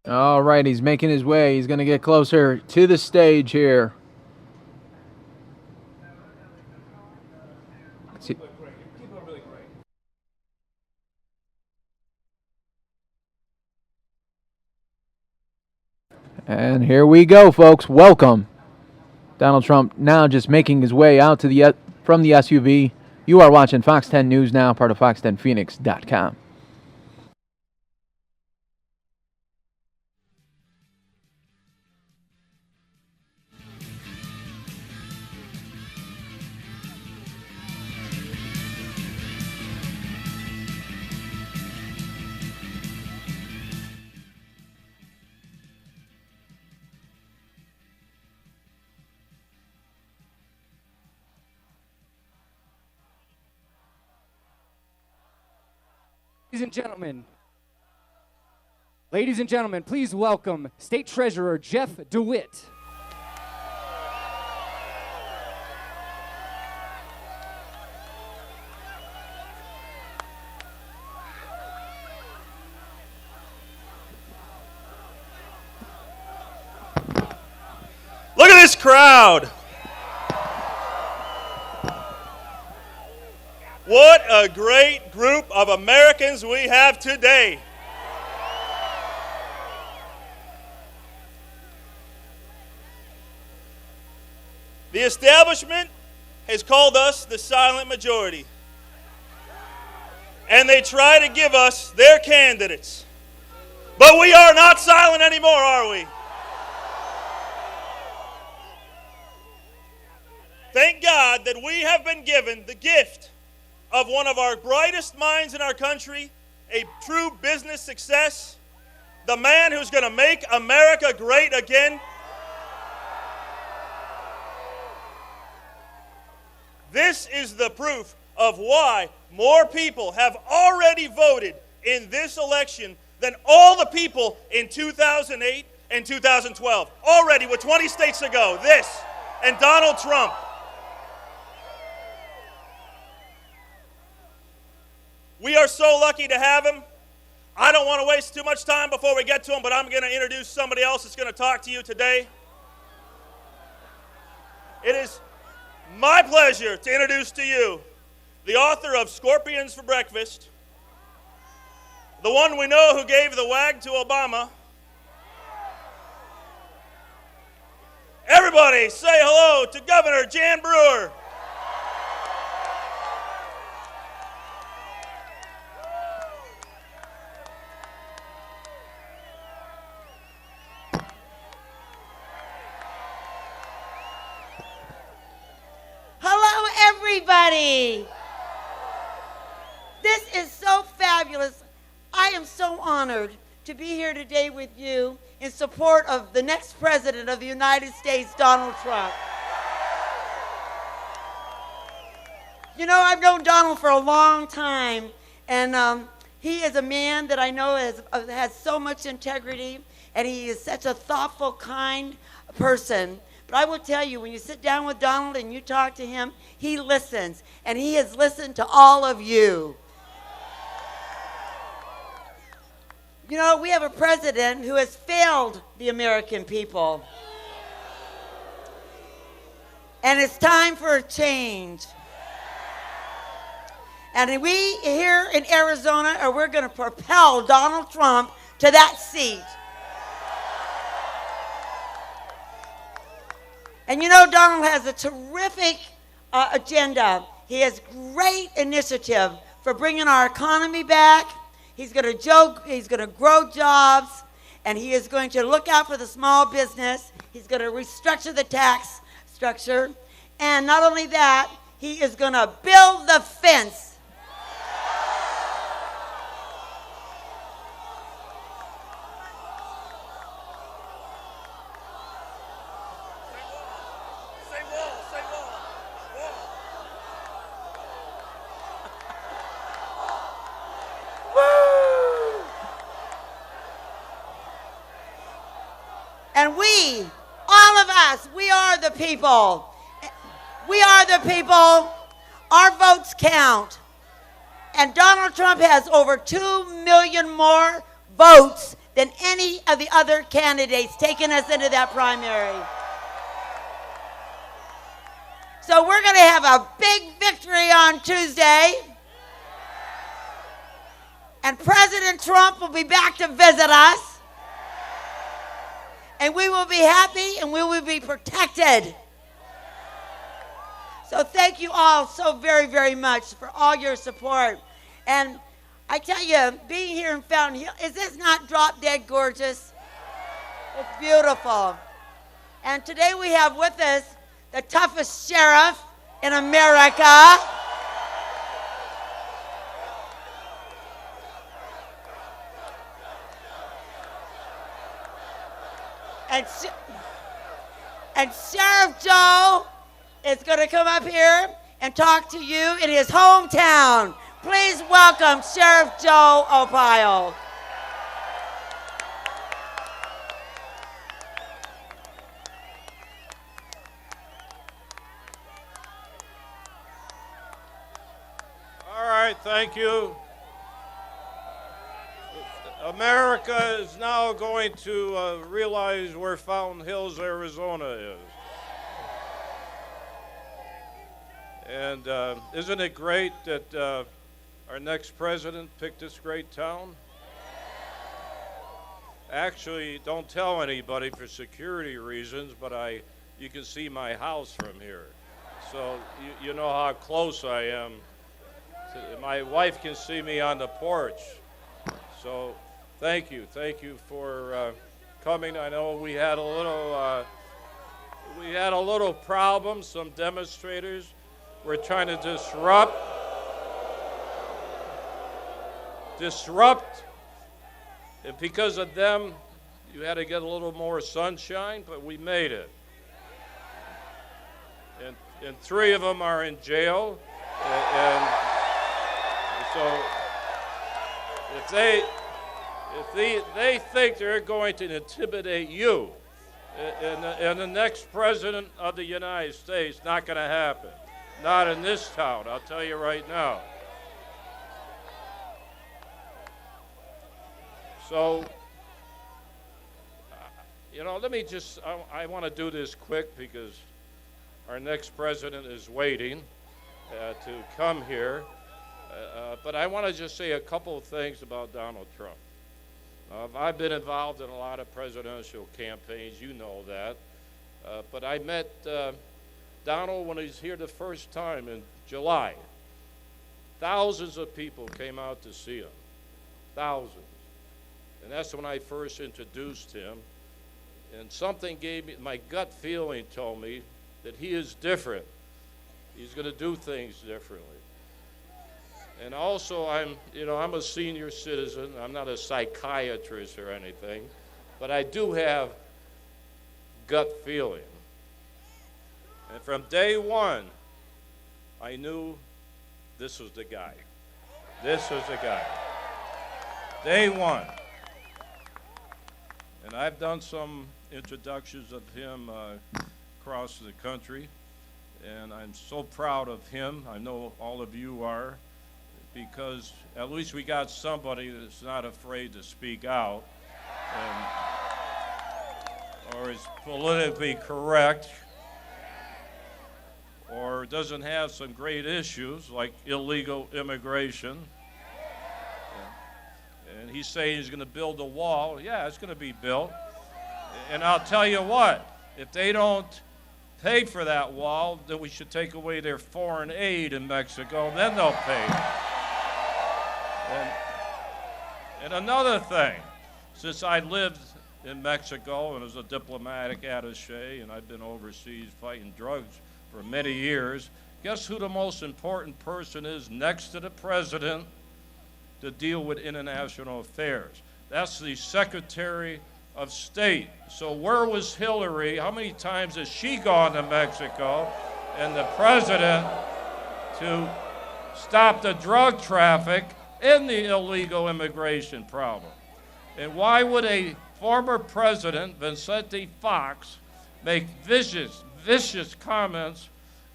All right, he's making his way. He's going to get closer to the stage here. See. And here we go, folks. Welcome. Donald Trump now just making his way out to from the SUV. You are watching Fox 10 News Now, part of fox10phoenix.com. Ladies and gentlemen, please welcome State Treasurer Jeff DeWitt. Look at this crowd. What a great group of Americans we have today. The establishment has called us the silent majority. And they try to give us their candidates. But we are not silent anymore, are we? Thank God that we have been given the gift of one of our brightest minds in our country, a true business success, the man who's going to make America great again. This is the proof of why more people have already voted in this election than all the people in 2008 and 2012. Already, with 20 states to go, this and Donald Trump We are so lucky to have him. I don't want to waste too much time before we get to him, but I'm going to introduce somebody else that's going to talk to you today. It is my pleasure to introduce to you the author of Scorpions for Breakfast, the one we know who gave the wag to Obama. Everybody say hello to Governor Jan Brewer. Hello, everybody. This is so fabulous. I am so honored to be here today with you in support of the next president of the United States, Donald Trump. You know, I've known Donald for a long time, and he is a man that I know has so much integrity, and he is such a thoughtful, kind person. But I will tell you, when you sit down with Donald and you talk to him, he listens, and he has listened to all of you. You know, we have a president who has failed the American people. And it's time for a change. And we here in Arizona, we're going to propel Donald Trump to that seat. And you know, Donald has a terrific agenda. He has great initiative for bringing our economy back. He's going to grow jobs, and he is going to look out for the small business. He's going to restructure the tax structure. And not only that, he is going to build the fence. And we, all of us, we are the people. We are the people. Our votes count. And Donald Trump has over 2 million more votes than any of the other candidates taking us into that primary. So we're going to have a big victory on Tuesday. And President Trump will be back to visit us. And we will be happy and we will be protected. So thank you all so very, very much for all your support. And I tell you, being here in Fountain Hill, is this not drop dead gorgeous? It's beautiful. And today we have with us the toughest sheriff in America. And Sheriff Joe is going to come up here and talk to you in his hometown. Please welcome Sheriff Joe Arpaio. All right, thank you. America is now going to realize where Fountain Hills, Arizona is. And isn't it great that our next president picked this great town? Actually, don't tell anybody for security reasons, but you can see my house from here. So you know how close I am. My wife can see me on the porch. So thank you for coming. I know we had a little problem. Some demonstrators were trying to disrupt, and because of them, you had to get a little more sunshine, but we made it. And 3 of them are in jail, and so if they think they're going to intimidate you, and the next president of the United States, not going to happen. Not in this town, I'll tell you right now. So, let me just, I want to do this quick because our next president is waiting to come here. But I want to just say a couple of things about Donald Trump. I've been involved in a lot of presidential campaigns, you know that. But I met Donald when he was here the first time in July. Thousands of people came out to see him. Thousands. And that's when I first introduced him. And something gave me, my gut feeling told me that he is different. He's going to do things differently. And also, I'm a senior citizen. I'm not a psychiatrist or anything, but I do have gut feeling. And from day one, I knew this was the guy. This was the guy. Day one. And I've done some introductions of him across the country, and I'm so proud of him. I know all of you are, because at least we got somebody that's not afraid to speak out or is politically correct or doesn't have some great issues like illegal immigration. And he's saying he's going to build a wall. Yeah, it's going to be built. And I'll tell you what, if they don't pay for that wall, then we should take away their foreign aid in Mexico, and then they'll pay. And another thing, since I lived in Mexico and was a diplomatic attaché, and I've been overseas fighting drugs for many years, guess who the most important person is next to the president to deal with international affairs? That's the Secretary of State. So where was Hillary? How many times has she gone to Mexico and the president to stop the drug traffic and the illegal immigration problem? And why would a former president, Vicente Fox, make vicious comments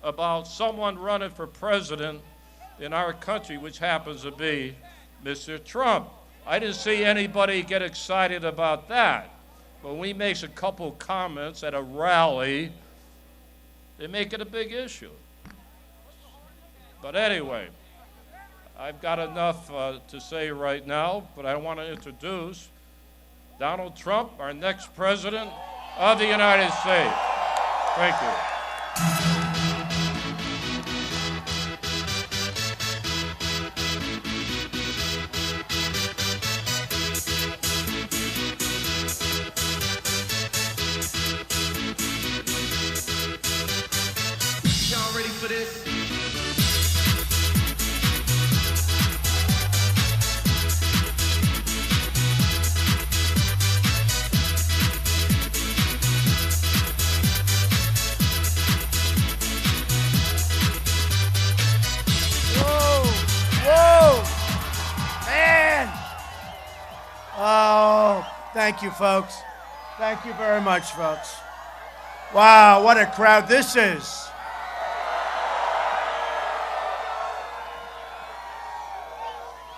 about someone running for president in our country, which happens to be Mr. Trump? I didn't see anybody get excited about that. But when he makes a couple comments at a rally, they make it a big issue. But anyway, I've got enough to say right now, but I want to introduce Donald Trump, our next president of the United States. Thank you. Thank you, folks. Thank you very much, folks. Wow, what a crowd this is.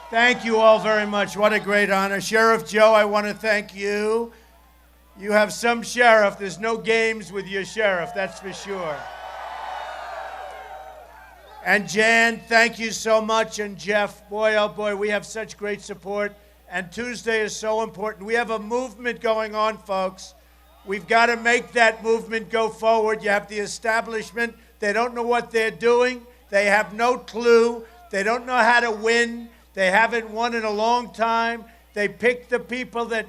Thank you all very much. What a great honor. Sheriff Joe, I want to thank you. You have some sheriff. There's no games with your sheriff, that's for sure. And Jan, thank you so much. And Jeff, boy, oh boy, we have such great support. And Tuesday is so important. We have a movement going on, folks. We've got to make that movement go forward. You have the establishment. They don't know what they're doing. They have no clue. They don't know how to win. They haven't won in a long time. They pick the people that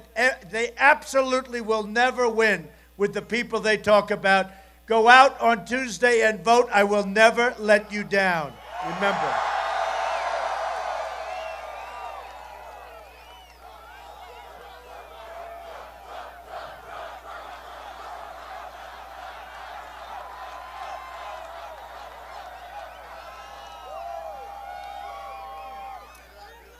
they absolutely will never win with the people they talk about. Go out on Tuesday and vote. I will never let you down. Remember.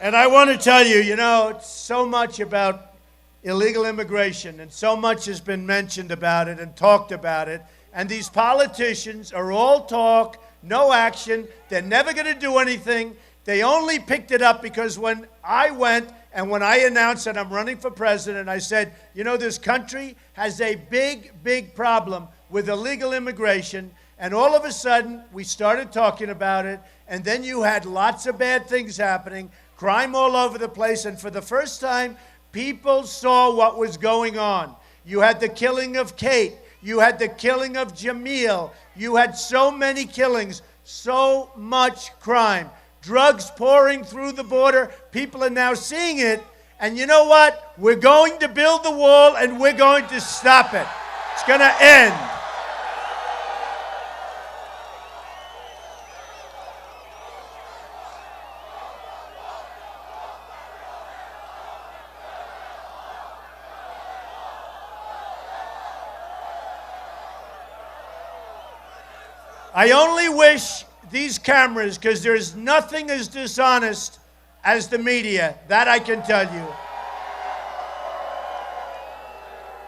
And I want to tell you, it's so much about illegal immigration, and so much has been mentioned about it and talked about it. And these politicians are all talk, no action. They're never going to do anything. They only picked it up because when I went And when I announced that I'm running for president, I said, you know, this country has a big, big problem with illegal immigration. And all of a sudden, we started talking about it. And then you had lots of bad things happening, crime all over the place. And for the first time, people saw what was going on. You had the killing of Kate. You had the killing of Jamil. You had so many killings, so much crime. Drugs pouring through the border. People are now seeing it. And you know what? We're going to build the wall and we're going to stop it. It's going to end. I only wish these cameras, because there's nothing as dishonest as the media. That I can tell you.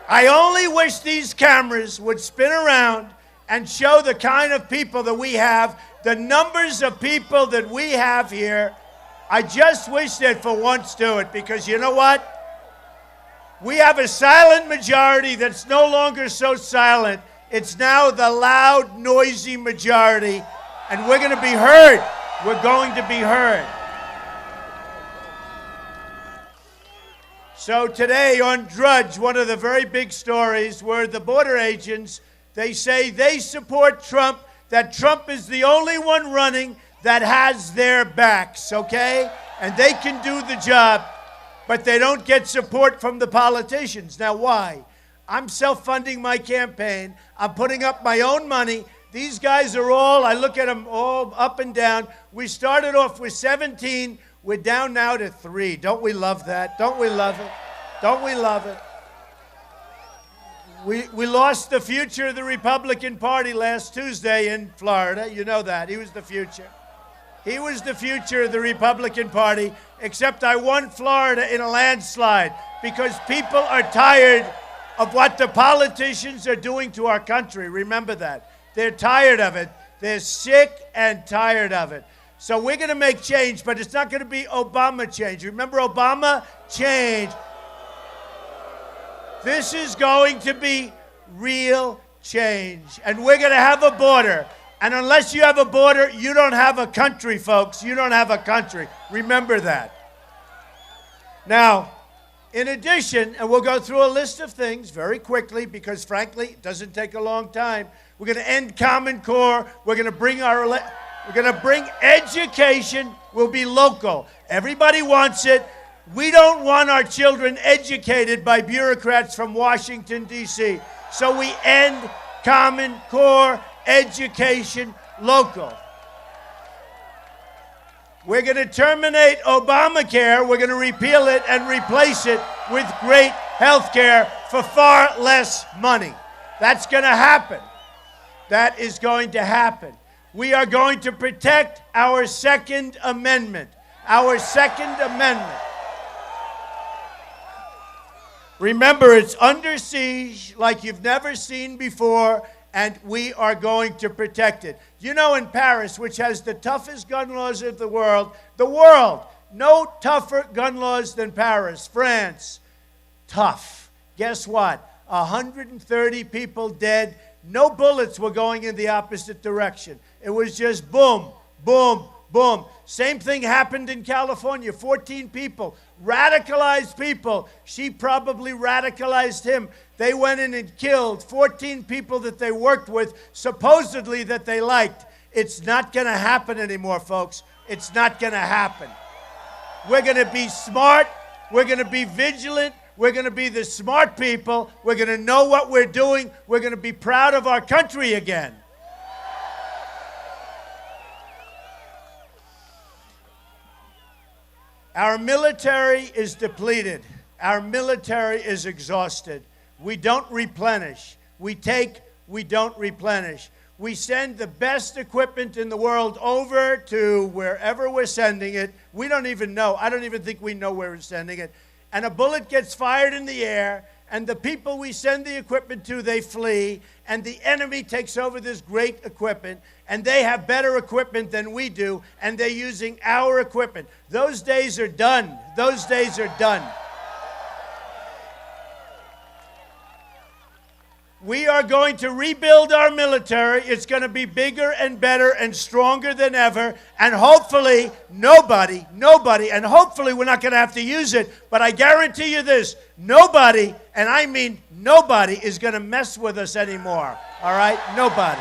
I only wish these cameras would spin around and show the kind of people that we have, the numbers of people that we have here. I just wish they'd for once do it, because you know what? We have a silent majority that's no longer so silent. It's now the loud, noisy majority, and we're going to be heard. We're going to be heard. So today on Drudge, one of the very big stories were the border agents. They say they support Trump, that Trump is the only one running that has their backs, okay? And they can do the job, but they don't get support from the politicians. Now, why? I'm self-funding my campaign. I'm putting up my own money. These guys are all, I look at them all up and down. We started off with 17. We're down now to 3. Don't we love that? Don't we love it? Don't we love it? We lost the future of the Republican Party last Tuesday in Florida. You know that. He was the future. He was the future of the Republican Party, except I won Florida in a landslide because people are tired of what the politicians are doing to our country. Remember that. They're tired of it. They're sick and tired of it. So we're going to make change, but it's not going to be Obama change. Remember Obama? Change. This is going to be real change. And we're going to have a border. And unless you have a border, you don't have a country, folks. You don't have a country. Remember that. Now, in addition, and we'll go through a list of things very quickly because, frankly, it doesn't take a long time. We're going to end Common Core. We're going to bring education. Will be local. Everybody wants it. We don't want our children educated by bureaucrats from Washington, D.C. So we end Common Core education local. We're going to terminate Obamacare. We're going to repeal it and replace it with great health care for far less money. That's going to happen. That is going to happen. We are going to protect our Second Amendment. Our Second Amendment. Remember, it's under siege like you've never seen before, and we are going to protect it. You know, in Paris, which has the toughest gun laws of the world, no tougher gun laws than Paris. France, tough. Guess what? 130 people dead. No bullets were going in the opposite direction. It was just boom, boom, boom. Same thing happened in California. 14 people, radicalized people. She probably radicalized him. They went in and killed 14 people that they worked with, supposedly that they liked. It's not going to happen anymore, folks. It's not going to happen. We're going to be smart. We're going to be vigilant. We're going to be the smart people. We're going to know what we're doing. We're going to be proud of our country again. Our military is depleted. Our military is exhausted. We don't replenish. We take, we don't replenish. We send the best equipment in the world over to wherever we're sending it. We don't even know. I don't even think we know where we're sending it. And a bullet gets fired in the air, And the people we send the equipment to, they flee, and the enemy takes over this great equipment, and they have better equipment than we do, and they're using our equipment. Those days are done. Those days are done. We are going to rebuild our military. It's going to be bigger and better and stronger than ever. And hopefully, nobody, and hopefully we're not going to have to use it, but I guarantee you this, nobody, and I mean nobody, is going to mess with us anymore. All right? Nobody.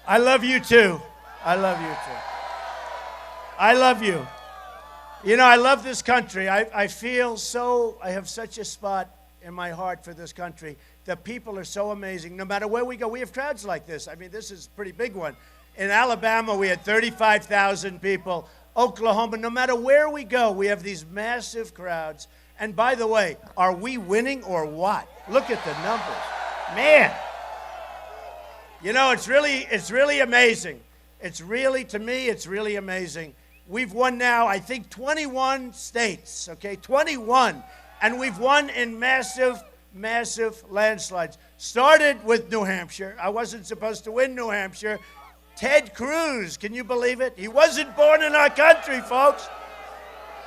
I love you too. I love you too. I love you. You know, I love this country. I have such a spot in my heart for this country. The people are so amazing. No matter where we go, we have crowds like this. I mean, this is a pretty big one. In Alabama, we had 35,000 people. Oklahoma, no matter where we go, we have these massive crowds. And by the way, are we winning or what? Look at the numbers. Man. You know, it's really amazing. To me, it's really amazing. We've won now, I think, 21 states, okay? 21. And we've won in massive, massive landslides. Started with New Hampshire. I wasn't supposed to win New Hampshire. Ted Cruz, can you believe it? He wasn't born in our country, folks.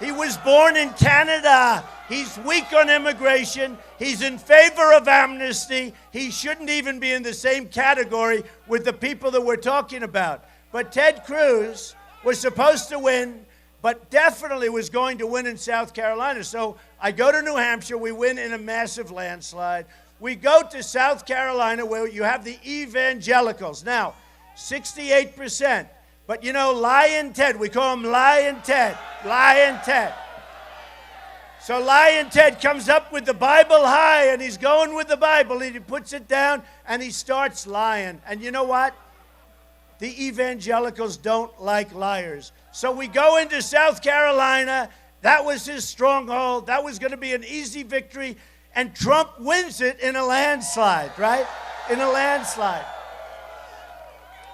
He was born in Canada. He's weak on immigration. He's in favor of amnesty. He shouldn't even be in the same category with the people that we're talking about. But Ted Cruz was supposed to win, but definitely was going to win in South Carolina. So I go to New Hampshire. We win in a massive landslide. We go to South Carolina where you have the evangelicals. Now, 68%. But you know, Lion Ted, we call him Lion Ted. Lion Ted. So Lion Ted comes up with the Bible high, and he's going with the Bible. He puts it down, and he starts lying. And you know what? The evangelicals don't like liars. So we go into South Carolina. That was his stronghold. That was going to be an easy victory. And Trump wins it in a landslide, right? In a landslide.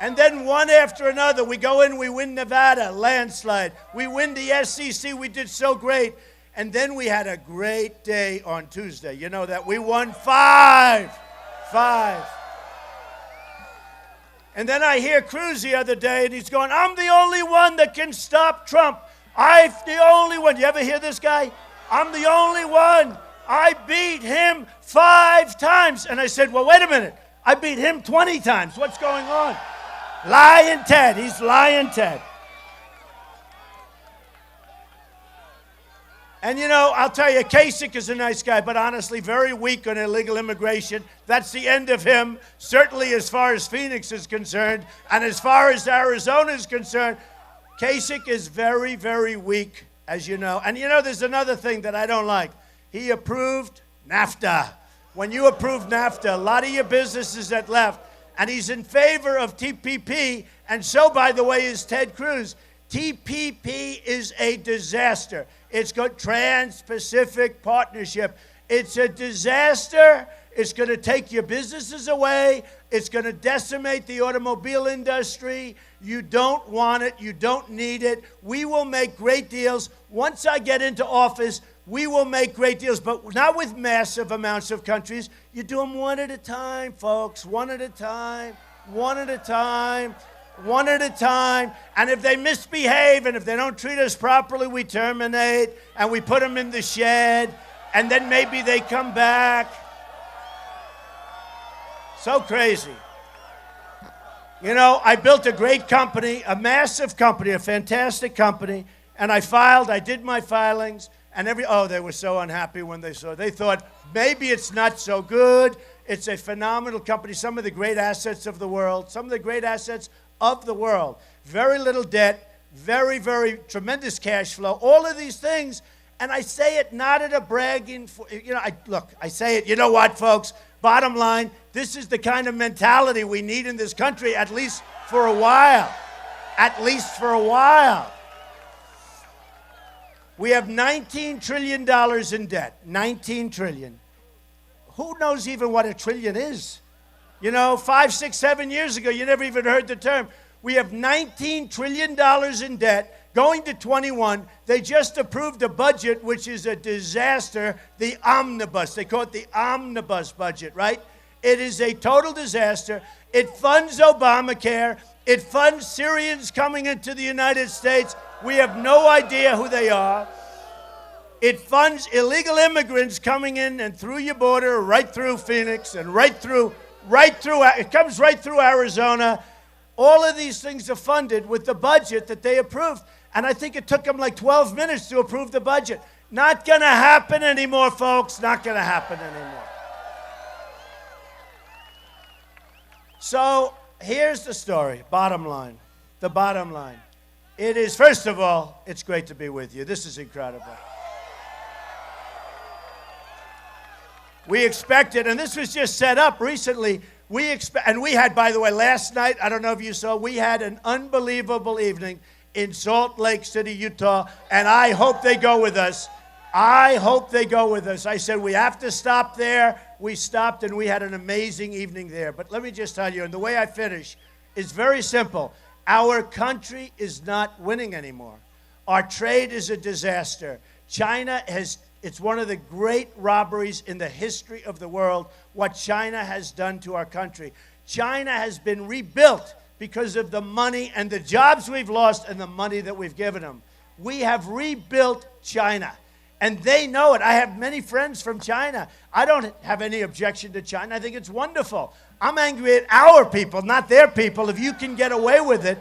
And then one after another, we go in, we win Nevada, landslide. We win the SEC, we did so great. And then we had a great day on Tuesday. You know that we won 5. And then I hear Cruz the other day, and he's going, I'm the only one that can stop Trump. I'm the only one. You ever hear this guy? I'm the only one. I beat him 5 times. And I said, well, wait a minute. I beat him 20 times. What's going on? Lion Ted. He's Lion Ted. And you know, I'll tell you, Kasich is a nice guy, but honestly, very weak on illegal immigration. That's the end of him, certainly as far as Phoenix is concerned. And as far as Arizona is concerned, Kasich is very, very weak, as you know. And you know, there's another thing that I don't like. He approved NAFTA. When you approve NAFTA, a lot of your businesses that left, and he's in favor of TPP, and so, by the way, is Ted Cruz. TPP is a disaster. It's got Trans-Pacific Partnership. It's a disaster. It's going to take your businesses away. It's going to decimate the automobile industry. You don't want it. You don't need it. We will make great deals. Once I get into office, we will make great deals, but not with massive amounts of countries. You do them one at a time, folks, one at a time, one at a time, one at a time. And if they misbehave and if they don't treat us properly, we terminate and we put them in the shed, and then maybe they come back. So crazy. You know, I built a great company, a massive company, a fantastic company, and I did my filings. And they were so unhappy when they saw it. They thought, maybe it's not so good. It's a phenomenal company. Some of the great assets of the world. Very little debt. Very, very tremendous cash flow. All of these things. And I say it not at a bragging, I say it, you know what, folks? Bottom line, this is the kind of mentality we need in this country, at least for a while. At least for a while. We have $19 trillion in debt. 19 trillion. Who knows even what a trillion is? You know, 5, 6, 7 years ago, you never even heard the term. We have $19 trillion in debt, going to 21. They just approved a budget, which is a disaster, the omnibus. They call it the omnibus budget, right? It is a total disaster. It funds Obamacare. It funds Syrians coming into the United States. We have no idea who they are. It funds illegal immigrants coming in and through your border, right through Phoenix and right through, it comes right through Arizona. All of these things are funded with the budget that they approved. And I think it took them like 12 minutes to approve the budget. Not going to happen anymore, folks. Not going to happen anymore. So here's the story, bottom line. The bottom line. It is, first of all, it's great to be with you. This is incredible. We expected, and this was just set up recently, and we had, by the way, last night, I don't know if you saw, we had an unbelievable evening in Salt Lake City, Utah, and I hope they go with us. I hope they go with us. I said, we have to stop there. We stopped, and we had an amazing evening there. But let me just tell you, and the way I finish is very simple. Our country is not winning anymore. Our trade is a disaster. China it's one of the great robberies in the history of the world, what China has done to our country. China has been rebuilt because of the money and the jobs we've lost and the money that we've given them. We have rebuilt China, and they know it. I have many friends from China. I don't have any objection to China. I think it's wonderful. I'm angry at our people, not their people, if you can get away with it.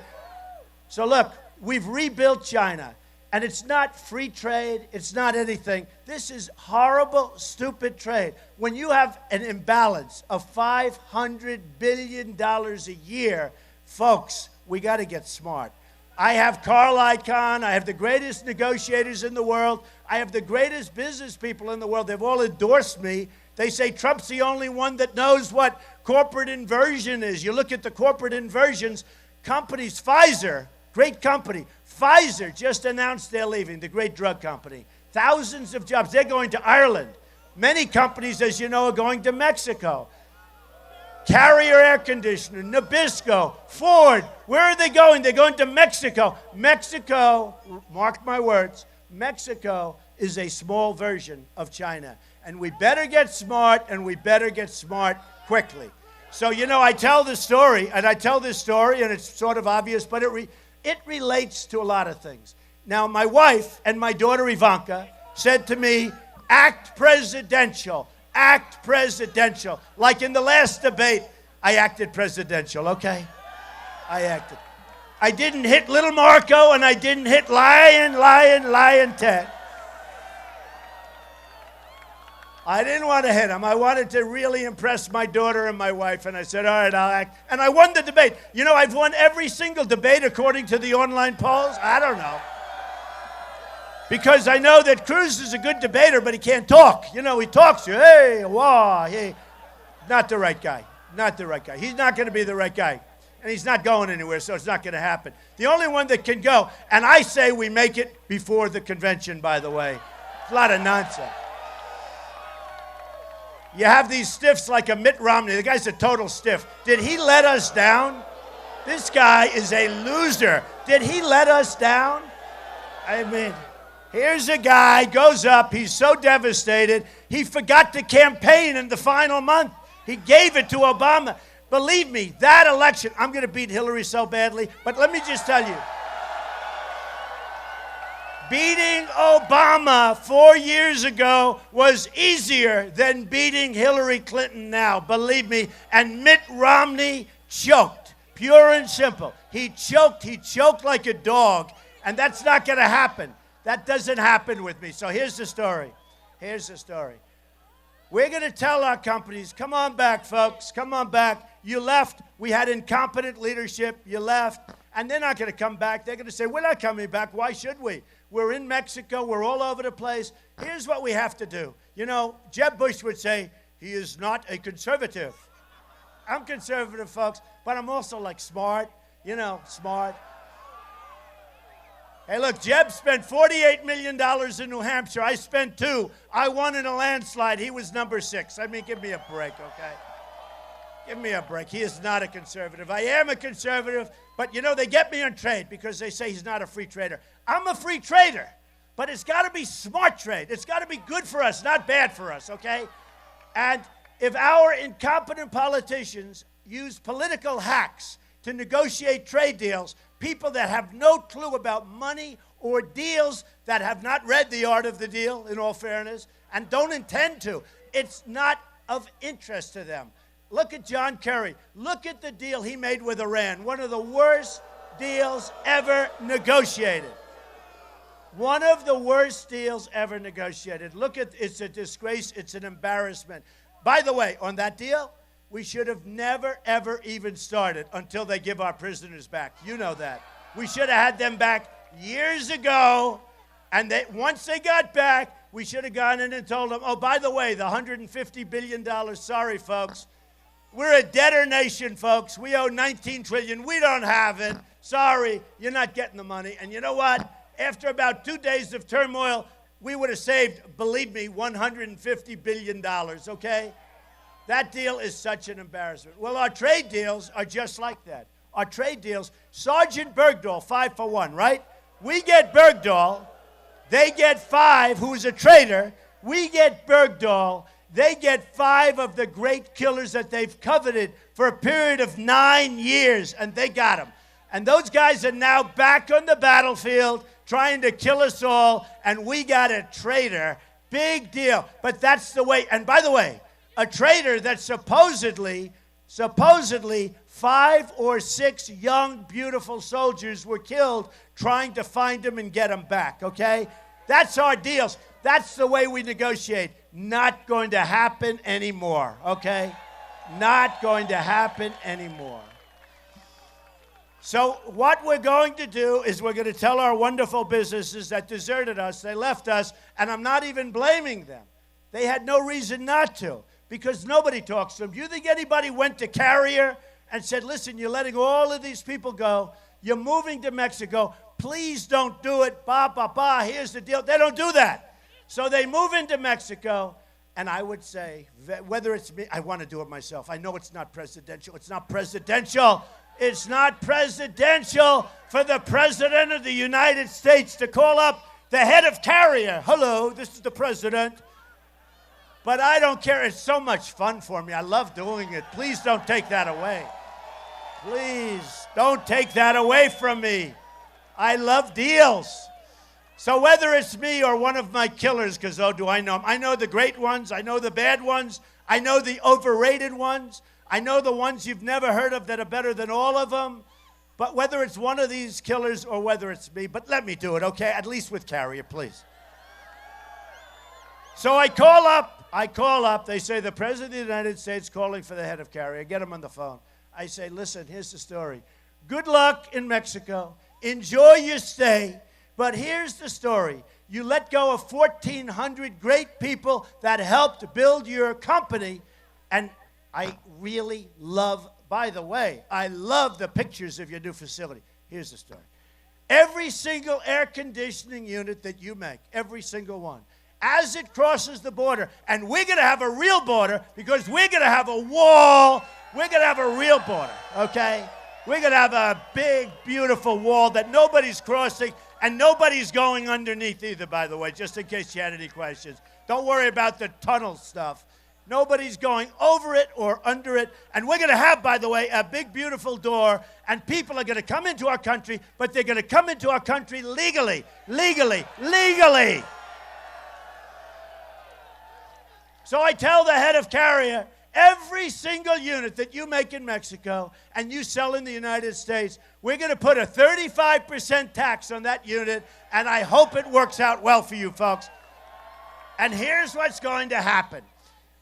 So look, we've rebuilt China. And it's not free trade. It's not anything. This is horrible, stupid trade. When you have an imbalance of $500 billion a year, folks, we got to get smart. I have Carl Icahn. I have the greatest negotiators in the world. I have the greatest business people in the world. They've all endorsed me. They say Trump's the only one that knows what corporate inversion is. You look at the corporate inversions, companies, Pfizer, great company. Pfizer just announced they're leaving, the great drug company. Thousands of jobs. They're going to Ireland. Many companies, as you know, are going to Mexico. Carrier Air Conditioner, Nabisco, Ford. Where are they going? They're going to Mexico. Mexico, mark my words, Mexico is a small version of China. And we better get smart, and we better get smart quickly. So, you know, I tell this story, and it's sort of obvious, but it relates to a lot of things. Now, my wife and my daughter Ivanka said to me, act presidential, act presidential. Like in the last debate, I acted presidential, okay? I acted. I didn't hit little Marco, and I didn't hit Lion Ted. I didn't want to hit him. I wanted to really impress my daughter and my wife, and I said, all right, I'll act. And I won the debate. You know, I've won every single debate according to the online polls. I don't know. Because I know that Cruz is a good debater, but he can't talk. You know, he talks to you, hey, wah, hey. Not the right guy. Not the right guy. He's not going to be the right guy. And he's not going anywhere, so it's not going to happen. The only one that can go, and I say we make it before the convention, by the way. It's a lot of nonsense. You have these stiffs like a Mitt Romney. The guy's a total stiff. Did he let us down? This guy is a loser. Did he let us down? I mean, here's a guy, goes up. He's so devastated. He forgot to campaign in the final month. He gave it to Obama. Believe me, that election, I'm going to beat Hillary so badly. But let me just tell you. Beating Obama 4 years ago was easier than beating Hillary Clinton now, believe me. And Mitt Romney choked, pure and simple. He choked like a dog, and that's not going to happen. That doesn't happen with me. So here's the story. Here's the story. We're going to tell our companies, come on back, folks, come on back. You left. We had incompetent leadership. You left. And they're not going to come back. They're going to say, we're not coming back. Why should we? We're in Mexico. We're all over the place. Here's what we have to do. You know, Jeb Bush would say, he is not a conservative. I'm conservative, folks, but I'm also like smart, you know, smart. Hey, look, Jeb spent $48 million in New Hampshire. I spent $2 million. I won in a landslide. He was number 6. I mean, give me a break, okay? Give me a break. He is not a conservative. I am a conservative, but, you know, they get me on trade because they say he's not a free trader. I'm a free trader, but it's got to be smart trade. It's got to be good for us, not bad for us, okay? And if our incompetent politicians use political hacks to negotiate trade deals, people that have no clue about money or deals, that have not read The Art of the Deal, in all fairness, and don't intend to, it's not of interest to them. Look at John Kerry. Look at the deal he made with Iran. One of the worst deals ever negotiated. One of the worst deals ever negotiated. Look at, it's a disgrace, it's an embarrassment. By the way, on that deal, we should have never, ever even started until they give our prisoners back. You know that. We should have had them back years ago, and once they got back, we should have gone in and told them, oh, by the way, the $150 billion, sorry, folks. We're a debtor nation, folks. We owe $19 trillion. We don't have it. Sorry, you're not getting the money. And you know what? After about 2 days of turmoil, we would have saved, believe me, $150 billion, okay? That deal is such an embarrassment. Well, our trade deals are just like that. Our trade deals, Sergeant Bergdahl, 5 for 1, right? We get Bergdahl, they get 5, who's a traitor. We get Bergdahl, they get 5 of the great killers that they've coveted for a period of 9 years, and they got them. And those guys are now back on the battlefield trying to kill us all, and we got a traitor. Big deal. But that's the way. And by the way, a traitor that supposedly 5 or 6 young, beautiful soldiers were killed trying to find him and get him back, okay? That's our deals. That's the way we negotiate. Not going to happen anymore, okay? Not going to happen anymore. So what we're going to do is we're going to tell our wonderful businesses that deserted us, they left us, and I'm not even blaming them. They had no reason not to, because nobody talks to them. Do you think anybody went to Carrier and said, listen, you're letting all of these people go, you're moving to Mexico, please don't do it, here's the deal. They don't do that. So they move into Mexico, and I would say, whether it's me, I want to do it myself. I know it's not presidential. It's not presidential. It's not presidential for the President of the United States to call up the head of Carrier. Hello, this is the president. But I don't care. It's so much fun for me. I love doing it. Please don't take that away. Please don't take that away from me. I love deals. So whether it's me or one of my killers, because oh, do I know them? I know the great ones. I know the bad ones. I know the overrated ones. I know the ones you've never heard of that are better than all of them. But whether it's one of these killers or whether it's me, but let me do it, okay? At least with Carrier, please. So I call up. They say the President of the United States calling for the head of Carrier. Get him on the phone. I say, listen, here's the story. Good luck in Mexico. Enjoy your stay. But here's the story. You let go of 1,400 great people that helped build your company, and I really love, by the way, I love the pictures of your new facility. Here's the story. Every single air conditioning unit that you make, every single one, as it crosses the border, and we're going to have a real border because we're going to have a wall. We're going to have a real border, okay? We're going to have a big, beautiful wall that nobody's crossing, and nobody's going underneath either, by the way, just in case you had any questions. Don't worry about the tunnel stuff. Nobody's going over it or under it. And we're going to have, by the way, a big, beautiful door. And people are going to come into our country, but they're going to come into our country legally. Legally. Legally. So I tell the head of Carrier, every single unit that you make in Mexico and you sell in the United States, we're going to put a 35% tax on that unit. And I hope it works out well for you folks. And here's what's going to happen.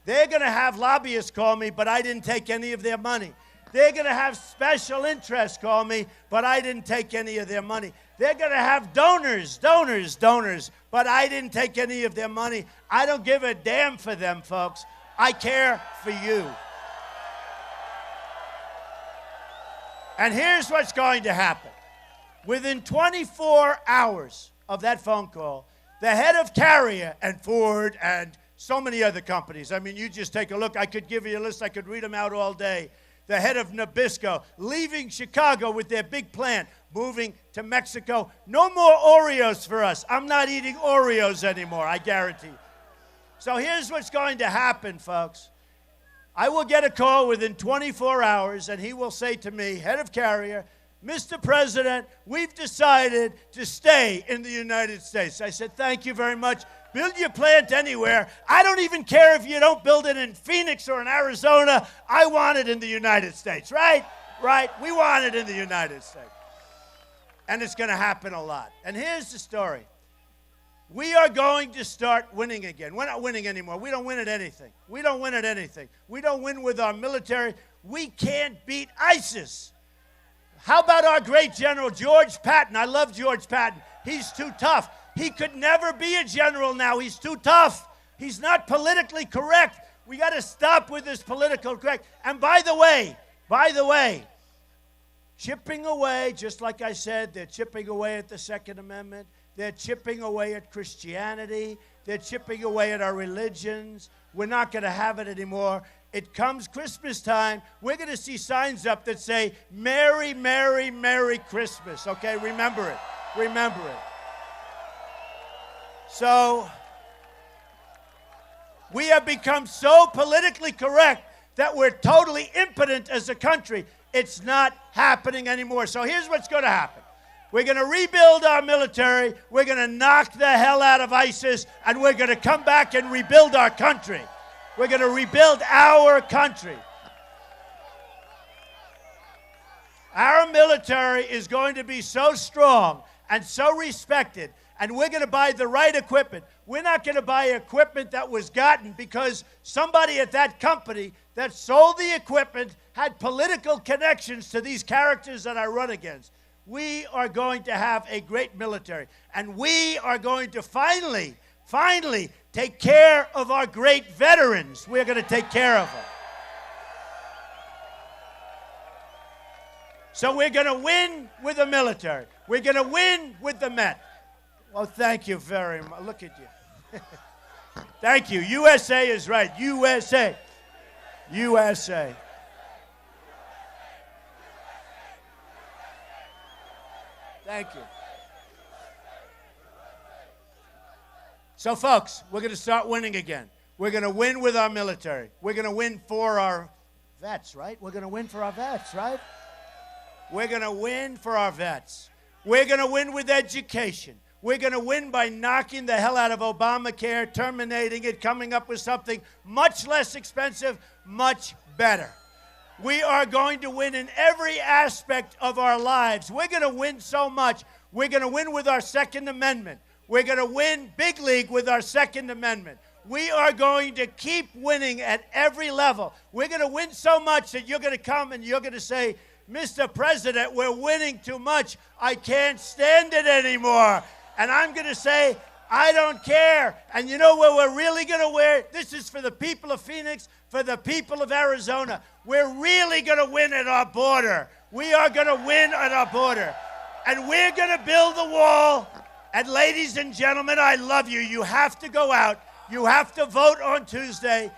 They're going to have lobbyists call me, but I didn't take any of their money. They're going to have special interests call me, but I didn't take any of their money. They're going to have donors, but I didn't take any of their money. I don't give a damn for them, folks. I care for you. And here's what's going to happen. Within 24 hours of that phone call, the head of Carrier and Ford and so many other companies, I mean, you just take a look. I could give you a list. I could read them out all day. The head of Nabisco, leaving Chicago with their big plant, moving to Mexico. No more Oreos for us. I'm not eating Oreos anymore, I guarantee. So here's what's going to happen, folks. I will get a call within 24 hours, and he will say to me, head of Carrier, Mr. President, we've decided to stay in the United States. I said, thank you very much. Build your plant anywhere. I don't even care if you don't build it in Phoenix or in Arizona. I want it in the United States, right? Right? We want it in the United States. And it's going to happen a lot. And here's the story. We are going to start winning again. We're not winning anymore. We don't win at anything. We don't win at anything. We don't win with our military. We can't beat ISIS. How about our great general, George Patton? I love George Patton. He's too tough. He could never be a general now. He's too tough. He's not politically correct. We got to stop with this political correct. And by the way, chipping away, just like I said, they're chipping away at the Second Amendment. They're chipping away at Christianity. They're chipping away at our religions. We're not going to have it anymore. It comes Christmas time. We're going to see signs up that say, Merry, Merry, Merry Christmas. Okay, remember it. Remember it. So, we have become so politically correct that we're totally impotent as a country. It's not happening anymore. So here's what's going to happen. We're going to rebuild our military. We're going to knock the hell out of ISIS, and we're going to come back and rebuild our country. We're going to rebuild our country. Our military is going to be so strong and so respected, and we're going to buy the right equipment. We're not going to buy equipment that was gotten because somebody at that company that sold the equipment had political connections to these characters that I run against. We are going to have a great military, and we are going to finally take care of our great veterans. We're going to take care of them. So we're going to win with the military. We're going to win with the men. Well, thank you very much. Look at you. Thank you. USA is right. USA. USA. Thank you. So, folks, we're going to start winning again. We're going to win with our military. We're going to win for our vets, right? We're going to win for our vets, right? We're going to win for our vets. We're going to win with education. We're going to win by knocking the hell out of Obamacare, terminating it, coming up with something much less expensive, much better. We are going to win in every aspect of our lives. We're going to win so much. We're going to win with our Second Amendment. We're going to win big league with our Second Amendment. We are going to keep winning at every level. We're going to win so much that you're going to come and you're going to say, Mr. President, we're winning too much. I can't stand it anymore. And I'm going to say, I don't care. And you know where we're really going to win? This is for the people of Phoenix, for the people of Arizona. We're really going to win at our border. We are going to win at our border. And we're going to build the wall. And ladies and gentlemen, I love you. You have to go out. You have to vote on Tuesday.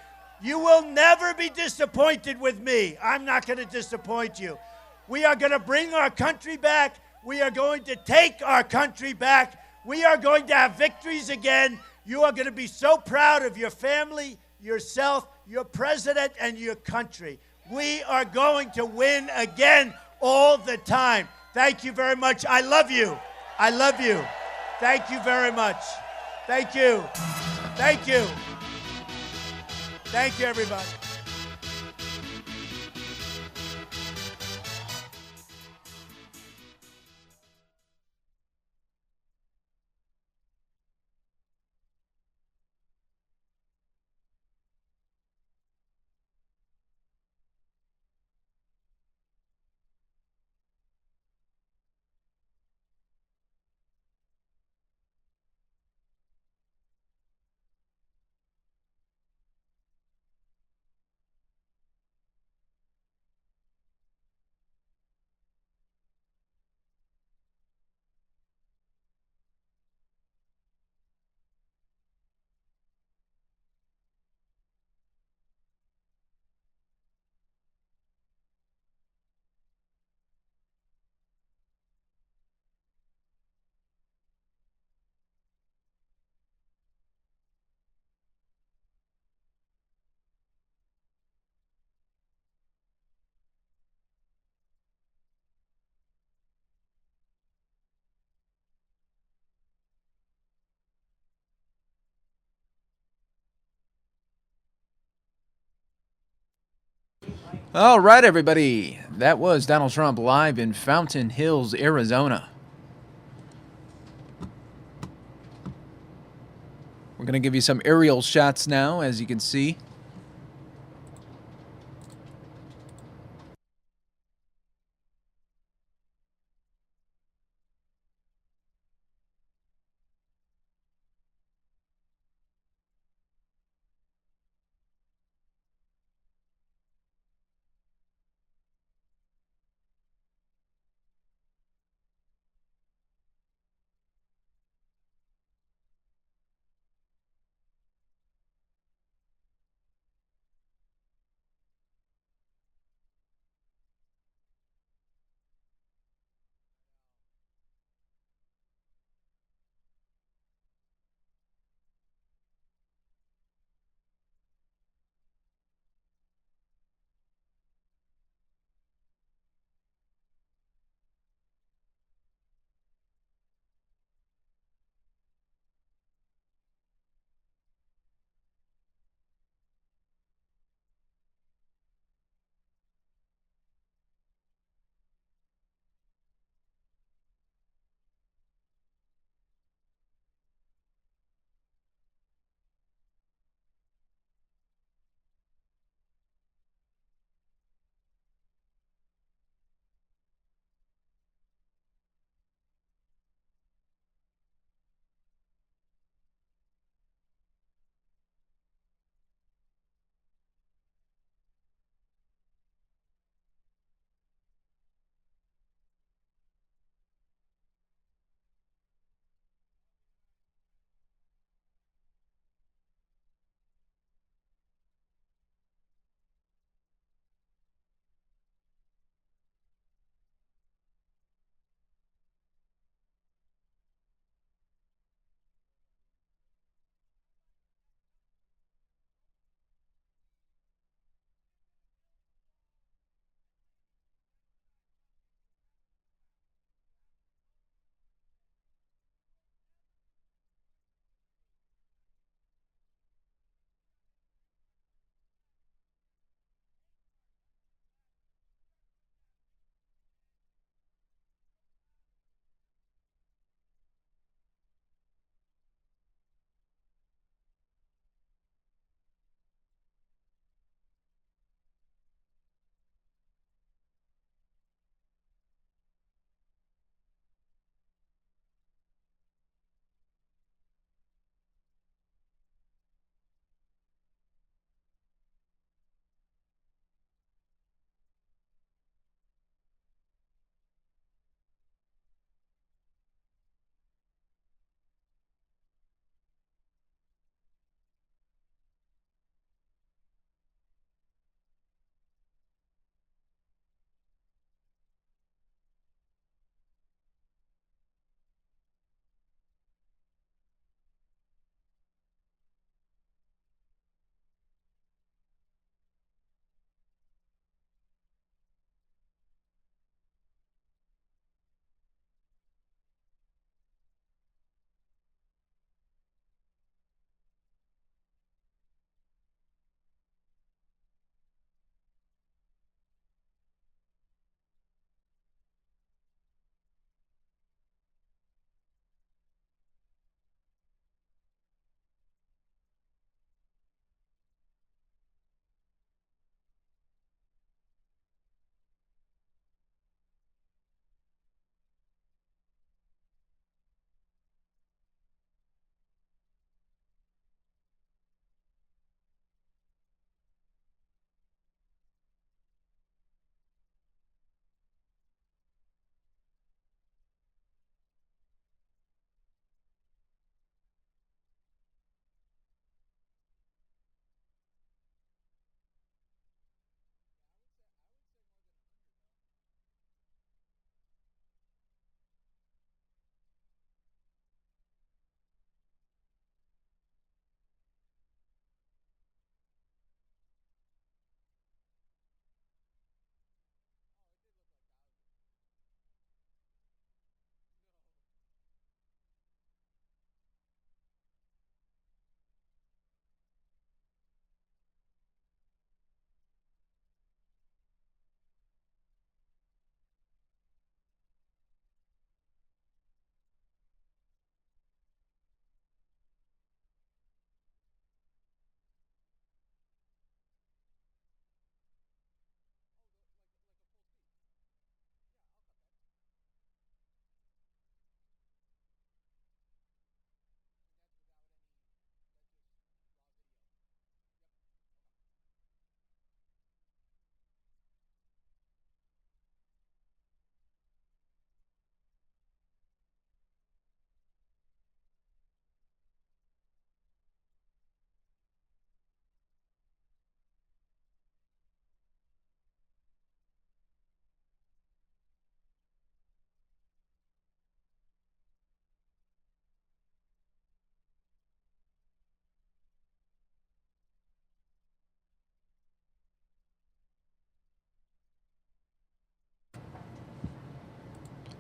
You will never be disappointed with me. I'm not going to disappoint you. We are going to bring our country back. We are going to take our country back. We are going to have victories again. You are going to be so proud of your family, yourself, your president, and your country. We are going to win again all the time. Thank you very much. I love you. I love you. Thank you very much. Thank you. Thank you. Thank you, everybody. All right, everybody. That was Donald Trump live in Fountain Hills, Arizona. We're going to give you some aerial shots now, as you can see.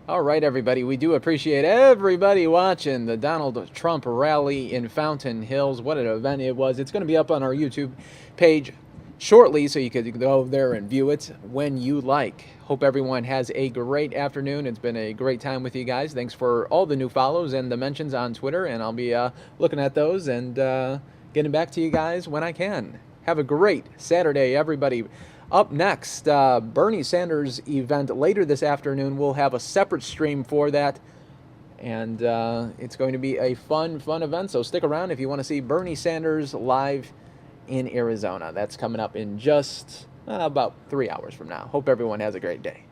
All right, everybody. We do appreciate everybody watching the Donald Trump rally in Fountain Hills. What an event it was. It's going to be up on our YouTube page shortly, so you could go there and view it when you like. Hope everyone has a great afternoon. It's been a great time with you guys. Thanks for all the new follows and the mentions on Twitter, and I'll be looking at those and getting back to you guys when I can. Have a great Saturday, everybody. Up next, Bernie Sanders event later this afternoon. We'll have a separate stream for that, and it's going to be a fun event, so stick around if you want to see Bernie Sanders live in Arizona. That's coming up in just about 3 hours from now. Hope everyone has a great day.